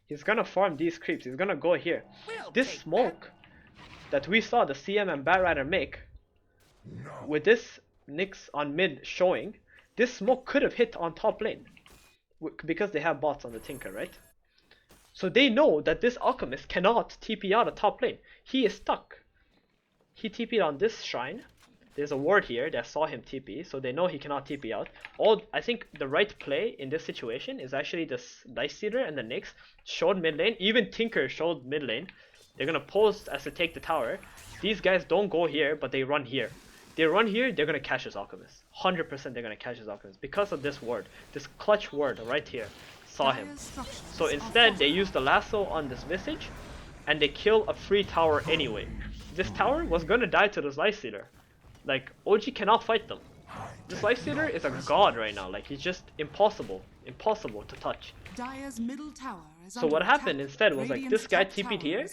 He's gonna farm these creeps. He's gonna go here. This smoke that we saw the CM and Batrider make, with this Nyx on mid showing, this smoke could have hit on top lane. Because they have bots on the Tinker, right? So they know that this Alchemist cannot TP out of top lane. He is stuck. He TP'd on this shrine. There's a ward here that saw him TP, so they know he cannot TP out. I think the right play in this situation is actually this Lifestealer and the Nyx showed mid lane. Even Tinker showed mid lane. They're gonna pose as to take the tower. These guys don't go here, but they run here. They run here, they're gonna catch this Alchemist. 100% they're gonna catch this Alchemist because of this ward. This clutch ward right here saw him. So instead, they use the lasso on this Visage, and they kill a free tower anyway. This tower was gonna die to this Lifestealer. Like, OG cannot fight them. This Lifestealer is a god right now. Like, he's just impossible to touch. So what happened instead was like this guy TP'd here,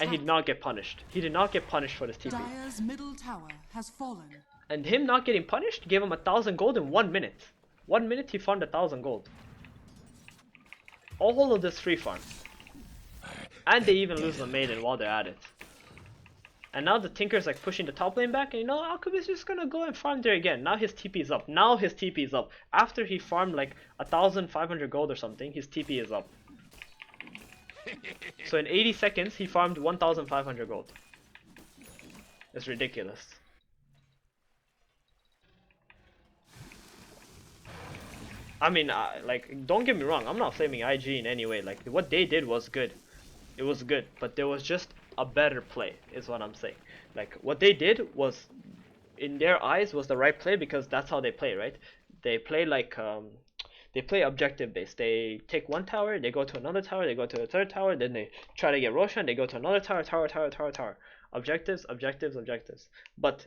and he did not get punished. He did not get punished for this TP. And him not getting punished gave him 1,000 gold in 1 minute. 1 minute he farmed 1,000 gold. All of this free farm. And they even lose the maiden while they're at it. And now the Tinker's like pushing the top lane back, and Alchemist is just gonna go and farm there again. Now his TP is up. Now his TP is up. After he farmed like 1,500 gold or something, his TP is up. So in 80 seconds, he farmed 1,500 gold. It's ridiculous. I mean, like, don't get me wrong, I'm not flaming IG in any way. Like, what they did was good. It was good, but there was just a better play, is what I'm saying. Like, what they did was, in their eyes, was the right play because that's how they play, right? They play like, they play objective based. They take one tower, they go to another tower, they go to a third tower, then they try to get Roshan, they go to another tower, tower. Objectives, objectives, objectives. But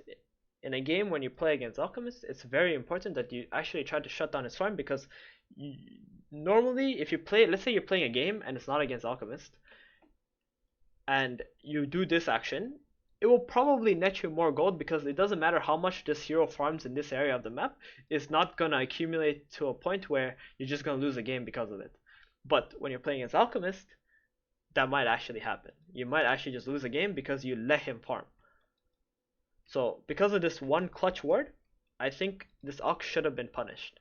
in a game when you play against Alchemist, it's very important that you actually try to shut down his farm because normally if you play, let's say you're playing a game and it's not against Alchemist, and you do this action, it will probably net you more gold because it doesn't matter how much this hero farms in this area of the map, it's not gonna accumulate to a point where you're just gonna lose a game because of it. But when you're playing against Alchemist, that might actually happen. You might actually just lose a game because you let him farm. So because of this one clutch word, I think this Alch should have been punished.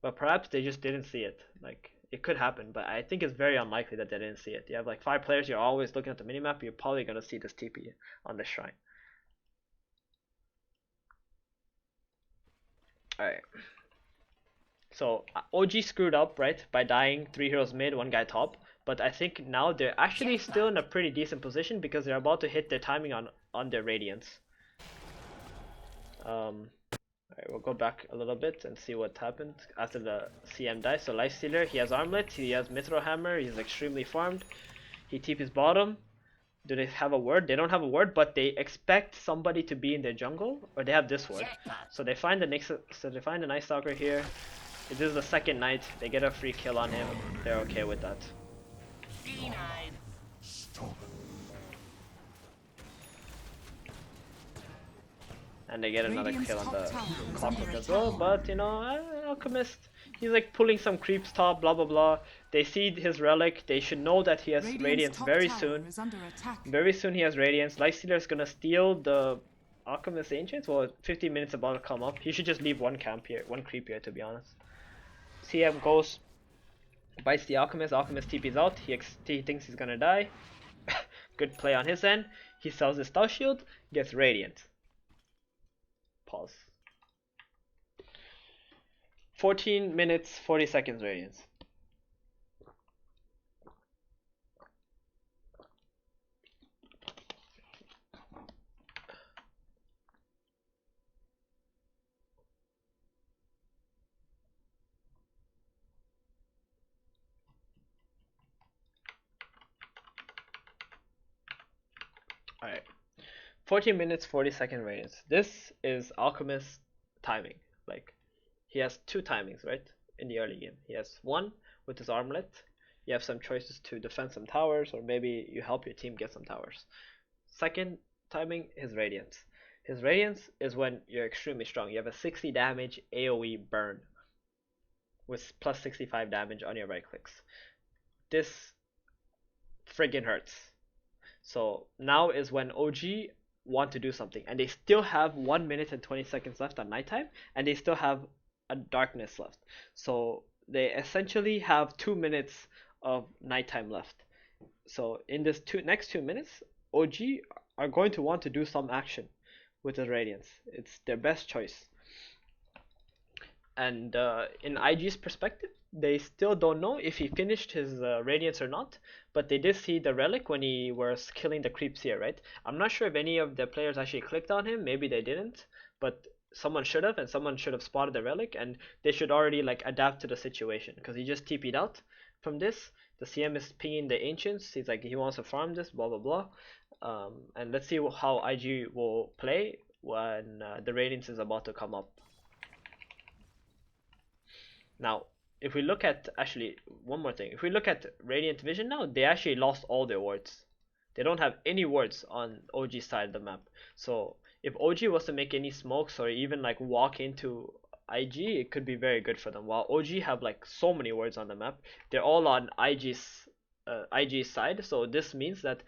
But perhaps they just didn't see it. Like, it could happen, but I think it's very unlikely that they didn't see it. You have like 5 players, you're always looking at the minimap, you're probably gonna see this TP on the shrine. Alright. So OG screwed up, right, by dying 3 heroes mid, 1 guy top. But I think now they're actually still in a pretty decent position because they're about to hit their timing on their Radiance. Alright, we'll go back a little bit and see what happened after the CM dies. So Lifestealer, he has Armlet, he has Mithril Hammer, he's extremely farmed. He TP's bottom. Do they have a word? They don't have a word, but they expect somebody to be in their jungle, or they have this word. So they find the Night Stalker here. This is the second night. They get a free kill on him. They're okay with that. Denied. And they get another kill on the Clockwork as well, but Alchemist, he's like pulling some creeps top, blah blah blah. They see his relic, they should know that he has Radiance very soon. Very soon he has Radiance. Lifestealer is gonna steal the Alchemist Ancients. Well, 15 minutes about to come up. He should just leave one camp here, one creep here, to be honest. CM goes, bites the Alchemist, Alchemist TP's out, he thinks he's gonna die. Good play on his end. He sells his Star Shield, gets Radiant. Pause. 14 minutes 40 seconds Radiance. Alright. 14 minutes 40-second Radiance. This is Alchemist timing. Like, he has 2 timings, right? In the early game. He has one with his Armlet. You have some choices to defend some towers, or maybe you help your team get some towers. Second timing, his Radiance. His Radiance is when you're extremely strong. You have a 60 damage AoE burn with plus 65 damage on your right clicks. This friggin' hurts. So now is when OG want to do something, and they still have 1 minute and 20 seconds left at nighttime, and they still have a darkness left. So they essentially have 2 minutes of nighttime left. So in this next 2 minutes, OG are going to want to do some action with the Radiance. It's their best choice. And in IG's perspective, they still don't know if he finished his Radiance or not, but they did see the relic when he was killing the creeps here, right? I'm not sure if any of the players actually clicked on him, maybe they didn't, but someone should have, and someone should have spotted the relic, and they should already like adapt to the situation, because he just TP'd out from this. The CM is pinging the Ancients, he's like, he wants to farm this, blah blah blah. And let's see how IG will play when the Radiance is about to come up. Now, if we look at, actually, one more thing. If we look at Radiant Vision now, they actually lost all their wards. They don't have any wards on OG's side of the map. So, if OG was to make any smokes or even like walk into IG, it could be very good for them. While OG have like so many wards on the map, they're all on IG's side. So this means that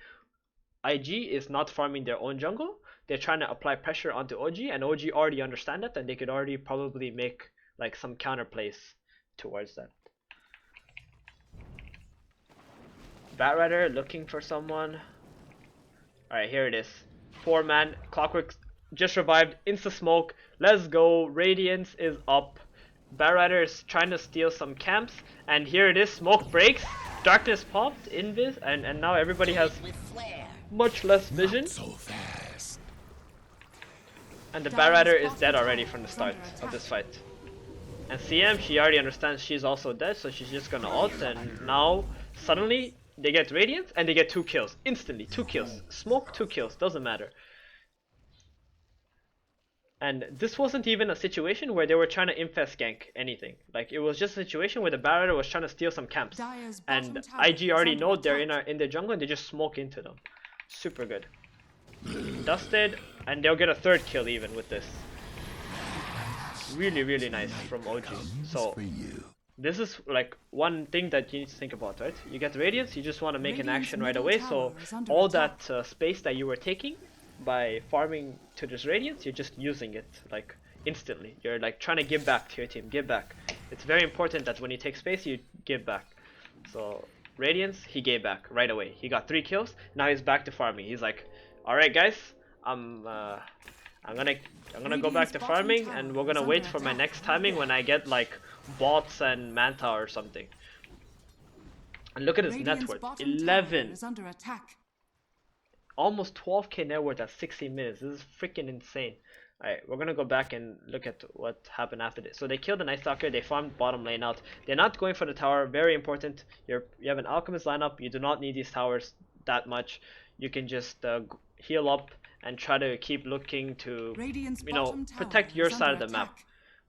IG is not farming their own jungle. They're trying to apply pressure onto OG, and OG already understand that, and they could already probably make like some counter plays towards that. Batrider looking for someone. Alright, here it is. 4-man. Clockwork just revived. Insta smoke. Let's go. Radiance is up. Batrider is trying to steal some camps. And here it is. Smoke breaks. Darkness popped. Invis. And now everybody has much less vision. So fast. And the Batrider is dead already from the start of this fight. And CM, she already understands she's also dead. So she's just gonna ult. And now, suddenly, they get Radiance and they get 2 kills. Instantly, 2 kills. Smoke, 2 kills. Doesn't matter. And this wasn't even a situation where they were trying to infest gank anything. Like, it was just a situation where the Batrider was trying to steal some camps. And IG already know they're in the jungle and they just smoke into them. Super good. Dusted, and they'll get a 3rd kill even with this. Really, really nice from OG. So, this is like one thing that you need to think about, right? You get Radiance, you just want to make an action right away, so all that space that you were taking by farming to this Radiance, you're just using it like instantly. You're like trying to give back to your team, give back. It's very important that when you take space, you give back. So Radiance, he gave back right away. He got 3 kills, now he's back to farming. He's like, alright guys, I'm gonna go back to farming and we're gonna wait for my next timing when I get like bots and manta or something. And look at his net worth, 11. Almost 12k net worth at 16 minutes. This is freaking insane. Alright, we're gonna go back and look at what happened after this. So they killed the Night Stalker, they farmed bottom lane out. They're not going for the tower, very important. You have an Alchemist lineup, you do not need these towers that much. You can just heal up and try to keep looking to, you know, protect your side of the map.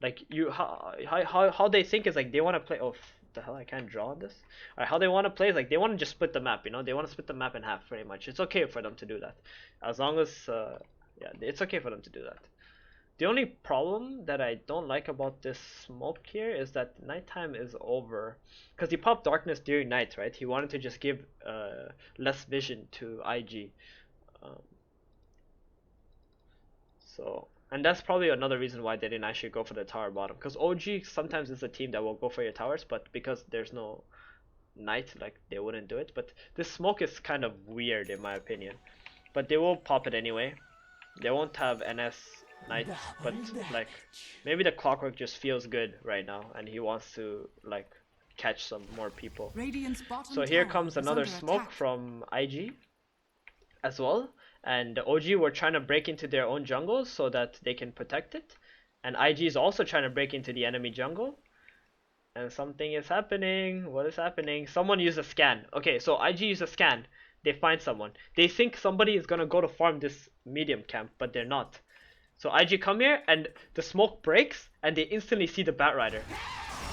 Like, how they think is like they want to play. Oh, the hell, I can't draw on this. Alright, how they want to play is like they want to just split the map, you know, they want to split the map in half pretty much. It's okay for them to do that. As long as, yeah, it's okay for them to do that. The only problem that I don't like about this smoke here is that nighttime is over. Because he popped darkness during night, right? He wanted to just give less vision to IG. And that's probably another reason why they didn't actually go for the tower bottom. Because OG sometimes is a team that will go for your towers, but because there's no night, like, they wouldn't do it. But this smoke is kind of weird in my opinion. But they will pop it anyway. They won't have NS night, but like, maybe the Clockwork just feels good right now and he wants to like catch some more people. So here comes another smoke from IG as well. And the OG were trying to break into their own jungle so that they can protect it. And IG is also trying to break into the enemy jungle. And something is happening. What is happening? Someone used a scan. Okay, so IG used a scan. They find someone. They think somebody is gonna go to farm this medium camp, but they're not. So IG come here and the smoke breaks and they instantly see the Batrider.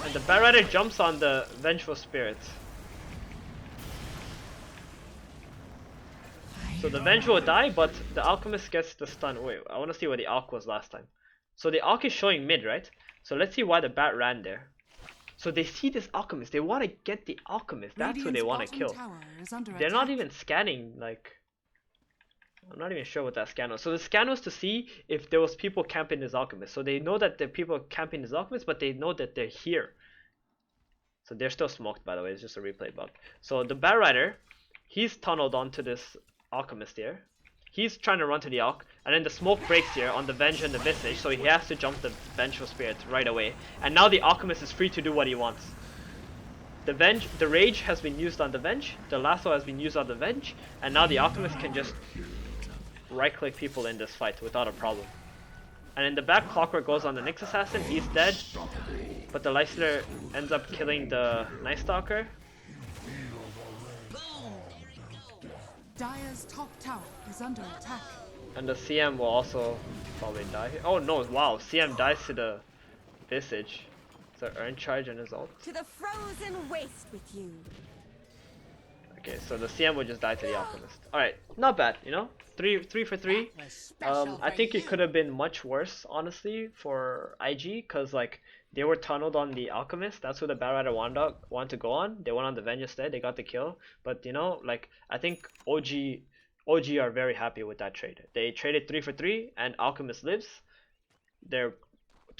And the Batrider jumps on the Vengeful Spirit. So the Vengeful will die, but the Alchemist gets the stun. Wait, I want to see what the Alch was last time. So the Alch is showing mid, right? So let's see why the Bat ran there. So they see this Alchemist. They want to get the Alchemist. That's who they want to kill. They're not even scanning, like... I'm not even sure what that scan was. So the scan was to see if there was people camping this Alchemist. So they know that there are people camping this Alchemist, but they know that they're here. So they're still smoked, by the way. It's just a replay bug. So the Batrider, he's tunneled onto this Alchemist here. He's trying to run to the Alch, and then the smoke breaks here on the Venge and the Visage, so he has to jump the Vengeful Spirit right away. And now the Alchemist is free to do what he wants. The Rage has been used on the Venge, the Lasso has been used on the Venge, and now the Alchemist can just right-click people in this fight without a problem. And in the back, Clockwork goes on the Nyx Assassin, he's dead, but the Leisler ends up killing the Night Stalker. Dire's top tower is under attack. And the CM will also probably die. Oh no, wow, CM dies to the Visage. So earn charge on his ult. To the frozen waste with you. Okay, so the CM will just die to the Alchemist. Alright, not bad, you know? 3 for 3. I think it could have been much worse, honestly, for IG, because like they were tunneled on the Alchemist. That's who the Batrider wanted to go on. They went on the Venge instead. They got the kill. But you know, like I think OG OG are very happy with that trade. They traded 3 for 3 and Alchemist lives. They're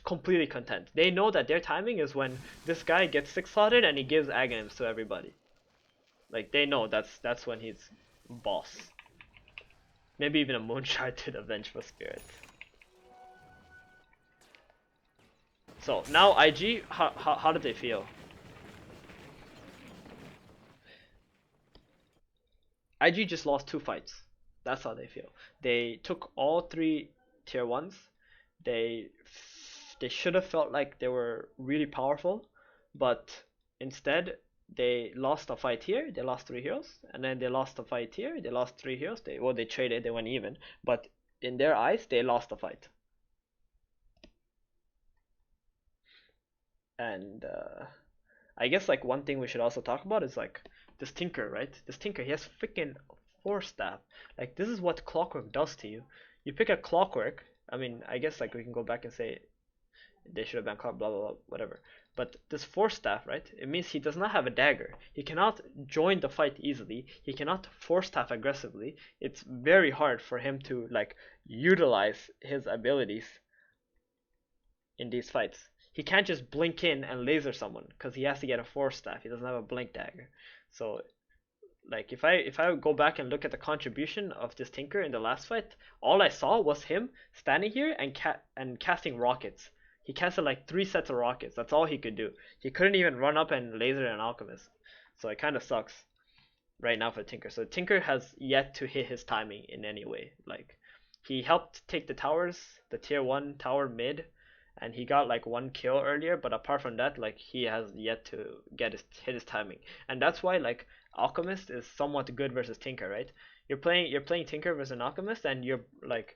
completely content. They know that their timing is when this guy gets 6-slotted and he gives Aghanim's to everybody. Like, they know that's when he's boss. Maybe even a Moonshard to the Vengeful Spirit. So now IG, how did they feel? IG just lost 2 fights. That's how they feel. They took all 3 tier 1s. They should have felt like they were really powerful, but instead they lost a fight here. They lost 3 heroes, and then they lost a fight here. They lost 3 heroes. They traded. They went even, but in their eyes, they lost a fight. And I guess like one thing we should also talk about is like this Tinker, right? This Tinker, he has freaking Force Staff. Like, this is what Clockwork does to you. You pick a Clockwork. I mean, I guess like we can go back and say they should have been caught, blah blah blah, whatever. But this Force Staff, right? It means he does not have a dagger. He cannot join the fight easily. He cannot Force Staff aggressively. It's very hard for him to like utilize his abilities in these fights. He can't just blink in and laser someone because he has to get a Force Staff. He doesn't have a blink dagger. So like if I go back and look at the contribution of this Tinker in the last fight, all I saw was him standing here and casting rockets. He casted like 3 sets of rockets. That's all he could do. He couldn't even run up and laser an Alchemist. So it kind of sucks right now for Tinker. So Tinker has yet to hit his timing in any way. Like, he helped take the towers, the tier 1 tower mid, and he got like 1 kill earlier, but apart from that, like, he has yet to hit his timing. And that's why like Alchemist is somewhat good versus Tinker, right? You're playing Tinker versus an Alchemist, and you're like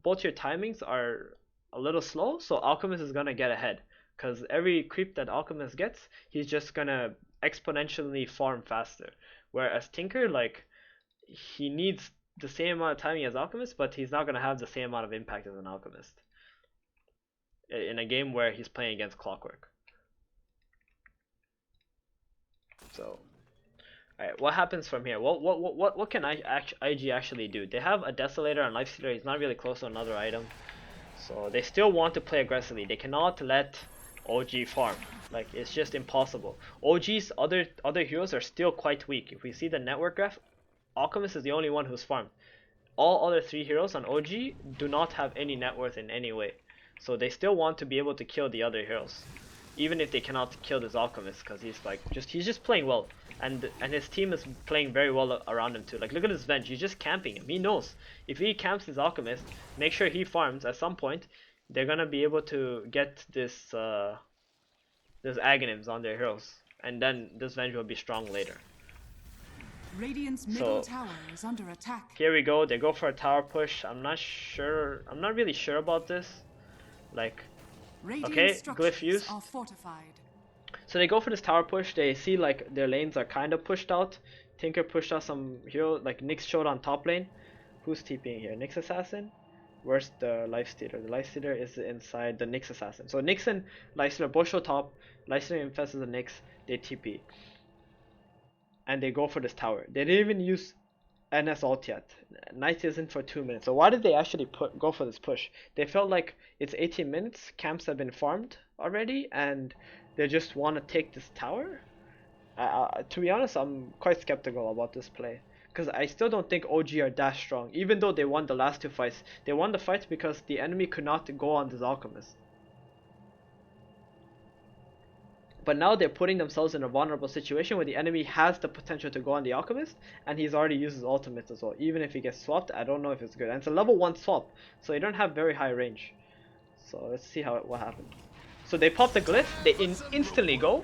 both your timings are a little slow, so Alchemist is gonna get ahead, because every creep that Alchemist gets, he's just gonna exponentially farm faster. Whereas Tinker, like, he needs the same amount of timing as Alchemist, but he's not gonna have the same amount of impact as an Alchemist in a game where he's playing against Clockwork. So, alright, what happens from here? What can IG actually do? They have a Desolator and Lifestealer. He's not really close to another item. So they still want to play aggressively. They cannot let OG farm. Like, it's just impossible. OG's other heroes are still quite weak. If we see the network graph, Alchemist is the only one who's farmed. All other 3 heroes on OG do not have any net worth in any way. So they still want to be able to kill the other heroes, even if they cannot kill this Alchemist, because he's just playing well. And his team is playing very well around him too. Like, look at his Venge, he's just camping him. He knows if he camps his Alchemist, make sure he farms, at some point they're gonna be able to get this Aghanims on their heroes, and then this Venge will be strong later. Radiant's middle tower is under attack. Here we go. They go for a tower push. I'm not really sure about this. Like, okay, glyph use. Are fortified. So they go for this tower push. They see like their lanes are kind of pushed out. Tinker pushed out some hero, like Nyx showed on top lane. Who's TPing here? Nyx Assassin? Where's the Lifestealer? The Lifestealer is inside the Nyx Assassin. So Nyx and Lifestealer both show top. Lifestealer infests the Nyx. They TP. And they go for this tower. They didn't even use NS ult yet. Night isn't for 2 minutes. So why did they actually go for this push? They felt like it's 18 minutes. Camps have been farmed already, and they just want to take this tower. To be honest, I'm quite skeptical about this play, because I still don't think OG are that strong. Even though they won the last 2 fights, they won the fights because the enemy could not go on this Alchemist. But now they're putting themselves in a vulnerable situation where the enemy has the potential to go on the Alchemist, and he's already used his ultimates as well. Even if he gets swapped, I don't know if it's good. And it's a level 1 swap, so you don't have very high range. So let's see what happens. So they pop the glyph, they instantly go,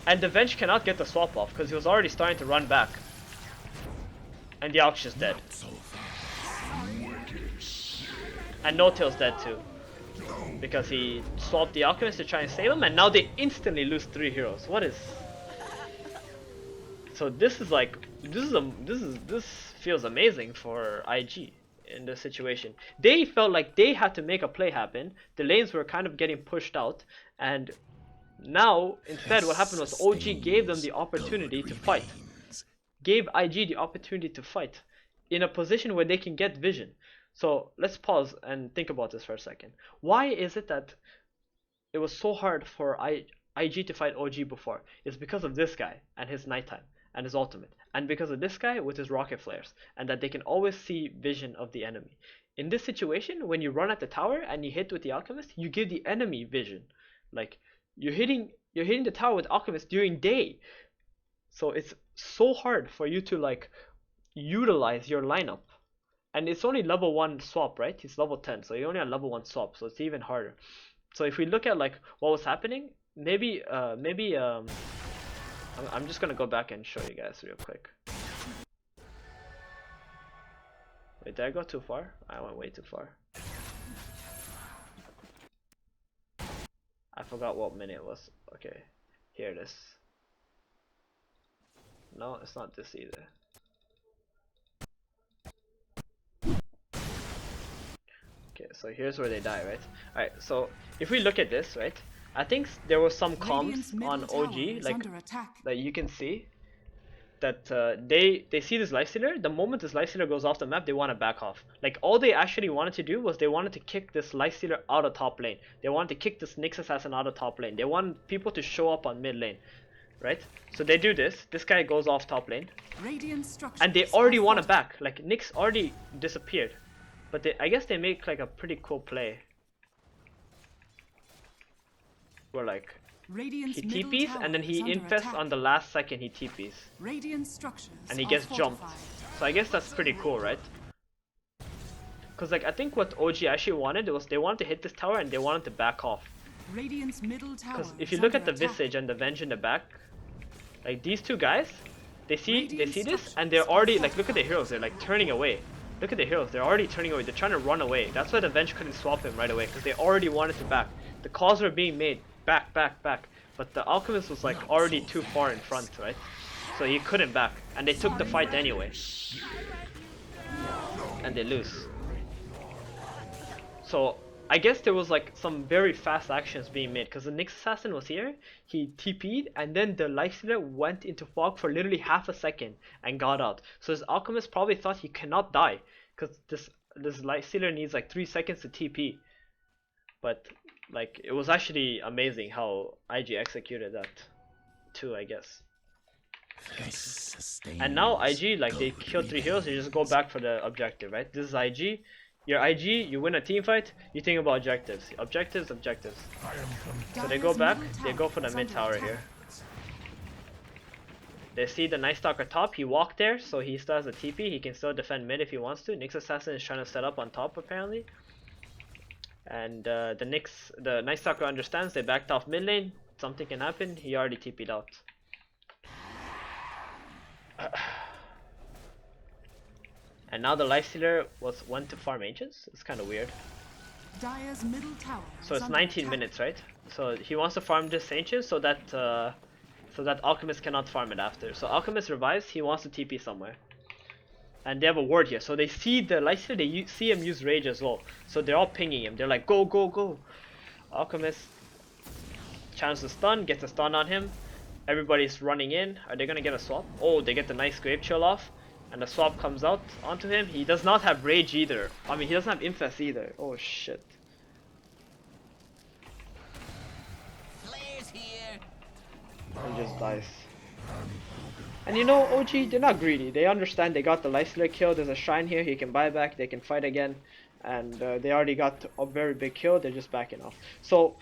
and the Venge cannot get the swap off because he was already starting to run back. And the Alch's just dead. And No Tail's dead too, because he swapped the Alchemist to try and save him, and now they instantly lose 3 heroes. What is... So this is like, this feels amazing for IG in this situation. They felt like they had to make a play happen. The lanes were kind of getting pushed out, and now instead what happened was OG gave them the opportunity to fight. gave IG the opportunity to fight in a position where they can get vision. So let's pause and think about this for a second. Why is it that it was so hard for IG to fight OG before? It's because of this guy and his nighttime and his ultimate, and because of this guy with his rocket flares, and that they can always see vision of the enemy. In this situation, when you run at the tower and you hit with the Alchemist, you give the enemy vision. Like you're hitting the tower with Alchemist during day. So it's so hard for you to like utilize your lineup. And it's only level 1 swap, right? He's level 10, so you only have level 1 swap, so it's even harder. So if we look at like what was happening, maybe I'm just gonna go back and show you guys real quick. Wait, did I go too far? I went way too far. I forgot what minute it was. Okay, here it is. No, it's not this either. Okay, so here's where they die, right? Alright, so if we look at this, right? I think there was some comms on OG, like that you can see that they see this lifestealer. The moment this lifestealer goes off the map, they want to back off. Like all they actually wanted to do was they wanted to kick this lifestealer out of top lane. They wanted to kick this Nyx assassin out of top lane. They want people to show up on mid lane, right? So they do this. This guy goes off top lane, and they already want to back. Like Nyx already disappeared, but I guess they make like a pretty cool play. Where like he TPs and then he infests on the last second he TPs. And he gets jumped. So I guess that's pretty cool, right? Cause like I think what OG actually wanted was they wanted to hit this tower and they wanted to back off. Cause if you look at the Visage and the Venge in the back, like these two guys, they see this and they're already like, look at the heroes, they're like turning away. Look at the heroes, they're already turning away, they're trying to run away. That's why the Venge couldn't swap him right away, because they already wanted to back. The calls were being made, back, back, back. But the Alchemist was like already too far in front, right? So he couldn't back, and they took the fight anyway. And they lose. So I guess there was like some very fast actions being made, because the Nyx assassin was here, he TP'd, and then the lifestealer went into fog for literally half a second and got out. So his Alchemist probably thought he cannot die, because this lifestealer needs like 3 seconds to TP. But like it was actually amazing how IG executed that too, I guess. And now IG, like they kill 3 heroes, they just go back for the objective, right? This is IG. You're IG, you win a team fight, you think about objectives. Objectives. So they go back, they go for the mid tower here. They see the Night Stalker top, he walked there, so he still has a TP, he can still defend mid if he wants to. Nyx assassin is trying to set up on top apparently. And the Night Stalker understands, they backed off mid lane, something can happen, he already TP'd out. And now the lifestealer went to farm Aegis. It's kind of weird. So it's 19 minutes, right? So he wants to farm this Aegis so that Alchemist cannot farm it after. So Alchemist revives, he wants to TP somewhere. And they have a ward here, so they see the lifestealer, they see him use rage as well. So they're all pinging him, they're like, go, go, go. Alchemist channels the stun, gets a stun on him. Everybody's running in. Are they gonna get a swap? Oh, they get the nice Grave Chill off. And the swap comes out onto him. He does not have rage either. I mean, he doesn't have infest either. Oh shit. Flares here. And just dies. And you know, OG, they're not greedy. They understand they got the lifestealer kill. There's a shrine here. He can buy back. They can fight again. And they already got a very big kill. They're just backing off. So,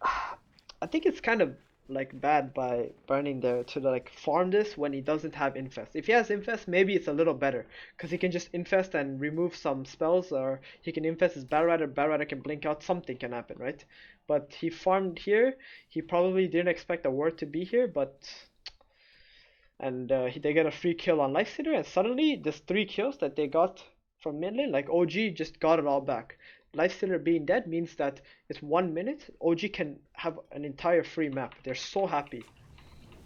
I think it's kind of like bad by burning there to like farm this when he doesn't have infest. If he has infest, maybe it's a little better, because he can just infest and remove some spells, or he can infest his Battle Rider can blink out, something can happen, right? But he farmed here, he probably didn't expect a ward to be here, but and they get a free kill on Lifestealer, and suddenly this 3 kills that they got from mid lane, like OG just got it all back. Lifestealer being dead means that it's 1 minute, OG can have an entire free map. They're so happy.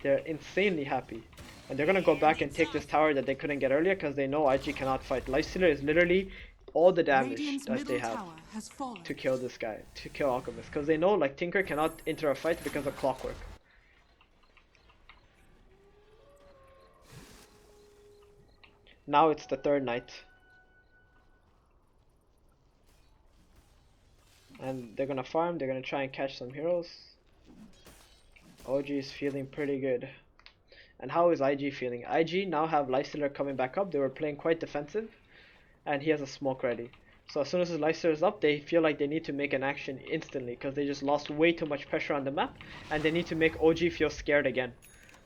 They're insanely happy. And they're gonna go back and take this tower that they couldn't get earlier, because they know IG cannot fight. Lifestealer is literally all the damage that they have to kill this guy, to kill Alchemist. Because they know like Tinker cannot enter a fight because of clockwork. Now it's the third night. And they're gonna farm, they're gonna try and catch some heroes. OG is feeling pretty good. And how is IG feeling? IG now have Lifestealer coming back up. They were playing quite defensive. And he has a smoke ready. So as soon as his Lifestealer is up, they feel like they need to make an action instantly. Because they just lost way too much pressure on the map. And they need to make OG feel scared again.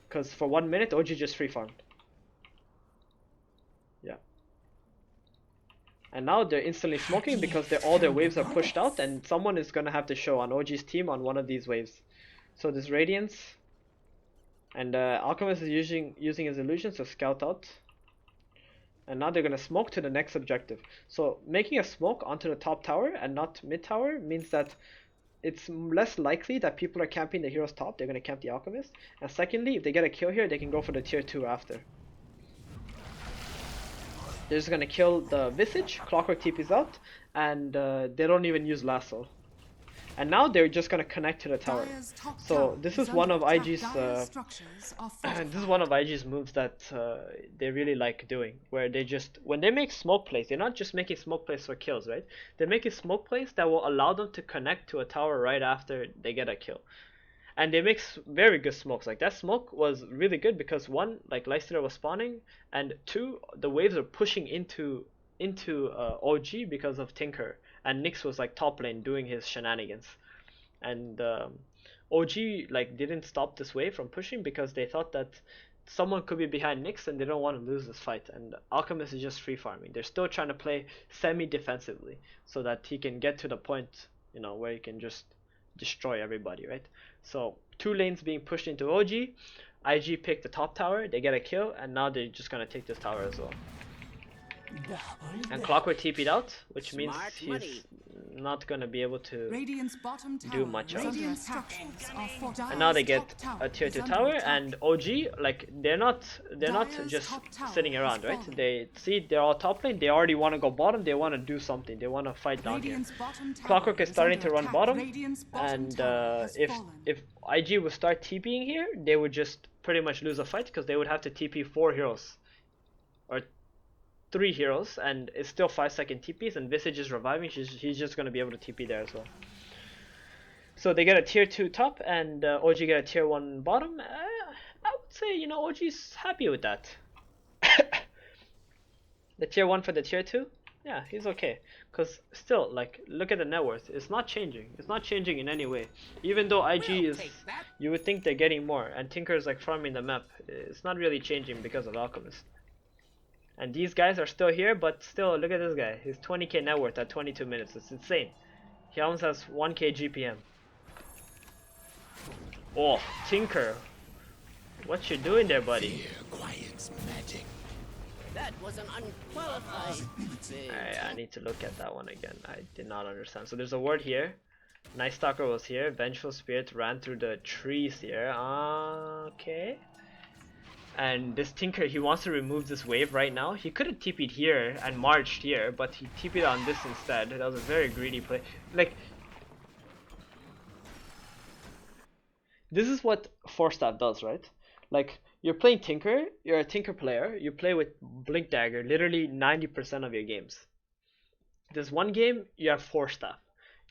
Because for 1 minute, OG just free farmed. Yeah. And now they're instantly smoking because all their waves are pushed out. And someone is going to have to show on OG's team on one of these waves. So this Radiance. And Alchemist is using his illusions to scout out. And now they're going to smoke to the next objective. So making a smoke onto the top tower and not mid tower means that it's less likely that people are camping the hero's top. They're going to camp the Alchemist. And secondly, if they get a kill here, they can go for the tier 2 after. They're just going to kill the Visage. Clockwork TP's out. And they don't even use Lasso. And now they're just gonna connect to the tower. So this is one of IG's this is one of IG's moves that they really like doing, where they just, when they make smoke plays, they're not just making smoke plays for kills, right? They're making smoke plays that will allow them to connect to a tower right after they get a kill. And they make very good smokes. Like that smoke was really good because one, like Lifestealer was spawning, and two, the waves are pushing into OG because of Tinker. And Nyx was like top lane doing his shenanigans, and OG like didn't stop this wave from pushing because they thought that someone could be behind Nyx and they don't want to lose this fight. And Alchemist is just free farming. They're still trying to play semi-defensively so that he can get to the point, you know, where he can just destroy everybody, right? So 2 lanes being pushed into OG. IG picked the top tower. They get a kill, and now they're just gonna take this tower as well. And Clockwork TP'd out, which means he's not gonna be able to do much else. And now they get a tier 2 tower, and OG, like they're not just sitting around, right? They see they're all top lane, they already want to go bottom, they want to do something, they want to fight down here. Clockwork is starting to run bottom, and if IG would start TPing here, they would just pretty much lose a fight because they would have to TP 4 heroes or 3 heroes, and it's still 5-second TPs, and Visage is reviving. He's just going to be able to TP there as well. So they get a tier 2 top, and OG get a tier 1 bottom. I would say, you know, OG's happy with that. The tier 1 for the tier 2, yeah, he's okay. Because still, like, look at the net worth. It's not changing. It's not changing in any way. Even though IG is, you would think they're getting more, and Tinker is like farming the map. It's not really changing because of Alchemist. And these guys are still here, but still, look at this guy. He's 20k net worth at 22 minutes. It's insane. He almost has 1k GPM. Oh, Tinker. What you doing there, buddy? That was an unqualified. I need to look at that one again. I did not understand. So there's a word here. Night Stalker was here. Vengeful Spirit ran through the trees here. Okay. And this Tinker, he wants to remove this wave right now. He could have TP'd here and marched here, but he TP'd on this instead. That was a very greedy play. Like, this is what Force Staff does, right? Like, you're playing Tinker, you're a Tinker player, you play with Blink Dagger literally 90% of your games. This one game, you have Force Staff.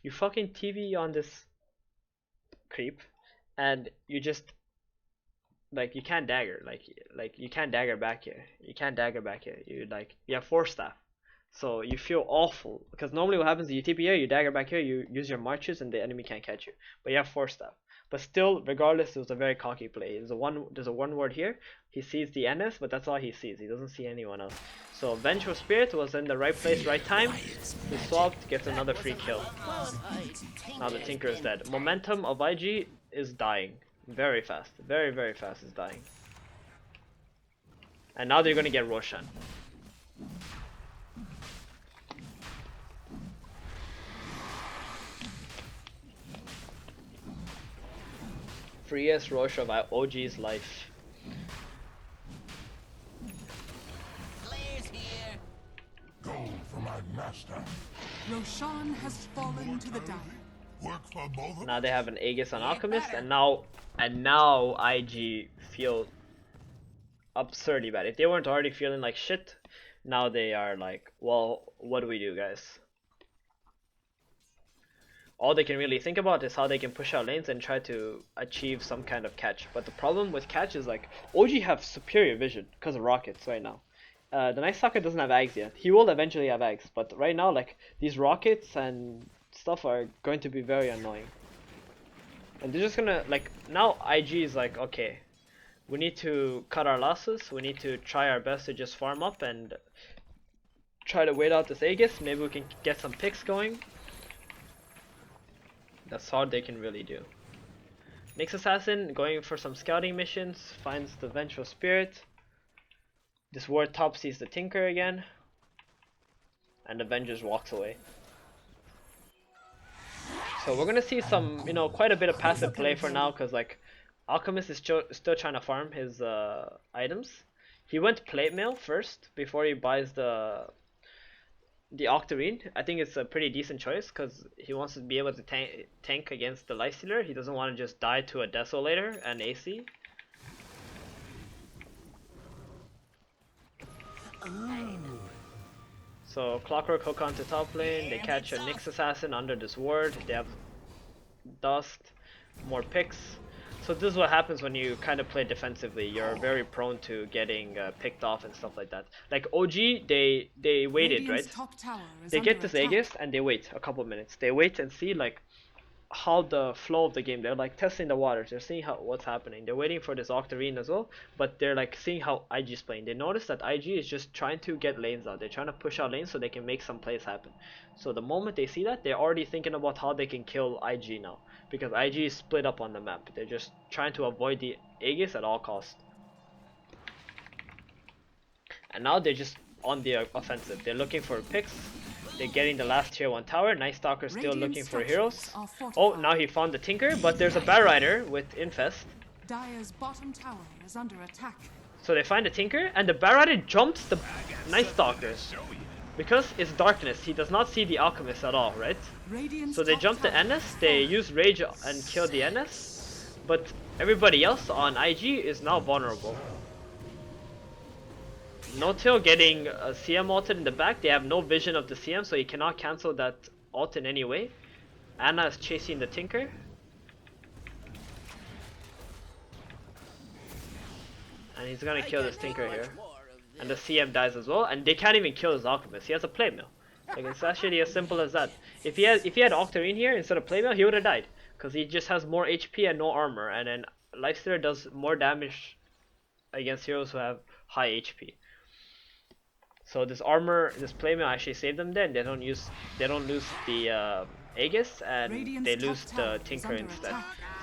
You fucking TP on this creep, and you just, like, you can't dagger, like you can't dagger back here. You can't dagger back here. You have Force Staff, so you feel awful because normally what happens is you TP here, you dagger back here, you use your marches, and the enemy can't catch you. But you have Force Staff. But still, regardless, it was a very cocky play. There's a one word here. He sees the NS, but that's all he sees. He doesn't see anyone else. So Vengeful Spirit was in the right place, right time. He swapped, gets another free kill. Now the Tinker is dead. Momentum of IG is dying. Very fast. Very, very fast is dying. And now they're gonna get Roshan. Freest Rosh of OG's life. Players here. Go for my master. Roshan has fallen to the dire. Work for both of Now they have an Aegis on Alchemist, and now IG feel absurdly bad. If they weren't already feeling like shit, now they are like, well, what do we do, guys? All they can really think about is how they can push out lanes and try to achieve some kind of catch. But the problem with catch is like OG have superior vision because of rockets right now. The Night Stalker doesn't have Ags yet. He will eventually have Ags, but right now like these rockets and stuff are going to be very annoying. And they're just gonna like now IG is like, okay, we need to cut our losses. We need to try our best to just farm up and try to wait out this Aegis. Maybe we can get some picks going. That's all they can really do. Nyx Assassin going for some scouting missions, finds the Vengeful Spirit. This ward top sees the Tinker again. And Avengers walks away. So we're gonna see some, you know, quite a bit of passive play for now, because like Alchemist is still trying to farm his items. He went plate mail first before he buys the Octarine. I think it's a pretty decent choice because he wants to be able to tank against the Lifestealer. He doesn't want to just die to a Desolator and AC. So Clockwork hook onto top lane. They catch a Nyx Assassin under this ward. They have dust, more picks. So this is what happens when you kind of play defensively. You're very prone to getting picked off and stuff like that. Like OG, they waited, right? They get this Aegis and they wait a couple minutes. They wait and see like how the flow of the game. They're like testing the waters. They're seeing what's happening. They're waiting for this Octarine as well, but they're like seeing how IG is playing. They notice that IG is just trying to get lanes out. They're trying to push out lanes so they can make some plays happen. So the moment they see that, they're already thinking about how they can kill IG now, because IG is split up on the map. They're just trying to avoid the Aegis at all costs. And now they're just on the offensive. They're looking for picks. They're getting the last tier 1 tower. Night Stalker still looking for heroes. Oh, now he found the Tinker, but there's a Bat Rider with Infest. Dire's bottom tower is under attack. So they find the Tinker, and the Bat Rider jumps the Night Stalker. Because it's darkness, he does not see the Alchemist at all, right? So they jump the NS, they use Rage and kill the NS, but everybody else on IG is now vulnerable. No-Till getting a CM ulted in the back. They have no vision of the CM, so he cannot cancel that ult in any way. Anna is chasing the Tinker. And he's gonna kill this Tinker here. And the CM dies as well, and they can't even kill his Alchemist. He has a playmill. Like, it's actually as simple as that. If he had Octarine here instead of playmill, he would have died, because he just has more HP and no armor, and then Lifestealer does more damage against heroes who have high HP. So this armor, this playmill actually saved them. Then they don't lose the Aegis, and they lose the Tinker instead.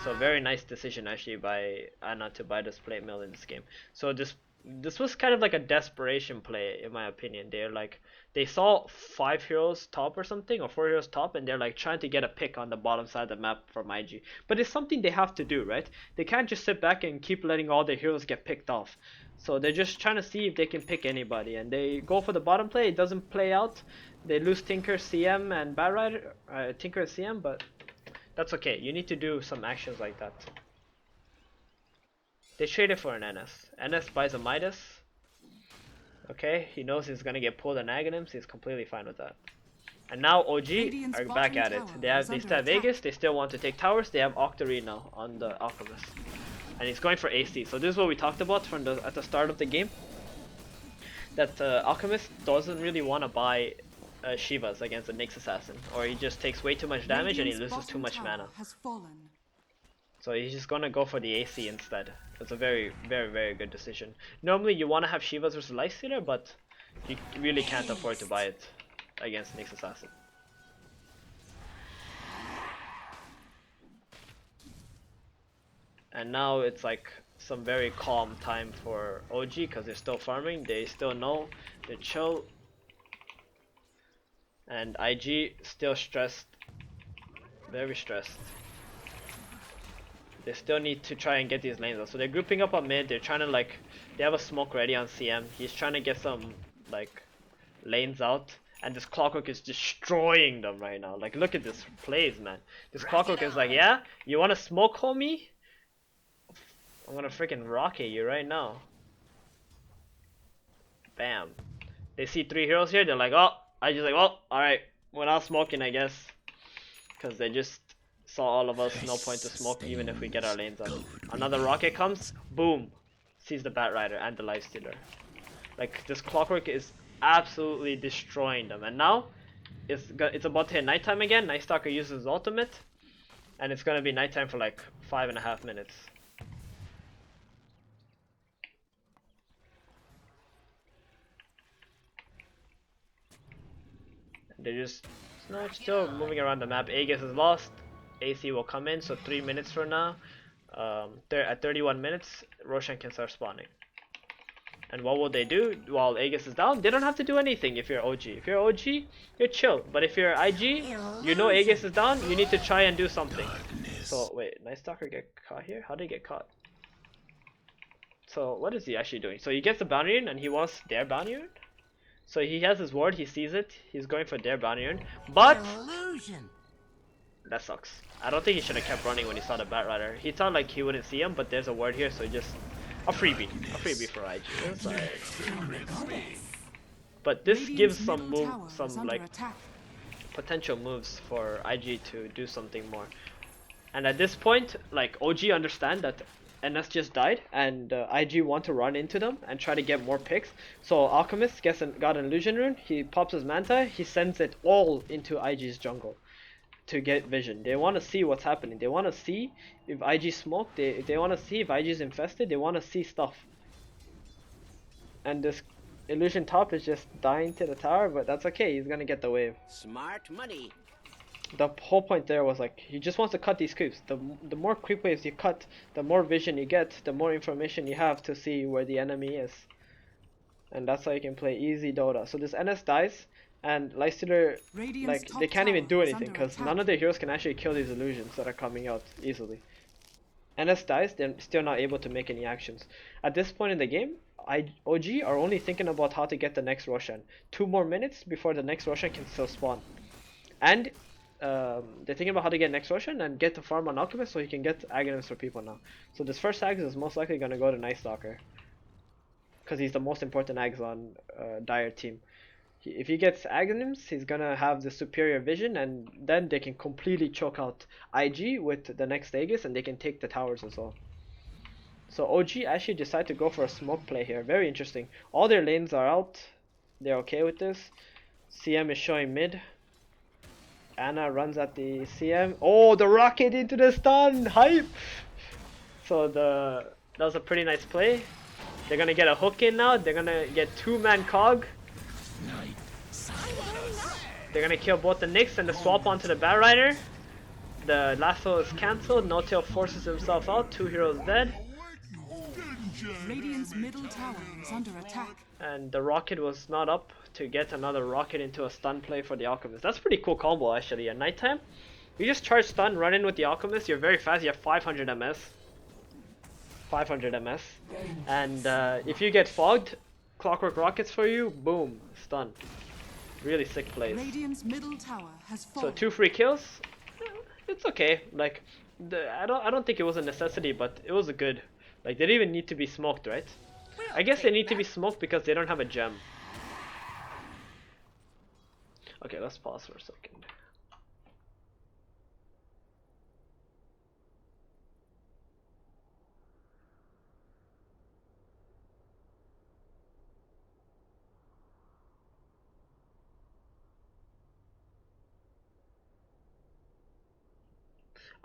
So very nice decision actually by Anna to buy this playmill in this game. So this was kind of like a desperation play in my opinion. They saw 5 heroes top or something, or 4 heroes top, and they're like trying to get a pick on the bottom side of the map from IG. But it's something they have to do, right? They can't just sit back and keep letting all their heroes get picked off. So they're just trying to see if they can pick anybody, and they go for the bottom play. It doesn't play out. They lose Tinker, CM, and Bat Rider. Tinker and CM, but that's okay. You need to do some actions like that. They traded for an NS. NS buys a Midas. Okay, he knows he's gonna get pulled on Aghanims. He's completely fine with that. And now OG are back at it. They still have Aegis. They still want to take towers. They have Octarine now on the Alchemist, and he's going for AC. So this is what we talked about at the start of the game. That Alchemist doesn't really want to buy Shivas against a Nyx Assassin, or he just takes way too much damage and he loses too much mana. So he's just gonna go for the AC instead. That's a very, very, very good decision. Normally you want to have Shivas versus Lifestealer, but you really can't afford to buy it against Nyx Assassin. And now it's like some very calm time for OG because they're still farming. They still know, they're chill. And IG still stressed, very stressed. They still need to try and get these lanes out. So they're grouping up on mid. They're trying to they have a smoke ready on CM. He's trying to get some lanes out. And this Clockwork is destroying them right now. Like, look at this plays, man. This Clockwork is like, yeah, you want to smoke, homie? I'm gonna freaking rocket you right now. Bam. They see 3 heroes here. They're like, oh, I just like, well, all right, we're not smoking, I guess, because they just saw all of us. No point to smoke, even if we get our lanes up. Another rocket comes. Boom. Sees the Bat Rider and the Lifestealer. Like, this Clockwork is absolutely destroying them. And now it's about to hit nighttime again. Night Stalker uses his ultimate, and it's gonna be nighttime for like 5.5 minutes. They're just still moving around the map. Aegis is lost. AC will come in, so 3 minutes from now, they're at 31 minutes, Roshan can start spawning. And what will they do while Aegis is down? They don't have to do anything if you're OG. If you're OG, you're chill. But if you're IG, you know Aegis is down, you need to try and do something. So, wait, Night Stalker get caught here? How did he get caught? So, what is he actually doing? So, he gets the bounty rune and he wants their bounty rune? So, he has his ward, he sees it, he's going for their bounty rune. But Illusion. that sucks. I don't think he should have kept running when he saw the Bat Rider. He thought like he wouldn't see him, but there's a ward here, so he just a freebie for IG. It's alright. But this gives some like potential moves for IG to do something more. And at this point, like OG understand that NS just died, and IG want to run into them and try to get more picks. So Alchemist got an illusion rune. He pops his Manta. He sends it all into IG's jungle to get vision. They want to see what's happening. They want to see if IG smoke. They want to see if IG is infested. They want to see stuff. And this illusion top is just dying to the tower, but that's okay. He's gonna get the wave. Smart money. The whole point there was like he just wants to cut these creeps. The more creep waves you cut, the more vision you get, the more information you have to see where the enemy is. And that's how you can play easy Dota. So this NS dies, and Lifestealer, like, they can't even do anything because none of their heroes can actually kill these illusions that are coming out easily. NS dies, they're still not able to make any actions. At this point in the game, OG are only thinking about how to get the next Roshan. 2 more minutes before the next Roshan can still spawn. And they're thinking about how to get next Roshan and get the farm on Alchemist so he can get Aghanim's for people now. So this first Aegis is most likely going to go to Night Stalker, because he's the most important Aegis on Dire team. If he gets Aghanims, he's gonna have the superior vision, and then they can completely choke out IG with the next Aegis, and they can take the towers as well. So OG actually decide to go for a smoke play here. Very interesting. All their lanes are out. They're okay with this. CM is showing mid. Ana runs at the CM. Oh, the rocket into the stun! Hype! So that was a pretty nice play. They're gonna get a hook in now. They're gonna get 2-man cog. They're gonna kill both the Nyx and the swap onto the Bat Rider. The lasso is cancelled. No-Tail forces himself out. 2 heroes dead. Radiant's middle tower is under attack. And the rocket was not up to get another rocket into a stun play for the Alchemist. That's a pretty cool combo actually. At nighttime, you just charge stun, run in with the Alchemist. You're very fast. You have 500 MS. 500 MS. And if you get fogged, Clockwork rockets for you. Boom, stun. Really sick plays. Radiant's middle tower has So fallen. 2 free kills. It's okay. Like I don't think it was a necessity, but it was a good. Like they didn't even need to be smoked, right? I guess they need to be smoked because they don't have a gem. Okay, let's pause for a second.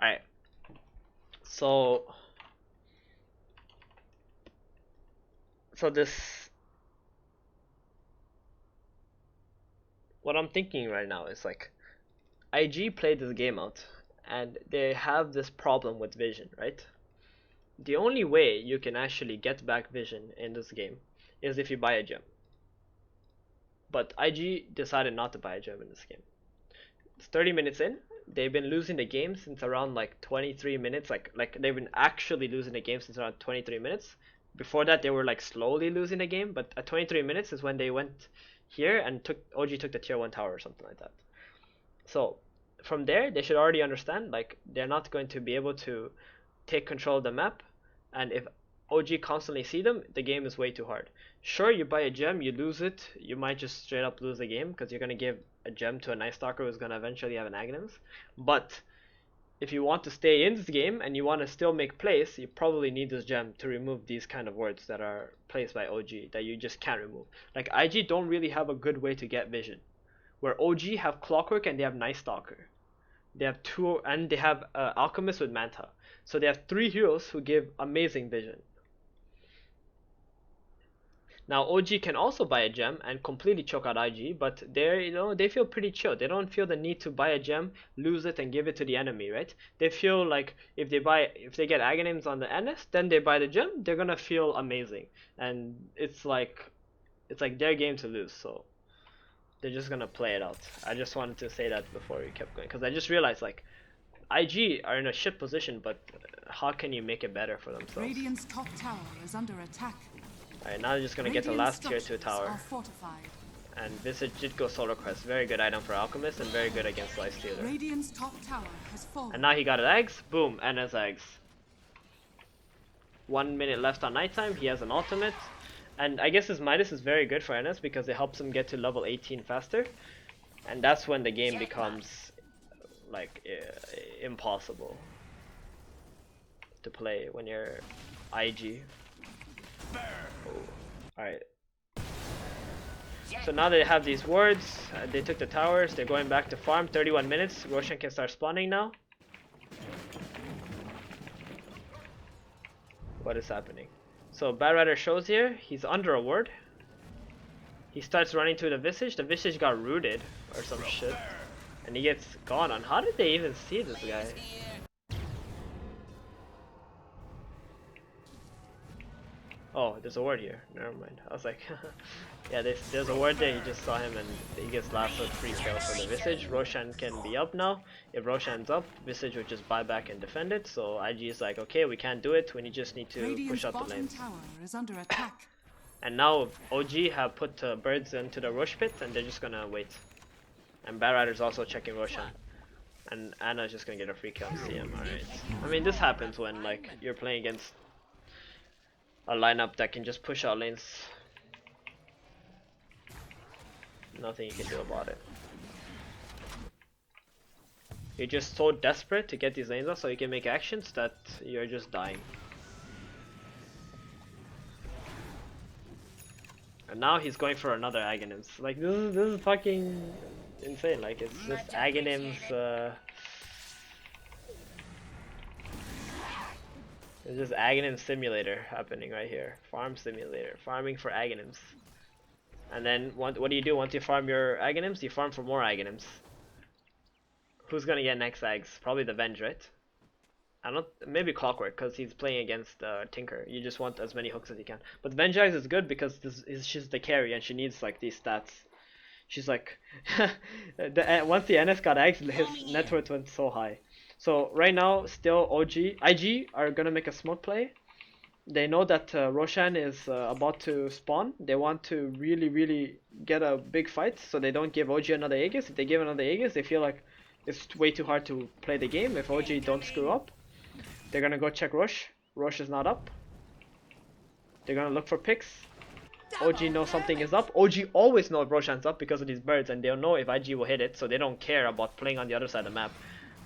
Alright. So this, what I'm thinking right now is like IG played this game out and they have this problem with vision, right? The only way you can actually get back vision in this game is if you buy a gem. But IG decided not to buy a gem in this game. It's 30 minutes in. They've been losing the game since around like 23 minutes. Like they've been actually losing the game since around 23 minutes. Before that, they were like slowly losing the game, but at 23 minutes is when they went here and OG took the tier 1 tower or something like that. So from there, they should already understand like they're not going to be able to take control of the map, and if OG constantly see them, the game is way too hard. Sure, you buy a gem, you lose it, you might just straight up lose the game because you're gonna give a gem to a Night Stalker who's gonna eventually have an Aghanim's. But if you want to stay in this game and you want to still make plays, you probably need this gem to remove these kind of words that are placed by OG that you just can't remove. Like IG don't really have a good way to get vision, where OG have Clockwork and they have Night Stalker. They have two, and they have Alchemist with Manta. So they have three heroes who give amazing vision. Now OG can also buy a gem and completely choke out IG, but they feel pretty chill. They don't feel the need to buy a gem, lose it, and give it to the enemy, right? They feel like if they get Aghanims on the NS, then they buy the gem, they're gonna feel amazing. And it's like their game to lose, so they're just gonna play it out. I just wanted to say that before we kept going, because I just realized like IG are in a shit position, but how can you make it better for themselves? Radiant's top tower is under attack. Alright, now they're just gonna get the last tier 2 tower. Fortified. And Visage did go Solar Crest. Very good item for Alchemist and very good against Lifestealer. Radiant's top tower has fallen. And now he got his eggs. Boom, and his eggs. 1 minute left on nighttime. He has an ultimate. And I guess his Midas is very good for NS because it helps him get to level 18 faster. And that's when the game becomes like impossible to play when you're IG. Oh. Alright. So now they have these wards, they took the towers, they're going back to farm. 31 minutes, Roshan can start spawning now. What is happening? So Bad Rider shows here, he's under a ward. He starts running to the Visage got rooted or some shit. And he gets gone on. How did they even see this guy? Oh, there's a ward here. Never mind. I was like, yeah, there's a ward there. You just saw him and he gets lassoed free kill for the Visage. Roshan can be up now. If Roshan's up, Visage would just buy back and defend it. So IG is like, okay, we can't do it. We just need to push out the lanes. Tower is under attack. And now OG have put birds into the Rosh pit and they're just gonna wait. And Bad Rider's also checking Roshan. And Anna's just gonna get a free kill on CM, alright. I mean, this happens when like you're playing against a lineup that can just push out lanes. Nothing you can do about it. You're just so desperate to get these lanes off so you can make actions that you're just dying. And now he's going for another Aghanims. Like this is fucking insane. Like it's just Aghanims. It's just Aghanim simulator happening right here. Farm simulator. Farming for Aghanims. And then what do you do once you farm your Aghanims? You farm for more Aghanims. Who's gonna get next Ags? Probably the Venge, right? I don't. Maybe Clockwork because he's playing against Tinker. You just want as many hooks as you can. But Venge Ags is good because she's the carry and she needs like these stats. She's like, once the NS got Ags, his net worth went so high. So right now, still IG are gonna make a smoke play. They know that Roshan is about to spawn. They want to really get a big fight, so they don't give OG another Aegis. If they give another Aegis, they feel like it's way too hard to play the game. If OG don't screw up, they're gonna go check Rosh. Rosh is not up. They're gonna look for picks. OG knows something is up. OG always know if Roshan's up because of these birds, and they'll know if IG will hit it, so they don't care about playing on the other side of the map.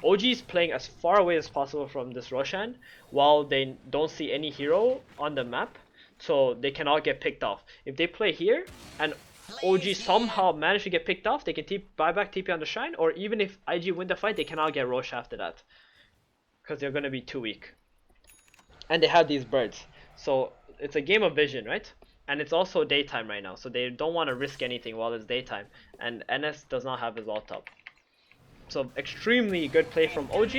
OG is playing as far away as possible from this Roshan while they don't see any hero on the map, so they cannot get picked off. If they play here and OG somehow manage to get picked off, they can buy back TP on the shrine, or even if IG win the fight, they cannot get Rosh after that because they're gonna be too weak. And they have these birds, so it's a game of vision, right? And it's also daytime right now, so they don't want to risk anything while it's daytime. And NS does not have his ult up. So extremely good play from OG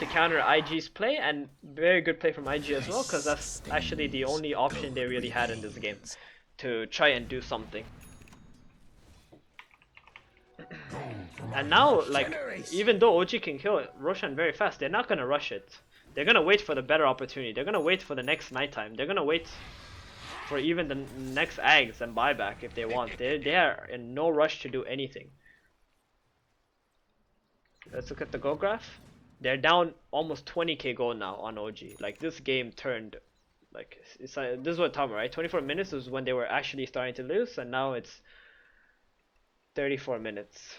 to counter IG's play, and very good play from IG as well, because that's actually the only option they really had in this game to try and do something. And now, like, even though OG can kill Roshan very fast, they're not gonna rush it. They're gonna wait for the better opportunity. They're gonna wait for the next nighttime. They're gonna wait for even the next Ags and buyback if they want. They are in no rush to do anything. Let's look at the gold graph. They're down almost 20k gold now on OG. Like, this game turned Like it's this is what I'm talking about, right? 24 minutes was when they were actually starting to lose, and now it's 34 minutes.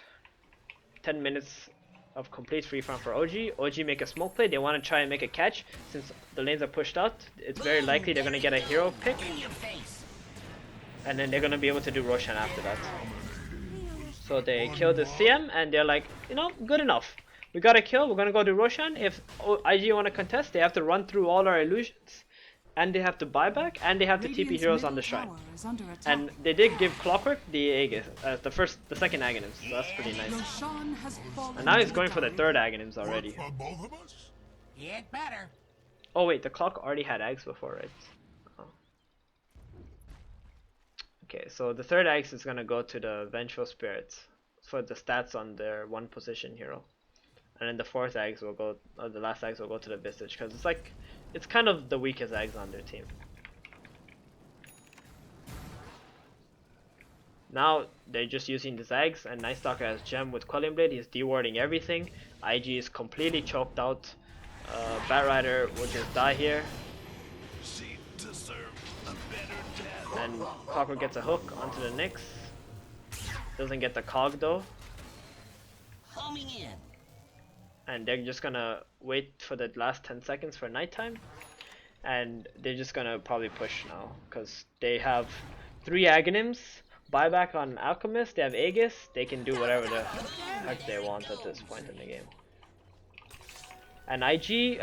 10 minutes of complete free farm for OG. OG make a smoke play. They want to try and make a catch. Since the lanes are pushed out, it's very likely they're going to get a hero pick. And then they're going to be able to do Roshan after that. So they kill the CM and they're like, you know, good enough. We got a kill. We're going to go do Roshan. If IG want to contest, they have to run through all our illusions. And they have to buy back, and they have to TP heroes on the shrine. And they did give Clockwork the Aegis, the second Aghanim, so that's pretty nice. And now he's going for the third Aghanim already. Work for both of us? Get better. Oh wait, the Clock already had Ags before, right? Oh. Okay, so the third Ags is gonna go to the Vengeful Spirits for the stats on their one position hero. And then the fourth Ags will go, the last Ags will go to the Visage, because it's like, it's kind of the weakest Ags on their team. Now they're just using the Zags, and Night Stalker has Gem with Quelling Blade. He's dewarding everything. IG is completely choked out. Bat Rider will just die here. And Copper gets a hook onto the Nyx. Doesn't get the Cog though. Homing in. And they're just gonna wait for the last 10 seconds for nighttime, and they're just gonna probably push now because they have 3 Aghanims, buyback on Alchemist, they have Aegis, they can do whatever the heck they want at this point in the game. And IG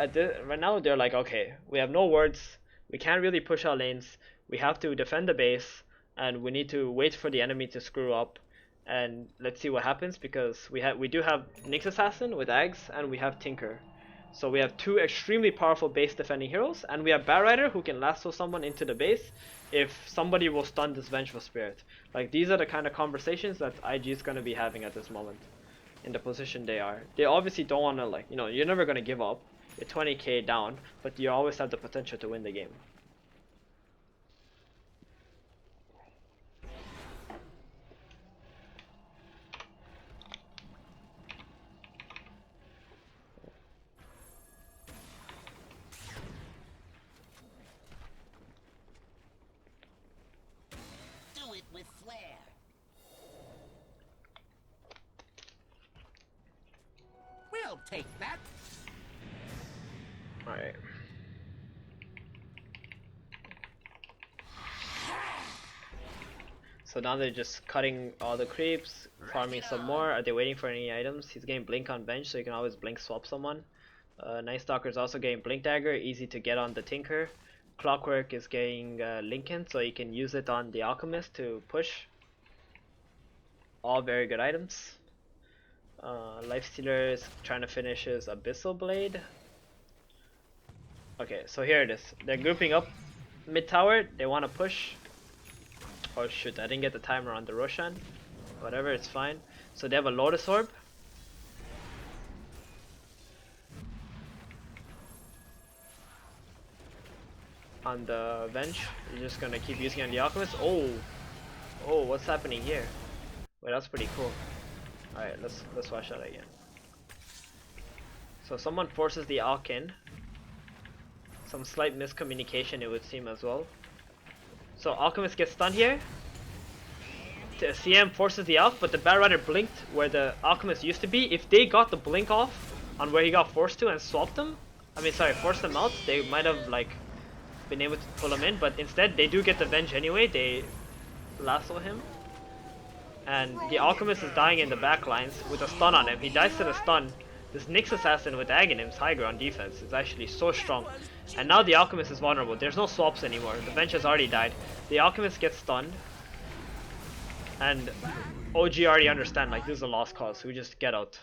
right now they're like, okay, we have no wards, we can't really push our lanes, we have to defend the base, and we need to wait for the enemy to screw up. And let's see what happens, because we do have Nyx Assassin with Ags, and we have Tinker. So we have 2 extremely powerful base defending heroes, and we have Bat Rider who can lasso someone into the base if somebody will stun this Vengeful Spirit. Like, these are the kind of conversations that IG is going to be having at this moment in the position they are. They obviously don't want to, like, you know, you're never going to give up. You're 20k down, but you always have the potential to win the game. With flair. We'll take that. Alright. So now they're just cutting all the creeps, farming some more. Are they waiting for any items? He's getting Blink on bench, so you can always Blink swap someone. Night Stalker is also getting Blink Dagger, easy to get on the Tinker. Clockwork is getting Lincoln, so you can use it on the Alchemist to push. All very good items. Lifestealer is trying to finish his Abyssal Blade. Okay, so here it is. They're grouping up mid tower. They want to push. Oh shoot, I didn't get the timer on the Roshan. Whatever, it's fine. So they have a Lotus Orb. On the bench, you're just gonna keep using on the Alchemist. Oh, what's happening here? Wait, that's pretty cool. All right, let's watch that again. So someone forces the Alch in. Some slight miscommunication, it would seem, as well. So Alchemist gets stunned here. The CM forces the Alch, but the Bat Rider blinked where the Alchemist used to be. If they got the blink off on where he got forced to and swapped them, forced them out, they might have like been able to pull him in, but instead they do get the Venge anyway. They lasso him, and the Alchemist is dying in the back lines with a stun on him. He dies to the stun. This Nyx Assassin with Aghanim's high ground defense is actually so strong, and now the Alchemist is vulnerable. There's no swaps anymore. The Venge has already died. The Alchemist gets stunned, and OG already understand, like, this is a lost cause, so we just get out.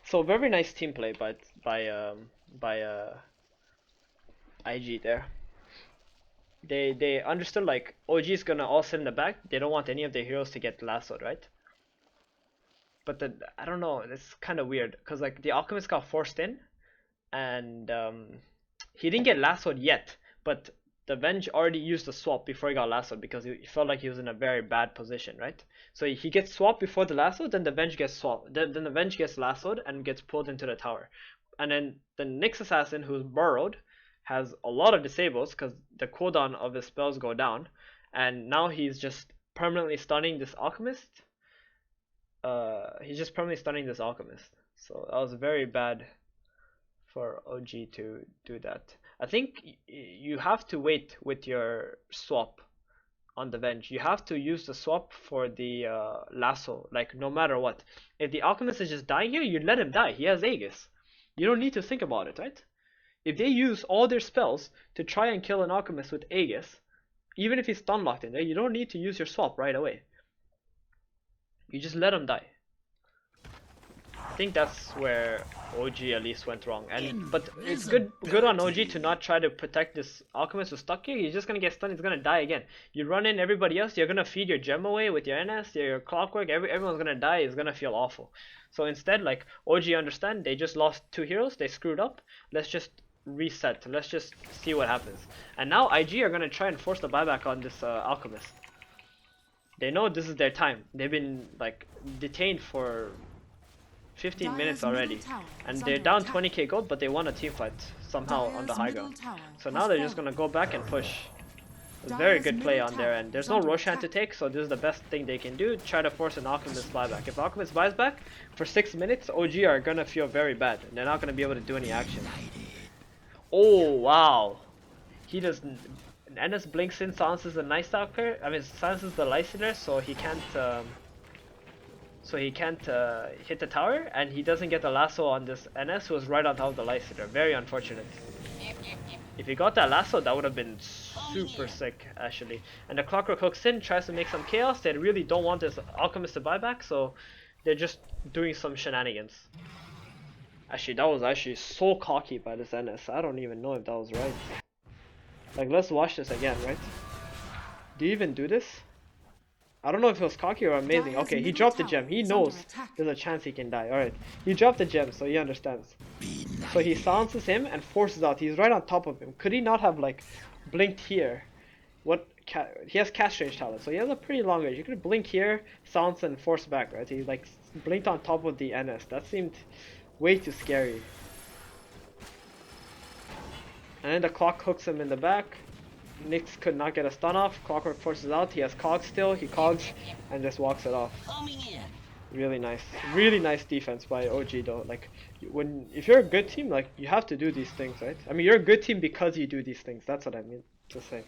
So very nice team play by IG there. They understood, like, OG is gonna all sit in the back. They don't want any of their heroes to get lassoed, right? But I don't know, it's kind of weird because, like, the Alchemist got forced in, and he didn't get lassoed yet, but the Venge already used the swap before he got lassoed because he felt like he was in a very bad position, right? So he gets swapped before the lasso, then the Venge gets swapped. Then the Venge gets lassoed and gets pulled into the tower. And then the Nyx Assassin, who's burrowed, has a lot of disables because the cooldown of his spells go down. And now he's just permanently stunning this Alchemist. He's just permanently stunning this Alchemist. So that was very bad for OG to do that. I think you have to wait with your swap on the Venge. You have to use the swap for the lasso, like no matter what. If the Alchemist is just dying here, you let him die. He has Aegis. You don't need to think about it, right? If they use all their spells to try and kill an Alchemist with Aegis, even if he's stun locked in there, you don't need to use your swap right away. You just let him die. I think that's where OG at least went wrong. But it's good on OG to not try to protect this Alchemist who's stuck here. He's just gonna get stunned. He's gonna die again. You run in everybody else. You're gonna feed your gem away with your NS, your clockwork. Everyone's gonna die. It's gonna feel awful. So instead, like OG understand, they just lost 2 heroes. They screwed up. Let's just reset. Let's just see what happens. And now IG are gonna try and force the buyback on this Alchemist. They know this is their time. They've been like detained for 15 minutes already, and they're down 20k gold, but they won a team fight somehow on the high ground. So now they're just gonna go back and push. It's very good play on their end. There's no Roshan to take, so this is the best thing they can do. Try to force an Alchemist buyback. If Alchemist buys back for 6 minutes, OG are gonna feel very bad. They're not gonna be able to do any action. Oh wow, he does. NS blinks in, silences the Night Stalker. I mean, silences the Lysander, so he can't. Hit the tower, and he doesn't get the lasso on this NS who was right on top of the Lysander. Very unfortunate. If he got that lasso, that would have been super sick, actually. And the Clockwork hooks in, tries to make some chaos. They really don't want this Alchemist to buy back, so they're just doing some shenanigans. Actually, that was actually so cocky by this NS. I don't even know if that was right. Like, let's watch this again, right? Do you even do this? I don't know if it was cocky or amazing. Okay, he dropped the gem. He knows there's a chance he can die. Alright, he dropped the gem, so he understands. So he silences him and forces out. He's right on top of him. Could he not have, like, blinked here? He has cast range talent, so he has a pretty long range. You could blink here, silence, and force back, right? He, like, blinked on top of the NS. That seemed way too scary. And then the clock hooks him in the back. Nyx could not get a stun off. Clockwork forces out. He has cogs still. He cogs and just walks it off. Really nice defense by OG though. Like, if you're a good team, like, you have to do these things, right? I mean, you're a good team because you do these things. That's what I mean to say.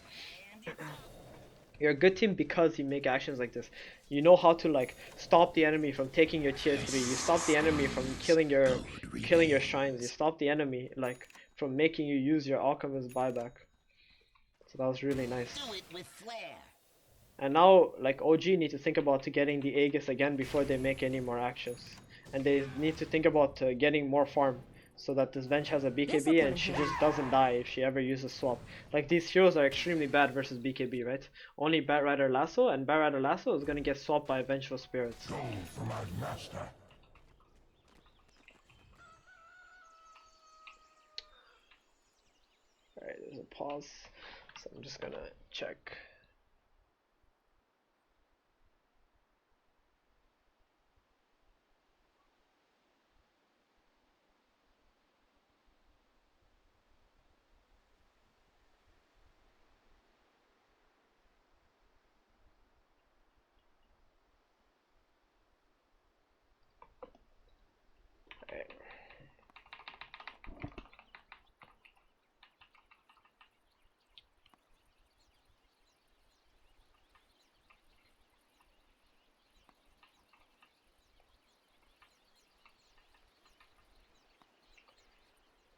You're a good team because you make actions like this. You know how to, like, stop the enemy from taking your tier 3. You stop the enemy from killing your shrines. You stop the enemy, like, from making you use your Alchemist buyback. So that was really nice. Do it with flair. And now, like, OG need to think about getting the Aegis again before they make any more actions. And they need to think about getting more farm so that this Venge has a BKB and she just doesn't die if she ever uses swap. Like, these heroes are extremely bad versus BKB, right? Only Batrider Lasso, and Batrider Lasso is gonna get swapped by Vengeful Spirits. Go for my master. Alright, there's a pause. So I'm just gonna check. Alright.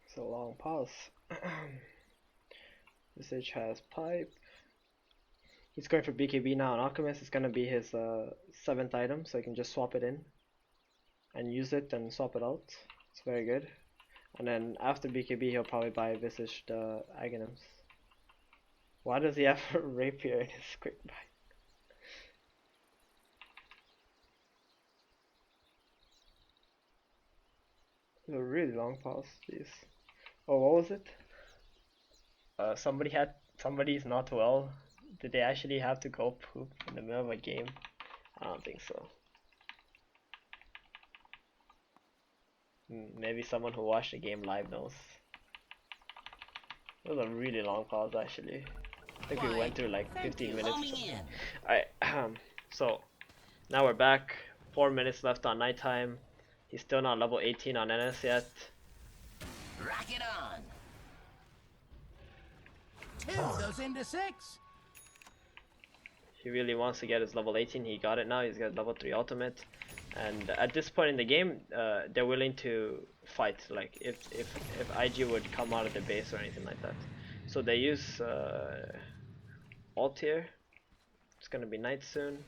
It's a long pause. Visage has pipe. He's going for BKB now on Alchemist. It's gonna be his 7th item, so he can just swap it in and use it and swap it out. It's very good. And then after BKB, he'll probably buy Visage the Aghanim's. Why does he have a rapier in his quick buy? A really long pause, jeez. Oh, what was it? Somebody had Somebody's not well. Did they actually have to go poop in the middle of a game? I don't think so. Maybe someone who watched the game live knows. It was a really long pause actually. I think we went through like 15 minutes or something. Alright, so now we're back. 4 minutes left on nighttime. He's still not level 18 on NS yet. Rock it on. 2 goes into 6. He really wants to get his level 18. He got it now. He's got level 3 ultimate. And at this point in the game, they're willing to fight. Like if IG would come out of the base or anything like that. So they use ult here. It's gonna be night soon.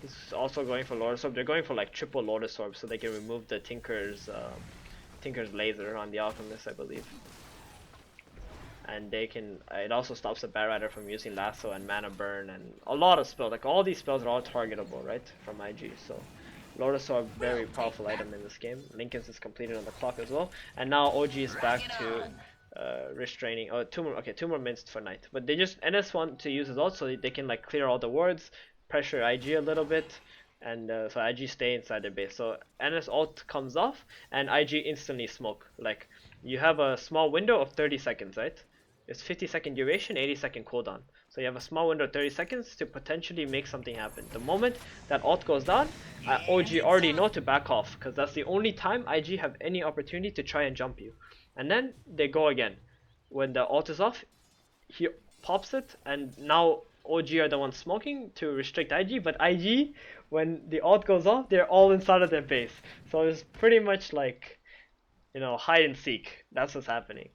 He's also going for Lotus Orb. They're going for like triple Lotus Orb so they can remove the Tinker's laser on the Alchemist, I believe. And they can. It also stops the Bat Rider from using Lasso and Mana Burn and a lot of spells. Like all these spells are all targetable, right? From IG. So Lotus Orb, very powerful item in this game. Lincoln's is completed on the clock as well. And now OG is back to restraining. Oh, two more minutes for night. But they just NS want to use his ult so they can like clear all the wards, pressure IG a little bit, and so IG stay inside their base. So NS ult comes off and IG instantly smoke. Like you have a small window of 30 seconds, right? It's 50-second duration, 80-second cooldown. So you have a small window of 30 seconds to potentially make something happen. The moment that ult goes down, OG already know to back off because that's the only time IG have any opportunity to try and jump you. And then they go again. When the ult is off, he pops it, and now OG are the ones smoking to restrict IG. But IG, when the ult goes off, they're all inside of their base. So it's pretty much like, you know, hide and seek. That's what's happening.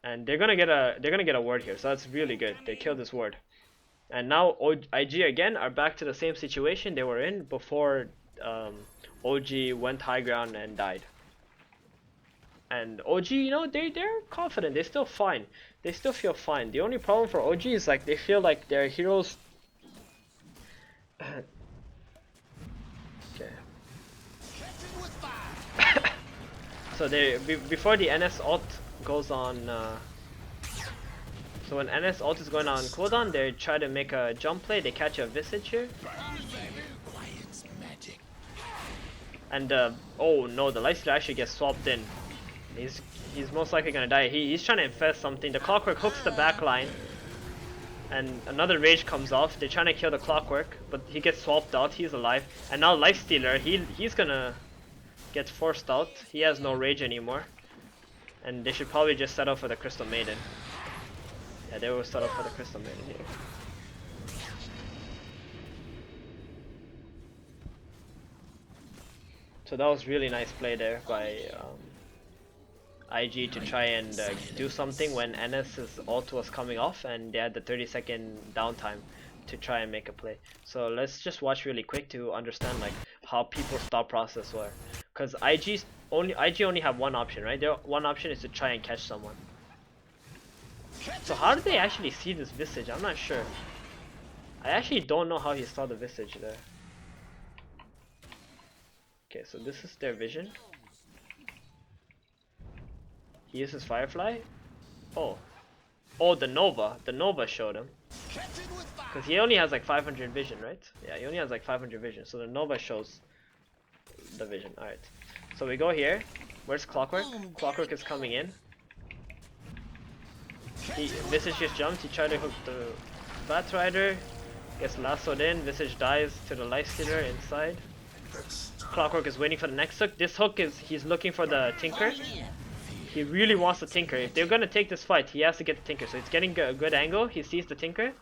And they're gonna get a ward here, so that's really good. They killed this ward, and now IG again are back to the same situation they were in before OG went high ground and died. And OG, you know, they're confident. They're still fine. They still feel fine. The only problem for OG is like they feel like their heroes. Okay. So they before the NS ult goes on, so when NS ult is going on cooldown, they try to make a jump play. They catch a Visage here, and oh no, the Lifesteal actually gets swapped in. He's most likely gonna die. He's trying to infest something. The Clockwork hooks the back line, and another Rage comes off. They're trying to kill the Clockwork, but he gets swapped out. He's alive, and now Lifestealer, he's gonna get forced out. He has no Rage anymore. And they should probably just set up for the Crystal Maiden. Yeah, they will set up for the Crystal Maiden here. So that was really nice play there by IG to try and do something when NS's ult was coming off and they had the 30-second downtime to try and make a play. So let's just watch really quick to understand like how people's thought process were. Because IG only have one option, right? Their one option is to try and catch someone. So how did they actually see this Visage? I'm not sure. I actually don't know how he saw the Visage there. Okay, so this is their vision. He uses Firefly. Oh, the Nova. The Nova showed him. Because he only has like 500 vision, right? Yeah, he only has like 500 vision. So the Nova shows the vision. Alright. So we go here. Where's Clockwork? Clockwork is coming in. Visage just jumped. He tried to hook the Bat Rider. Gets lassoed in. Visage dies to the Lifestealer inside. Clockwork is waiting for the next hook. This hook is, he's looking for the Tinker. He really wants the Tinker. If they're gonna take this fight, he has to get the Tinker. So he's getting a good angle. He sees the Tinker.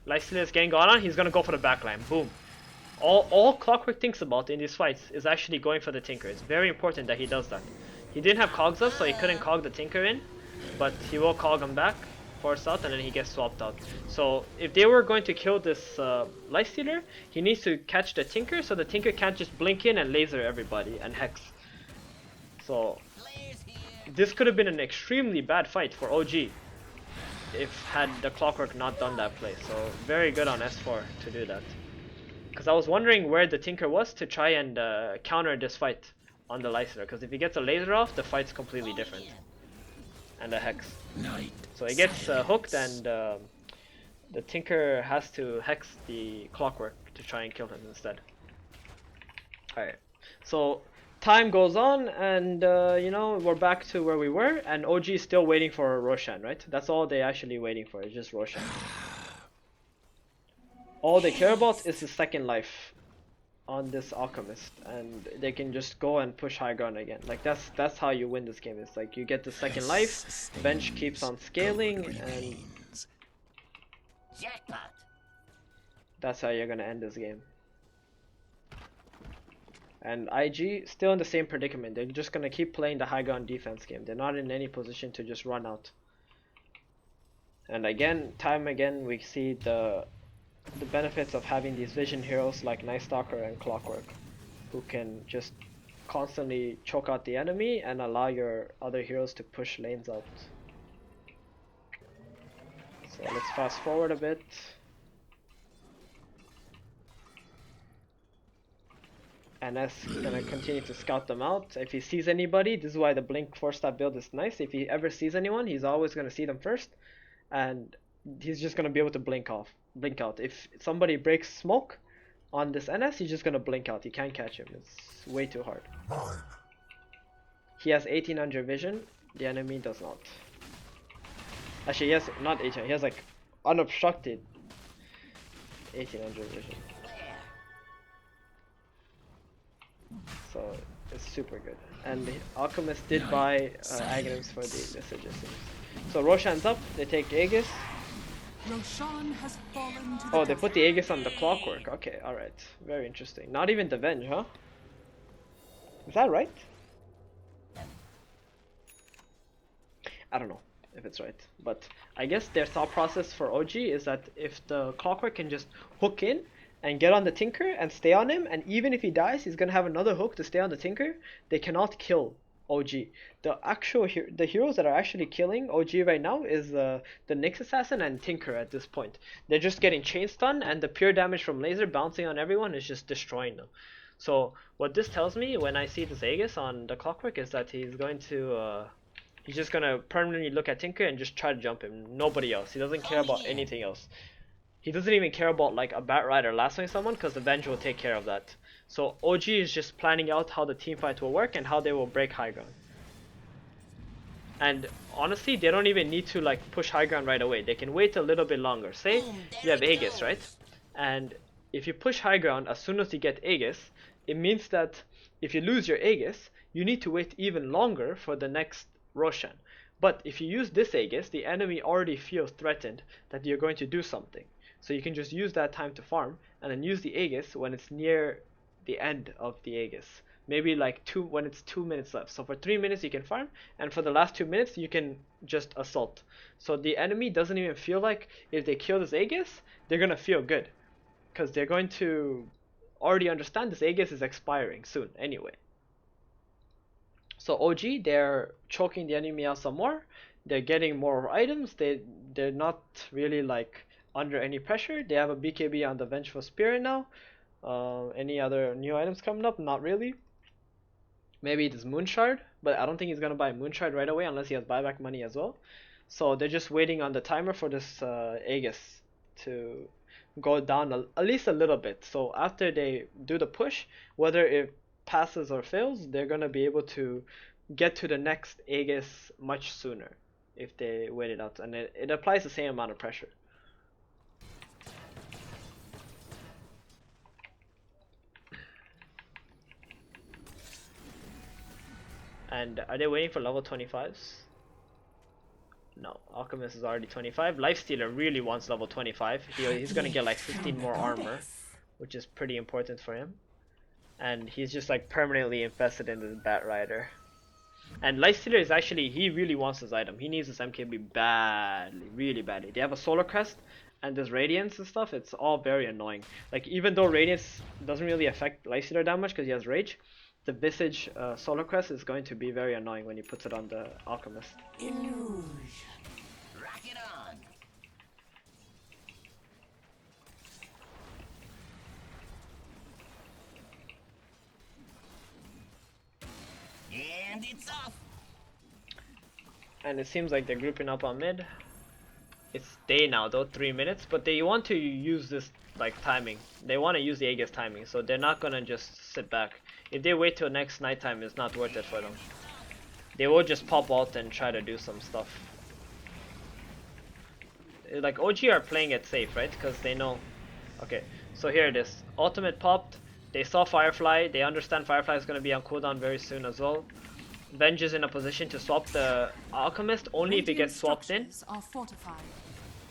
Lifestealer is getting gone on. He's gonna go for the backline. Boom. All Clockwork thinks about in these fights is actually going for the Tinker. It's very important that he does that. He didn't have cogs up, so he couldn't cog the Tinker in, but he will cog him back, force out, and then he gets swapped out. So if they were going to kill this Lifestealer, he needs to catch the Tinker, so the Tinker can't just blink in and laser everybody and hex. So this could have been an extremely bad fight for OG if had the Clockwork not done that play. So very good on S4 to do that. Because I was wondering where the Tinker was to try and counter this fight on the Lifestealer. Because if he gets a laser off, the fight's completely different. and a Hex. Night. So it gets hooked, and the Tinker has to Hex the Clockwork to try and kill him instead. Alright, so time goes on, and you know, we're back to where we were, and OG is still waiting for Roshan, right? That's all they're actually waiting for, is just Roshan. All they care about is the second life on this Alchemist, and they can just go and push high ground again. Like that's how you win this game. It's like you get the second life, bench keeps on scaling, and Jackpot. that's how you're gonna end this game. And IG still in the same predicament. They're just gonna keep playing the high ground defense game. They're not in any position to just run out. And again, time again, we see the benefits of having these vision heroes like Night Stalker and Clockwork, who can just constantly choke out the enemy and allow your other heroes to push lanes out. So let's fast forward a bit. And S gonna continue to scout them out. If he sees anybody, this is why the blink 4-star build is nice. If he ever sees anyone, he's always gonna see them first, and he's just gonna be able to blink out. If somebody breaks smoke on this NS, he's just gonna blink out. You can't catch him. It's way too hard. Mine. He has 1800 vision. The enemy does not. Actually, he has not 1800. He has like unobstructed 1800 vision. So it's super good. And the Alchemist did buy Aegis for the Aegis. So Roshan's up. They take Aegis. Roshan has fallen to the Oh, they put desert. the Aegis on the Clockwork. Okay, alright. Very interesting. Not even the Venge, huh? Is that right? I don't know if it's right. But I guess their thought process for OG is that if the Clockwork can just hook in and get on the Tinker and stay on him, and even if he dies, he's gonna have another hook to stay on the Tinker, they cannot kill OG. The actual the heroes that are actually killing OG right now is the Nyx Assassin and Tinker at this point. They're just getting chain stun, and the pure damage from laser bouncing on everyone is just destroying them. So what this tells me when I see this Aegis on the Clockwork is that he's going to he's just gonna permanently look at Tinker and just try to jump him. Nobody else. He doesn't care about anything else. He doesn't even care about like a Bat Rider lassoing someone, because the Venge will take care of that. So OG is just planning out how the team fight will work and how they will break high ground. And honestly, they don't even need to like push high ground right away. They can wait a little bit longer. Say you have Aegis, right? And if you push high ground as soon as you get Aegis, it means that if you lose your Aegis, you need to wait even longer for the next Roshan. But if you use this Aegis, the enemy already feels threatened that you're going to do something. So you can just use that time to farm, and then use the Aegis when it's near the end of the Aegis. Maybe like when it's 2 minutes left. So for 3 minutes you can farm, and for the last 2 minutes you can just assault. So the enemy doesn't even feel like if they kill this Aegis, they're gonna feel good, because they're going to already understand this Aegis is expiring soon anyway. So OG, they're choking the enemy out some more. They're getting more items. They're not really like under any pressure. They have a BKB on the Vengeful Spirit now. Any other new items coming up? Not really. Maybe it is Moonshard, but I don't think he's gonna buy Moonshard right away unless he has buyback money as well. So they're just waiting on the timer for this Aegis to go down at least a little bit. So after they do the push, whether it passes or fails, they're gonna be able to get to the next Aegis much sooner if they wait it out, and it applies the same amount of pressure. And are they waiting for level 25s? No, Alchemist is already 25. Lifestealer really wants level 25. He's gonna get like 15 more armor, which is pretty important for him. And he's just like permanently infested in this Bat Rider. And Lifestealer is actually, he really wants this item. He needs this MKB badly, really badly. They have a Solar Crest and this Radiance and stuff. It's all very annoying. Like even though Radiance doesn't really affect Lifestealer that much because he has Rage, the Visage Solar Crest is going to be very annoying when he puts it on the Alchemist. Illusion. Rock it on. And it's off. And it seems like they're grouping up on mid. It's day now though, 3 minutes, but they want to use this like timing. They want to use the Aegis timing, so they're not gonna just sit back. If they wait till next nighttime, it's not worth it for them. They will just pop out and try to do some stuff. Like OG are playing it safe, right? Because they know. Okay, so here it is. Ultimate popped. They saw Firefly. They understand Firefly is gonna be on cooldown very soon as well. Venge is in a position to swap the Alchemist only if he gets swapped in. Are fortified.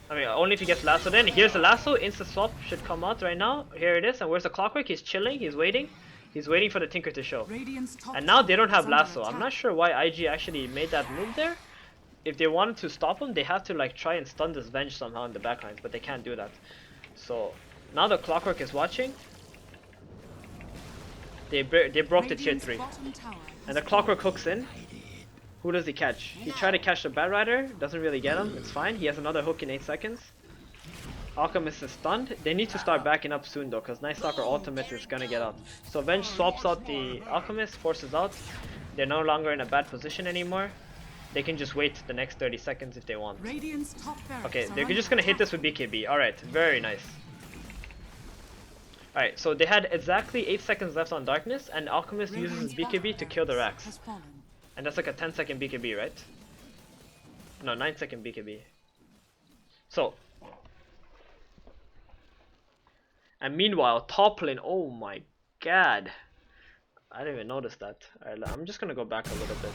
I mean, only if he gets lassoed in. Here's the lasso. Instant swap should come out right now. Here it is. And where's the clockwork? He's chilling. He's waiting. He's waiting for the Tinker to show. And now they don't have lasso. I'm not sure why IG actually made that move there. If they wanted to stop him, they have to like try and stun this Venge somehow in the backlines, but they can't do that. So now the clockwork is watching. They broke the tier 3. And the clockwork hooks in. Who does he catch? He tried to catch the Bat Rider, doesn't really get him, it's fine. He has another hook in 8 seconds. Alchemist is stunned. They need to start backing up soon though, because Night Stalker ultimate is gonna get out. So Venge swaps out the Alchemist, forces out. They're no longer in a bad position anymore. They can just wait the next 30 seconds if they want. Okay, they're just gonna hit this with BKB. Alright, very nice. Alright, so they had exactly 8 seconds left on Darkness, and Alchemist uses BKB to kill the Rax. And that's like a 10-second BKB, right? No, 9-second BKB. So. And meanwhile, top lane, oh my god. I didn't even notice that. Alright, I'm just gonna go back a little bit.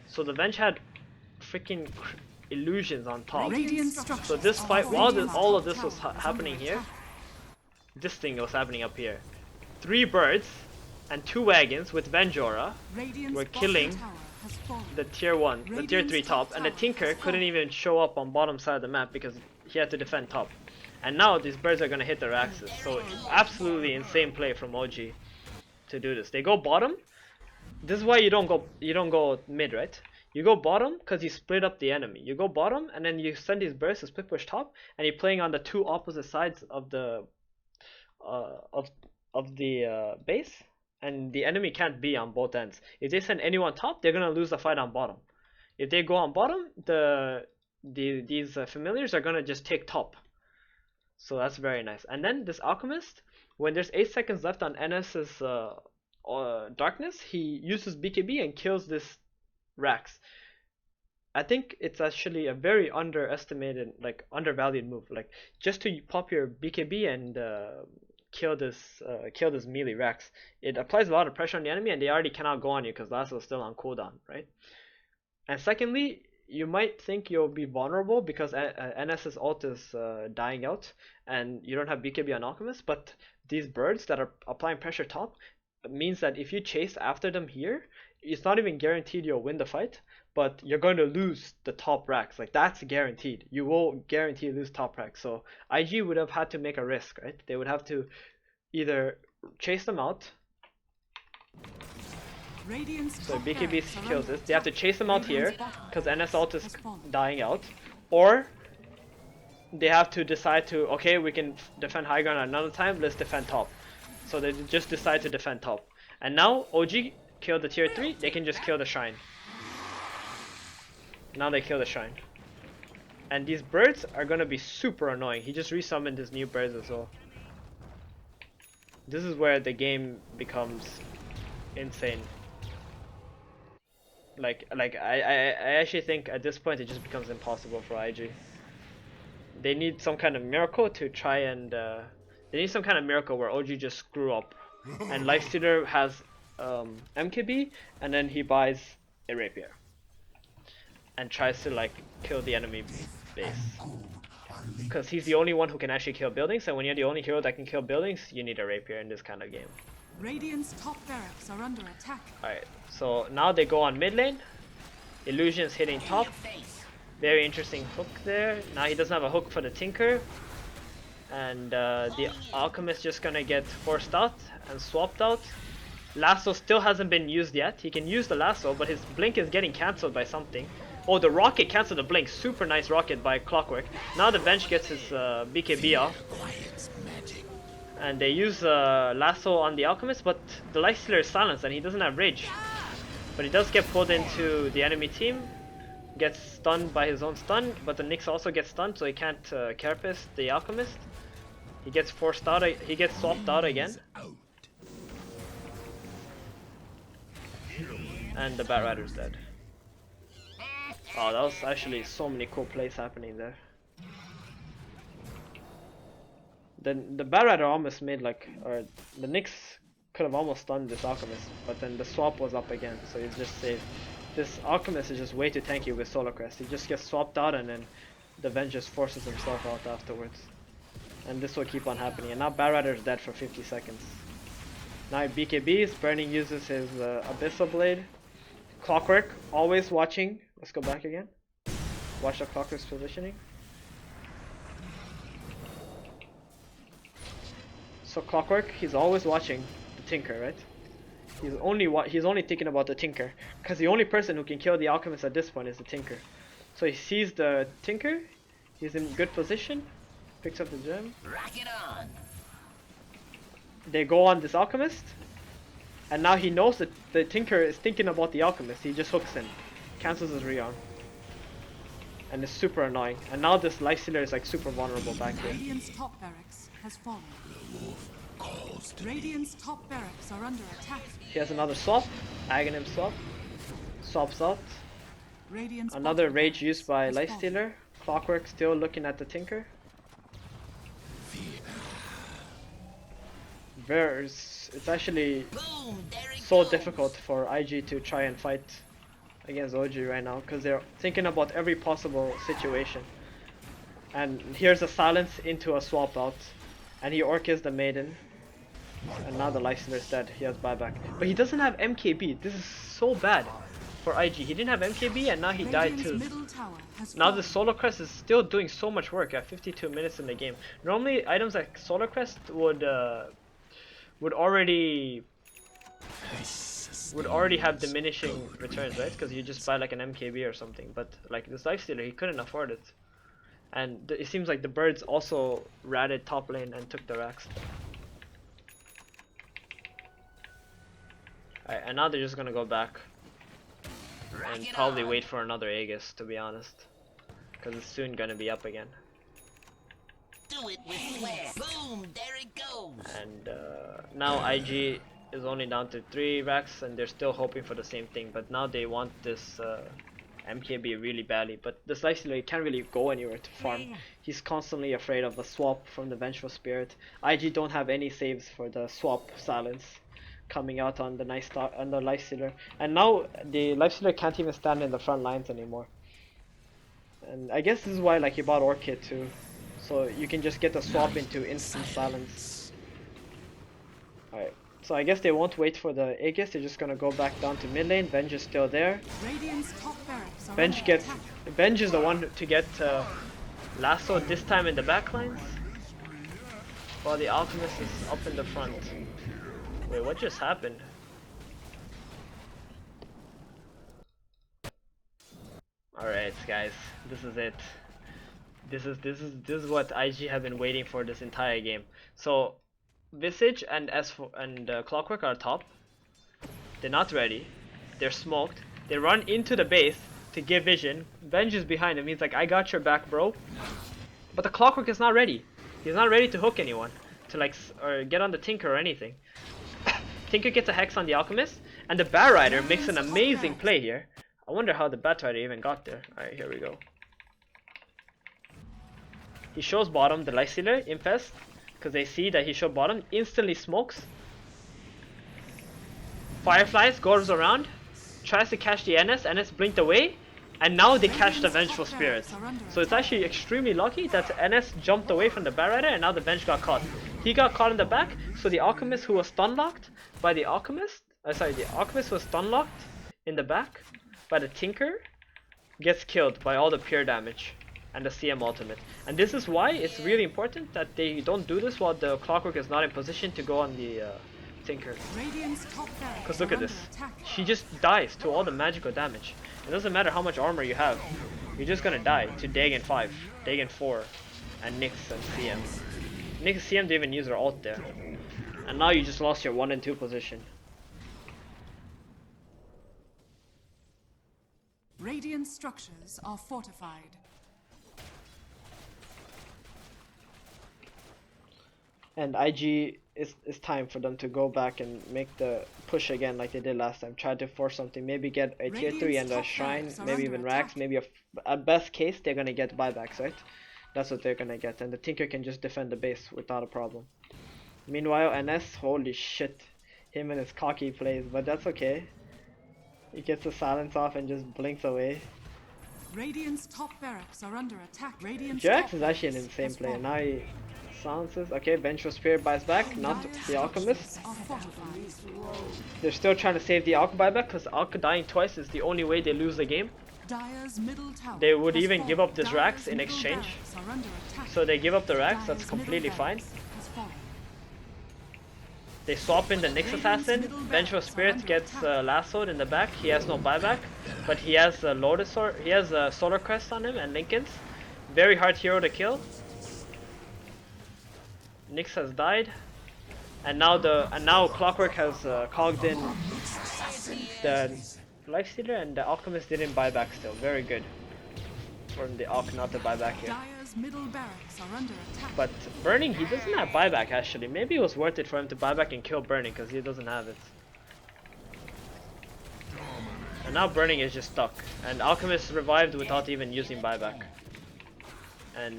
So the Venge had freaking illusions on top. So this fight, while all of this was happening here, this thing was happening up here. 3 birds and 2 wagons with Venge Aura were killing the tier 1, the tier 3 top, and the Tinker couldn't even show up on bottom side of the map because he had to defend top. And now these birds are gonna hit their axes. So absolutely insane play from OG to do this. They go bottom. This is why you don't go mid, right? You go bottom because you split up the enemy. You go bottom and then you send these bursts to split push top, and you're playing on the 2 opposite sides of the base, and the enemy can't be on both ends. If they send anyone top, they're gonna lose the fight on bottom. If they go on bottom, these familiars are gonna just take top. So that's very nice. And then this Alchemist, when there's 8 seconds left on NS's Darkness, he uses BKB and kills this Rax. I think it's actually a very underestimated, like undervalued move. Like just to pop your BKB and kill this melee Rax, it applies a lot of pressure on the enemy, and they already cannot go on you because Lasso is still on cooldown, right? And secondly, you might think you'll be vulnerable because NS's ult is dying out, and you don't have BKB on Alchemist. But these birds that are applying pressure top means that if you chase after them here, it's not even guaranteed you'll win the fight, but you're going to lose the top Rax. Like that's guaranteed. You will guarantee lose top Rax. So IG would have had to make a risk, right? They would have to either chase them out. So BKB kills this. They have to chase them out here because NS ult is dying out, or they have to decide to, okay, we can defend high ground another time. Let's defend top. So they just decide to defend top. And now OG killed the tier 3, they can just kill the shrine. Now they kill the shrine. And these birds are gonna be super annoying. He just resummoned his new birds as well. This is where the game becomes insane. Like I actually think at this point it just becomes impossible for IG. They need some kind of miracle to try and they need some kind of miracle where OG just screw up and Lifestealer has MKB, and then he buys a rapier and tries to like kill the enemy base, because he's the only one who can actually kill buildings, and when you're the only hero that can kill buildings, you need a rapier in this kind of game. Radiant's top barracks are under attack. Alright, so now they go on mid lane. Illusion's hitting top. Very interesting hook there. Now he doesn't have a hook for the Tinker, and the Alchemist just gonna get forced out and swapped out. Lasso still hasn't been used yet. He can use the lasso, but his blink is getting cancelled by something. Oh, the rocket cancelled the blink. Super nice rocket by Clockwork. Now the Venge gets his BKB off. And they use lasso on the Alchemist, but the Lifestealer is silenced and he doesn't have rage. But he does get pulled into the enemy team, gets stunned by his own stun, but the Nyx also gets stunned, so he can't Carapace the Alchemist. He gets forced out, he gets swapped out again. And the Bat Rider's dead. Oh, that was actually so many cool plays happening there. Then the Bat Rider almost made like, or the Nyx could have almost stunned this Alchemist, but then the swap was up again, so he's just saved. This Alchemist is just way too tanky with Solar Crest. He just gets swapped out and then the Venge just forces himself out afterwards. And this will keep on happening. And now Bat Rider is dead for 50 seconds. Now BKBs, Burning uses his Abyssal Blade. Clockwork, always watching. Let's go back again. Watch the Clockwork's positioning. So Clockwork, he's always watching the Tinker, right? He's only thinking about the Tinker, because the only person who can kill the Alchemist at this point is the Tinker. So he sees the Tinker, he's in good position, picks up the gem. Rock it on. They go on this Alchemist, and now he knows that the Tinker is thinking about the Alchemist. He just hooks in, cancels his rearm, and it's super annoying. And now this Lifestealer is like super vulnerable back here. Radiant's top barracks has fallen. Radiant's top barracks are under attack. He has another swap, Aghanim swap, swaps out. Radiant's Another bottom rage used by barracks has fallen. Lifestealer. Clockwork still looking at the Tinker. It's actually Boom, there it so goes. difficult for IG to try and fight against OG right now, because they're thinking about every possible situation. And here's a silence into a swap out, and he Orcas the Maiden, and now the Lifestealer is dead. He has buyback, but he doesn't have MKB. This is so bad for IG. He didn't have MKB, and now he died Radiant's too. middle tower has Now fallen. the Solar Crest is still doing so much work at 52 minutes in the game. Normally items like Solar Crest would already have diminishing returns, right? Because you just buy like an MKB or something. But like this Lifestealer, he couldn't afford it. And it seems like the birds also ratted top lane and took the racks. Alright, and now they're just gonna go back Rock and it probably on. wait for another Aegis, to be honest, because it's soon gonna be up again. Do it with flair. Boom, there it goes. And now IG is only down to 3 racks, and they're still hoping for the same thing. But now they want this MKB really badly. But this Lifestealer can't really go anywhere to farm. He's constantly afraid of the swap from the Vengeful Spirit. IG don't have any saves for the swap silence coming out on the Lifestealer. And now the Lifestealer can't even stand in the front lines anymore. And I guess this is why like he bought Orchid too. So you can just get the swap into instant silence. Alright, so I guess they won't wait for the Aegis, they're just gonna go back down to mid lane. Venge is still there. Radiant's top barracks are Venge under gets, attack. Venge is the one to get lasso this time in the back lines, while the Alchemist is up in the front. Wait, what just happened? Alright guys, this is it. This is what IG have been waiting for this entire game. So Visage and Clockwork are top. They're not ready. They're smoked. They run into the base to give vision. Venge is behind him. He's like, I got your back, bro. But the Clockwork is not ready. He's not ready to hook anyone, to like or get on the Tinker or anything. Tinker gets a Hex on the Alchemist, and the Bat Rider makes an amazing play here. I wonder how the Bat Rider even got there. Alright, here we go. He shows bottom, the Lifestealer, Infest, because they see that he showed bottom, instantly smokes. Fireflies goes around, tries to catch the NS blinked away, and now they catch the Vengeful Spirit. So it's actually extremely lucky that NS jumped away from the Bat Rider, and now the Venge got caught. He got caught in the back, so the Alchemist who was stun locked by the Alchemist, the Alchemist was stun locked in the back by the Tinker, gets killed by all the pure damage and the CM ultimate. And this is why it's really important that they don't do this while the Clockwork is not in position to go on the Tinker. Radiant's top barracks Because look are at this, under attack. she just dies to all the magical damage. It doesn't matter how much armor you have, you're just gonna die to Dagon 5, Dagon 4, and Nyx and CM. Nyx CM didn't even use her ult there. And now you just lost your 1 and 2 position. Radiant structures are fortified. And IG is time for them to go back and make the push again like they did last time. Try to force something, maybe get a tier 3 and a shrine, maybe even racks, maybe at best case they're gonna get buybacks, right? That's what they're gonna get, and the Tinker can just defend the base without a problem. Meanwhile, NS, holy shit, him and his cocky plays, but that's okay. He gets the silence off and just blinks away. Radiant's top barracks are under attack. Radiant's Jax is actually an insane player. Now he silences. Okay, Vengeful Spirit buys back, not the Alchemist. They're still trying to save the Alch buyback because Alch dying twice is the only way they lose the game. They would even give up this Rax in exchange. So they give up the Rax, that's completely fine. They swap in the Nyx Assassin. Vengeful Spirit gets lassoed in the back. He has no buyback, but he has a Lotus or he has a Solar Crest on him and Linken's. Very hard hero to kill. Nyx has died, and now Clockwork has cogged in the Lifestealer, and the Alchemist didn't buy back still. Very good from the Alch not to buy back here. But Burning, he doesn't have buyback actually. Maybe it was worth it for him to buy back and kill Burning because he doesn't have it. And now Burning is just stuck. And Alchemist revived without even using buyback. And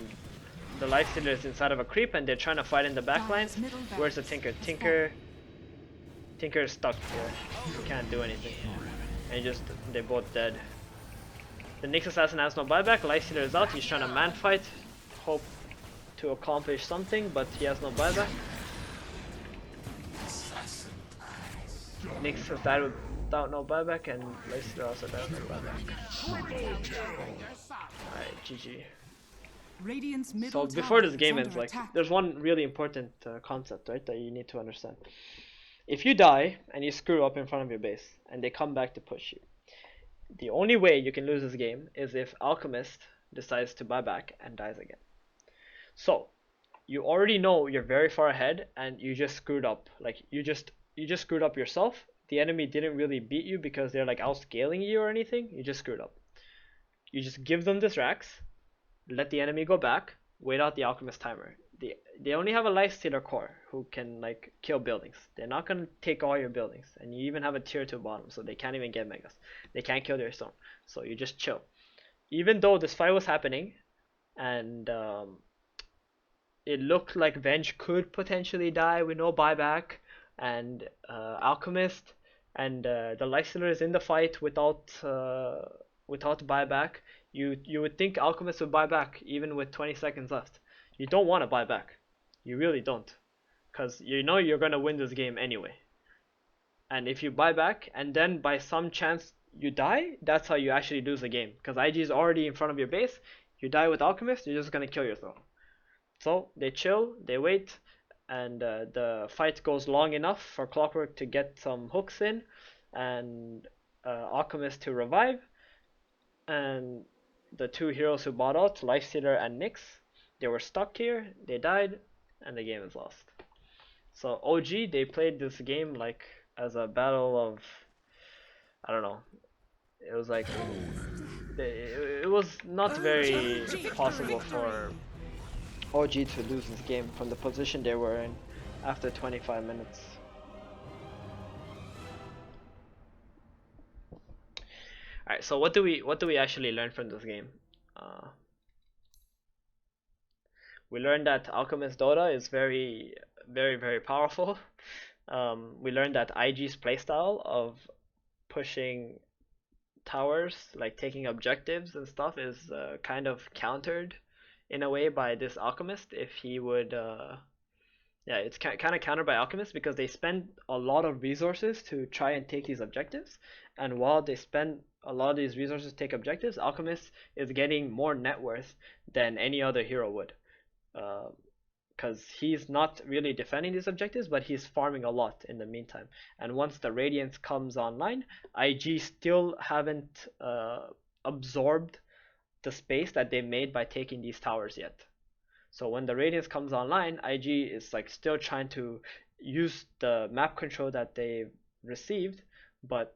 the Lifestealer is inside of a creep and they're trying to fight in the backline. Where's the Tinker? Tinker is stuck here. He can't do anything. And they're both dead. The Nyx Assassin has no buyback. Lifestealer is out. He's trying to man fight. Hope to accomplish something, but he has no buyback. Nyx has died without no buyback, and Lifestealer also died without no buyback. Alright, GG. So before this game ends, like, there's one really important concept, right, that you need to understand. If you die and you screw up in front of your base, and they come back to push you, the only way you can lose this game is if Alchemist decides to buy back and dies again. So you already know you're very far ahead and you just screwed up. Like you just screwed up yourself. The enemy didn't really beat you because they're like outscaling you or anything. You just screwed up. You just give them this Rax, let the enemy go back, wait out the Alchemist timer. They only have a Lifestealer core who can like kill buildings. They're not gonna take all your buildings, and you even have a tier 2 bottom, so they can't even get megas. They can't kill their stone, so you just chill. Even though this fight was happening, and it looked like Venge could potentially die with no buyback, and Alchemist and the Lifestealer is in the fight without buyback. You would think Alchemist would buy back even with 20 seconds left. You don't want to buy back. You really don't. Because you know you're going to win this game anyway. And if you buy back and then by some chance you die, that's how you actually lose the game. Because IG is already in front of your base. You die with Alchemist, you're just going to kill yourself. So they chill, they wait, and the fight goes long enough for Clockwork to get some hooks in and Alchemist to revive. And the two heroes who bought out, Lifestealer and Nyx, they were stuck here, they died, and the game is lost. So OG, they played this game like as a battle of, I don't know, it was like, it was not very possible for OG to lose this game from the position they were in after 25 minutes. Alright, so what do we actually learn from this game? We learned that Alchemist Dota is very, very, very powerful. We learned that IG's playstyle of pushing towers, like taking objectives and stuff, is kind of countered in a way by this Alchemist. If he would, yeah, it's kind of countered by Alchemist because they spend a lot of resources to try and take these objectives. And while they spend a lot of these resources to take objectives, Alchemist is getting more net worth than any other hero would. Because he's not really defending these objectives, but he's farming a lot in the meantime. And once the Radiance comes online, IG still haven't absorbed the space that they made by taking these towers yet. So when the Radiance comes online, IG is like still trying to use the map control that they received, but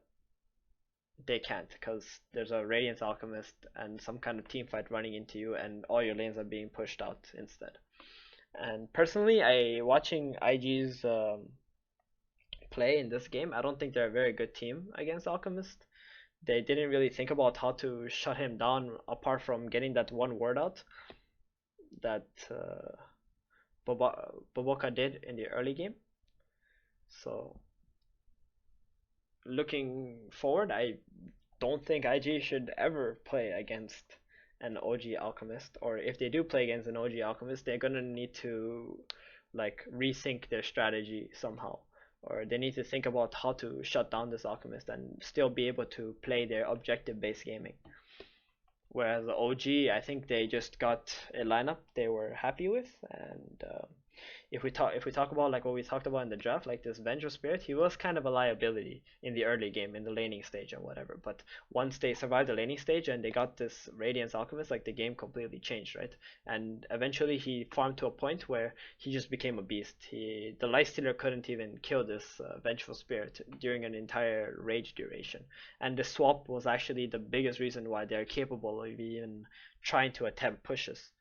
they can't because there's a Radiance Alchemist and some kind of team fight running into you, and all your lanes are being pushed out instead. And personally, watching IG's play in this game, I don't think they're a very good team against Alchemist. They didn't really think about how to shut him down apart from getting that one word out that Boboka did in the early game. So looking forward, I don't think IG should ever play against an OG Alchemist, or if they do play against an OG Alchemist, they're gonna need to like rethink their strategy somehow, or they need to think about how to shut down this Alchemist and still be able to play their objective based gaming. Whereas the OG, I think they just got a lineup they were happy with, and if we talk about like what we talked about in the draft, like this Vengeful Spirit, he was kind of a liability in the early game, in the laning stage and whatever. But once they survived the laning stage and they got this Radiance Alchemist, like the game completely changed, right? And eventually he farmed to a point where he just became a beast. The Lightstealer couldn't even kill this Vengeful Spirit during an entire rage duration. And the swap was actually the biggest reason why they're capable of even trying to attempt pushes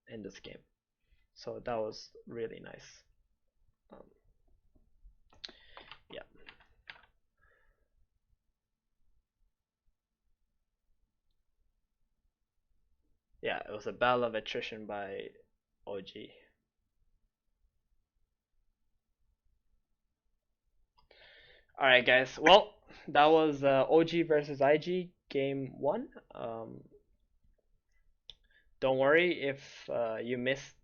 in this game. So that was really nice. Um, yeah. Yeah, it was a battle of attrition by OG. Alright, guys. Well, that was OG versus IG game 1. Don't worry if you missed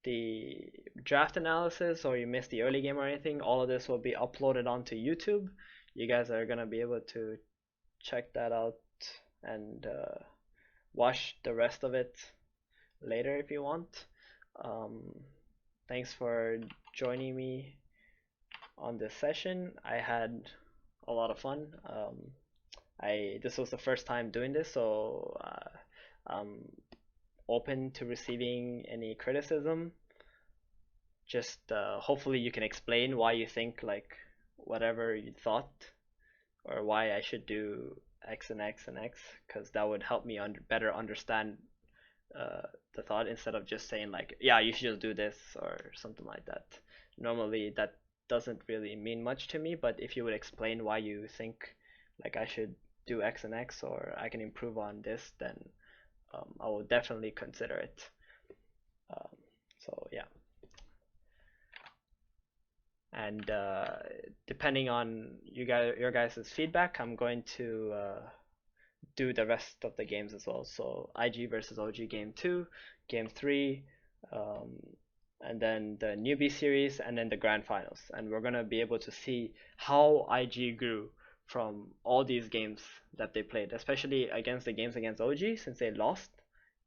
the draft analysis or you missed the early game or anything. All of this will be uploaded onto YouTube. You guys are gonna be able to check that out and watch the rest of it later if you want. Thanks for joining me on this session. I had a lot of fun. This was the first time doing this, so I'm open to receiving any criticism. Just hopefully you can explain why you think like whatever you thought, or why I should do X and X and X, because that would help me better understand the thought, instead of just saying like, yeah, you should just do this or something like that. Normally that doesn't really mean much to me, but if you would explain why you think like I should do X and X, or I can improve on this, then I will definitely consider it. So yeah. And depending on your guys' feedback, I'm going to do the rest of the games as well. So IG versus OG game 2, game 3, and then the newbie series, and then the grand finals. And we're gonna be able to see how IG grew from all these games that they played, especially against the games against OG, since they lost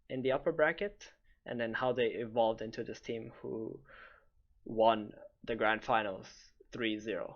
in the upper bracket, and then how they evolved into this team who won the grand finals 3-0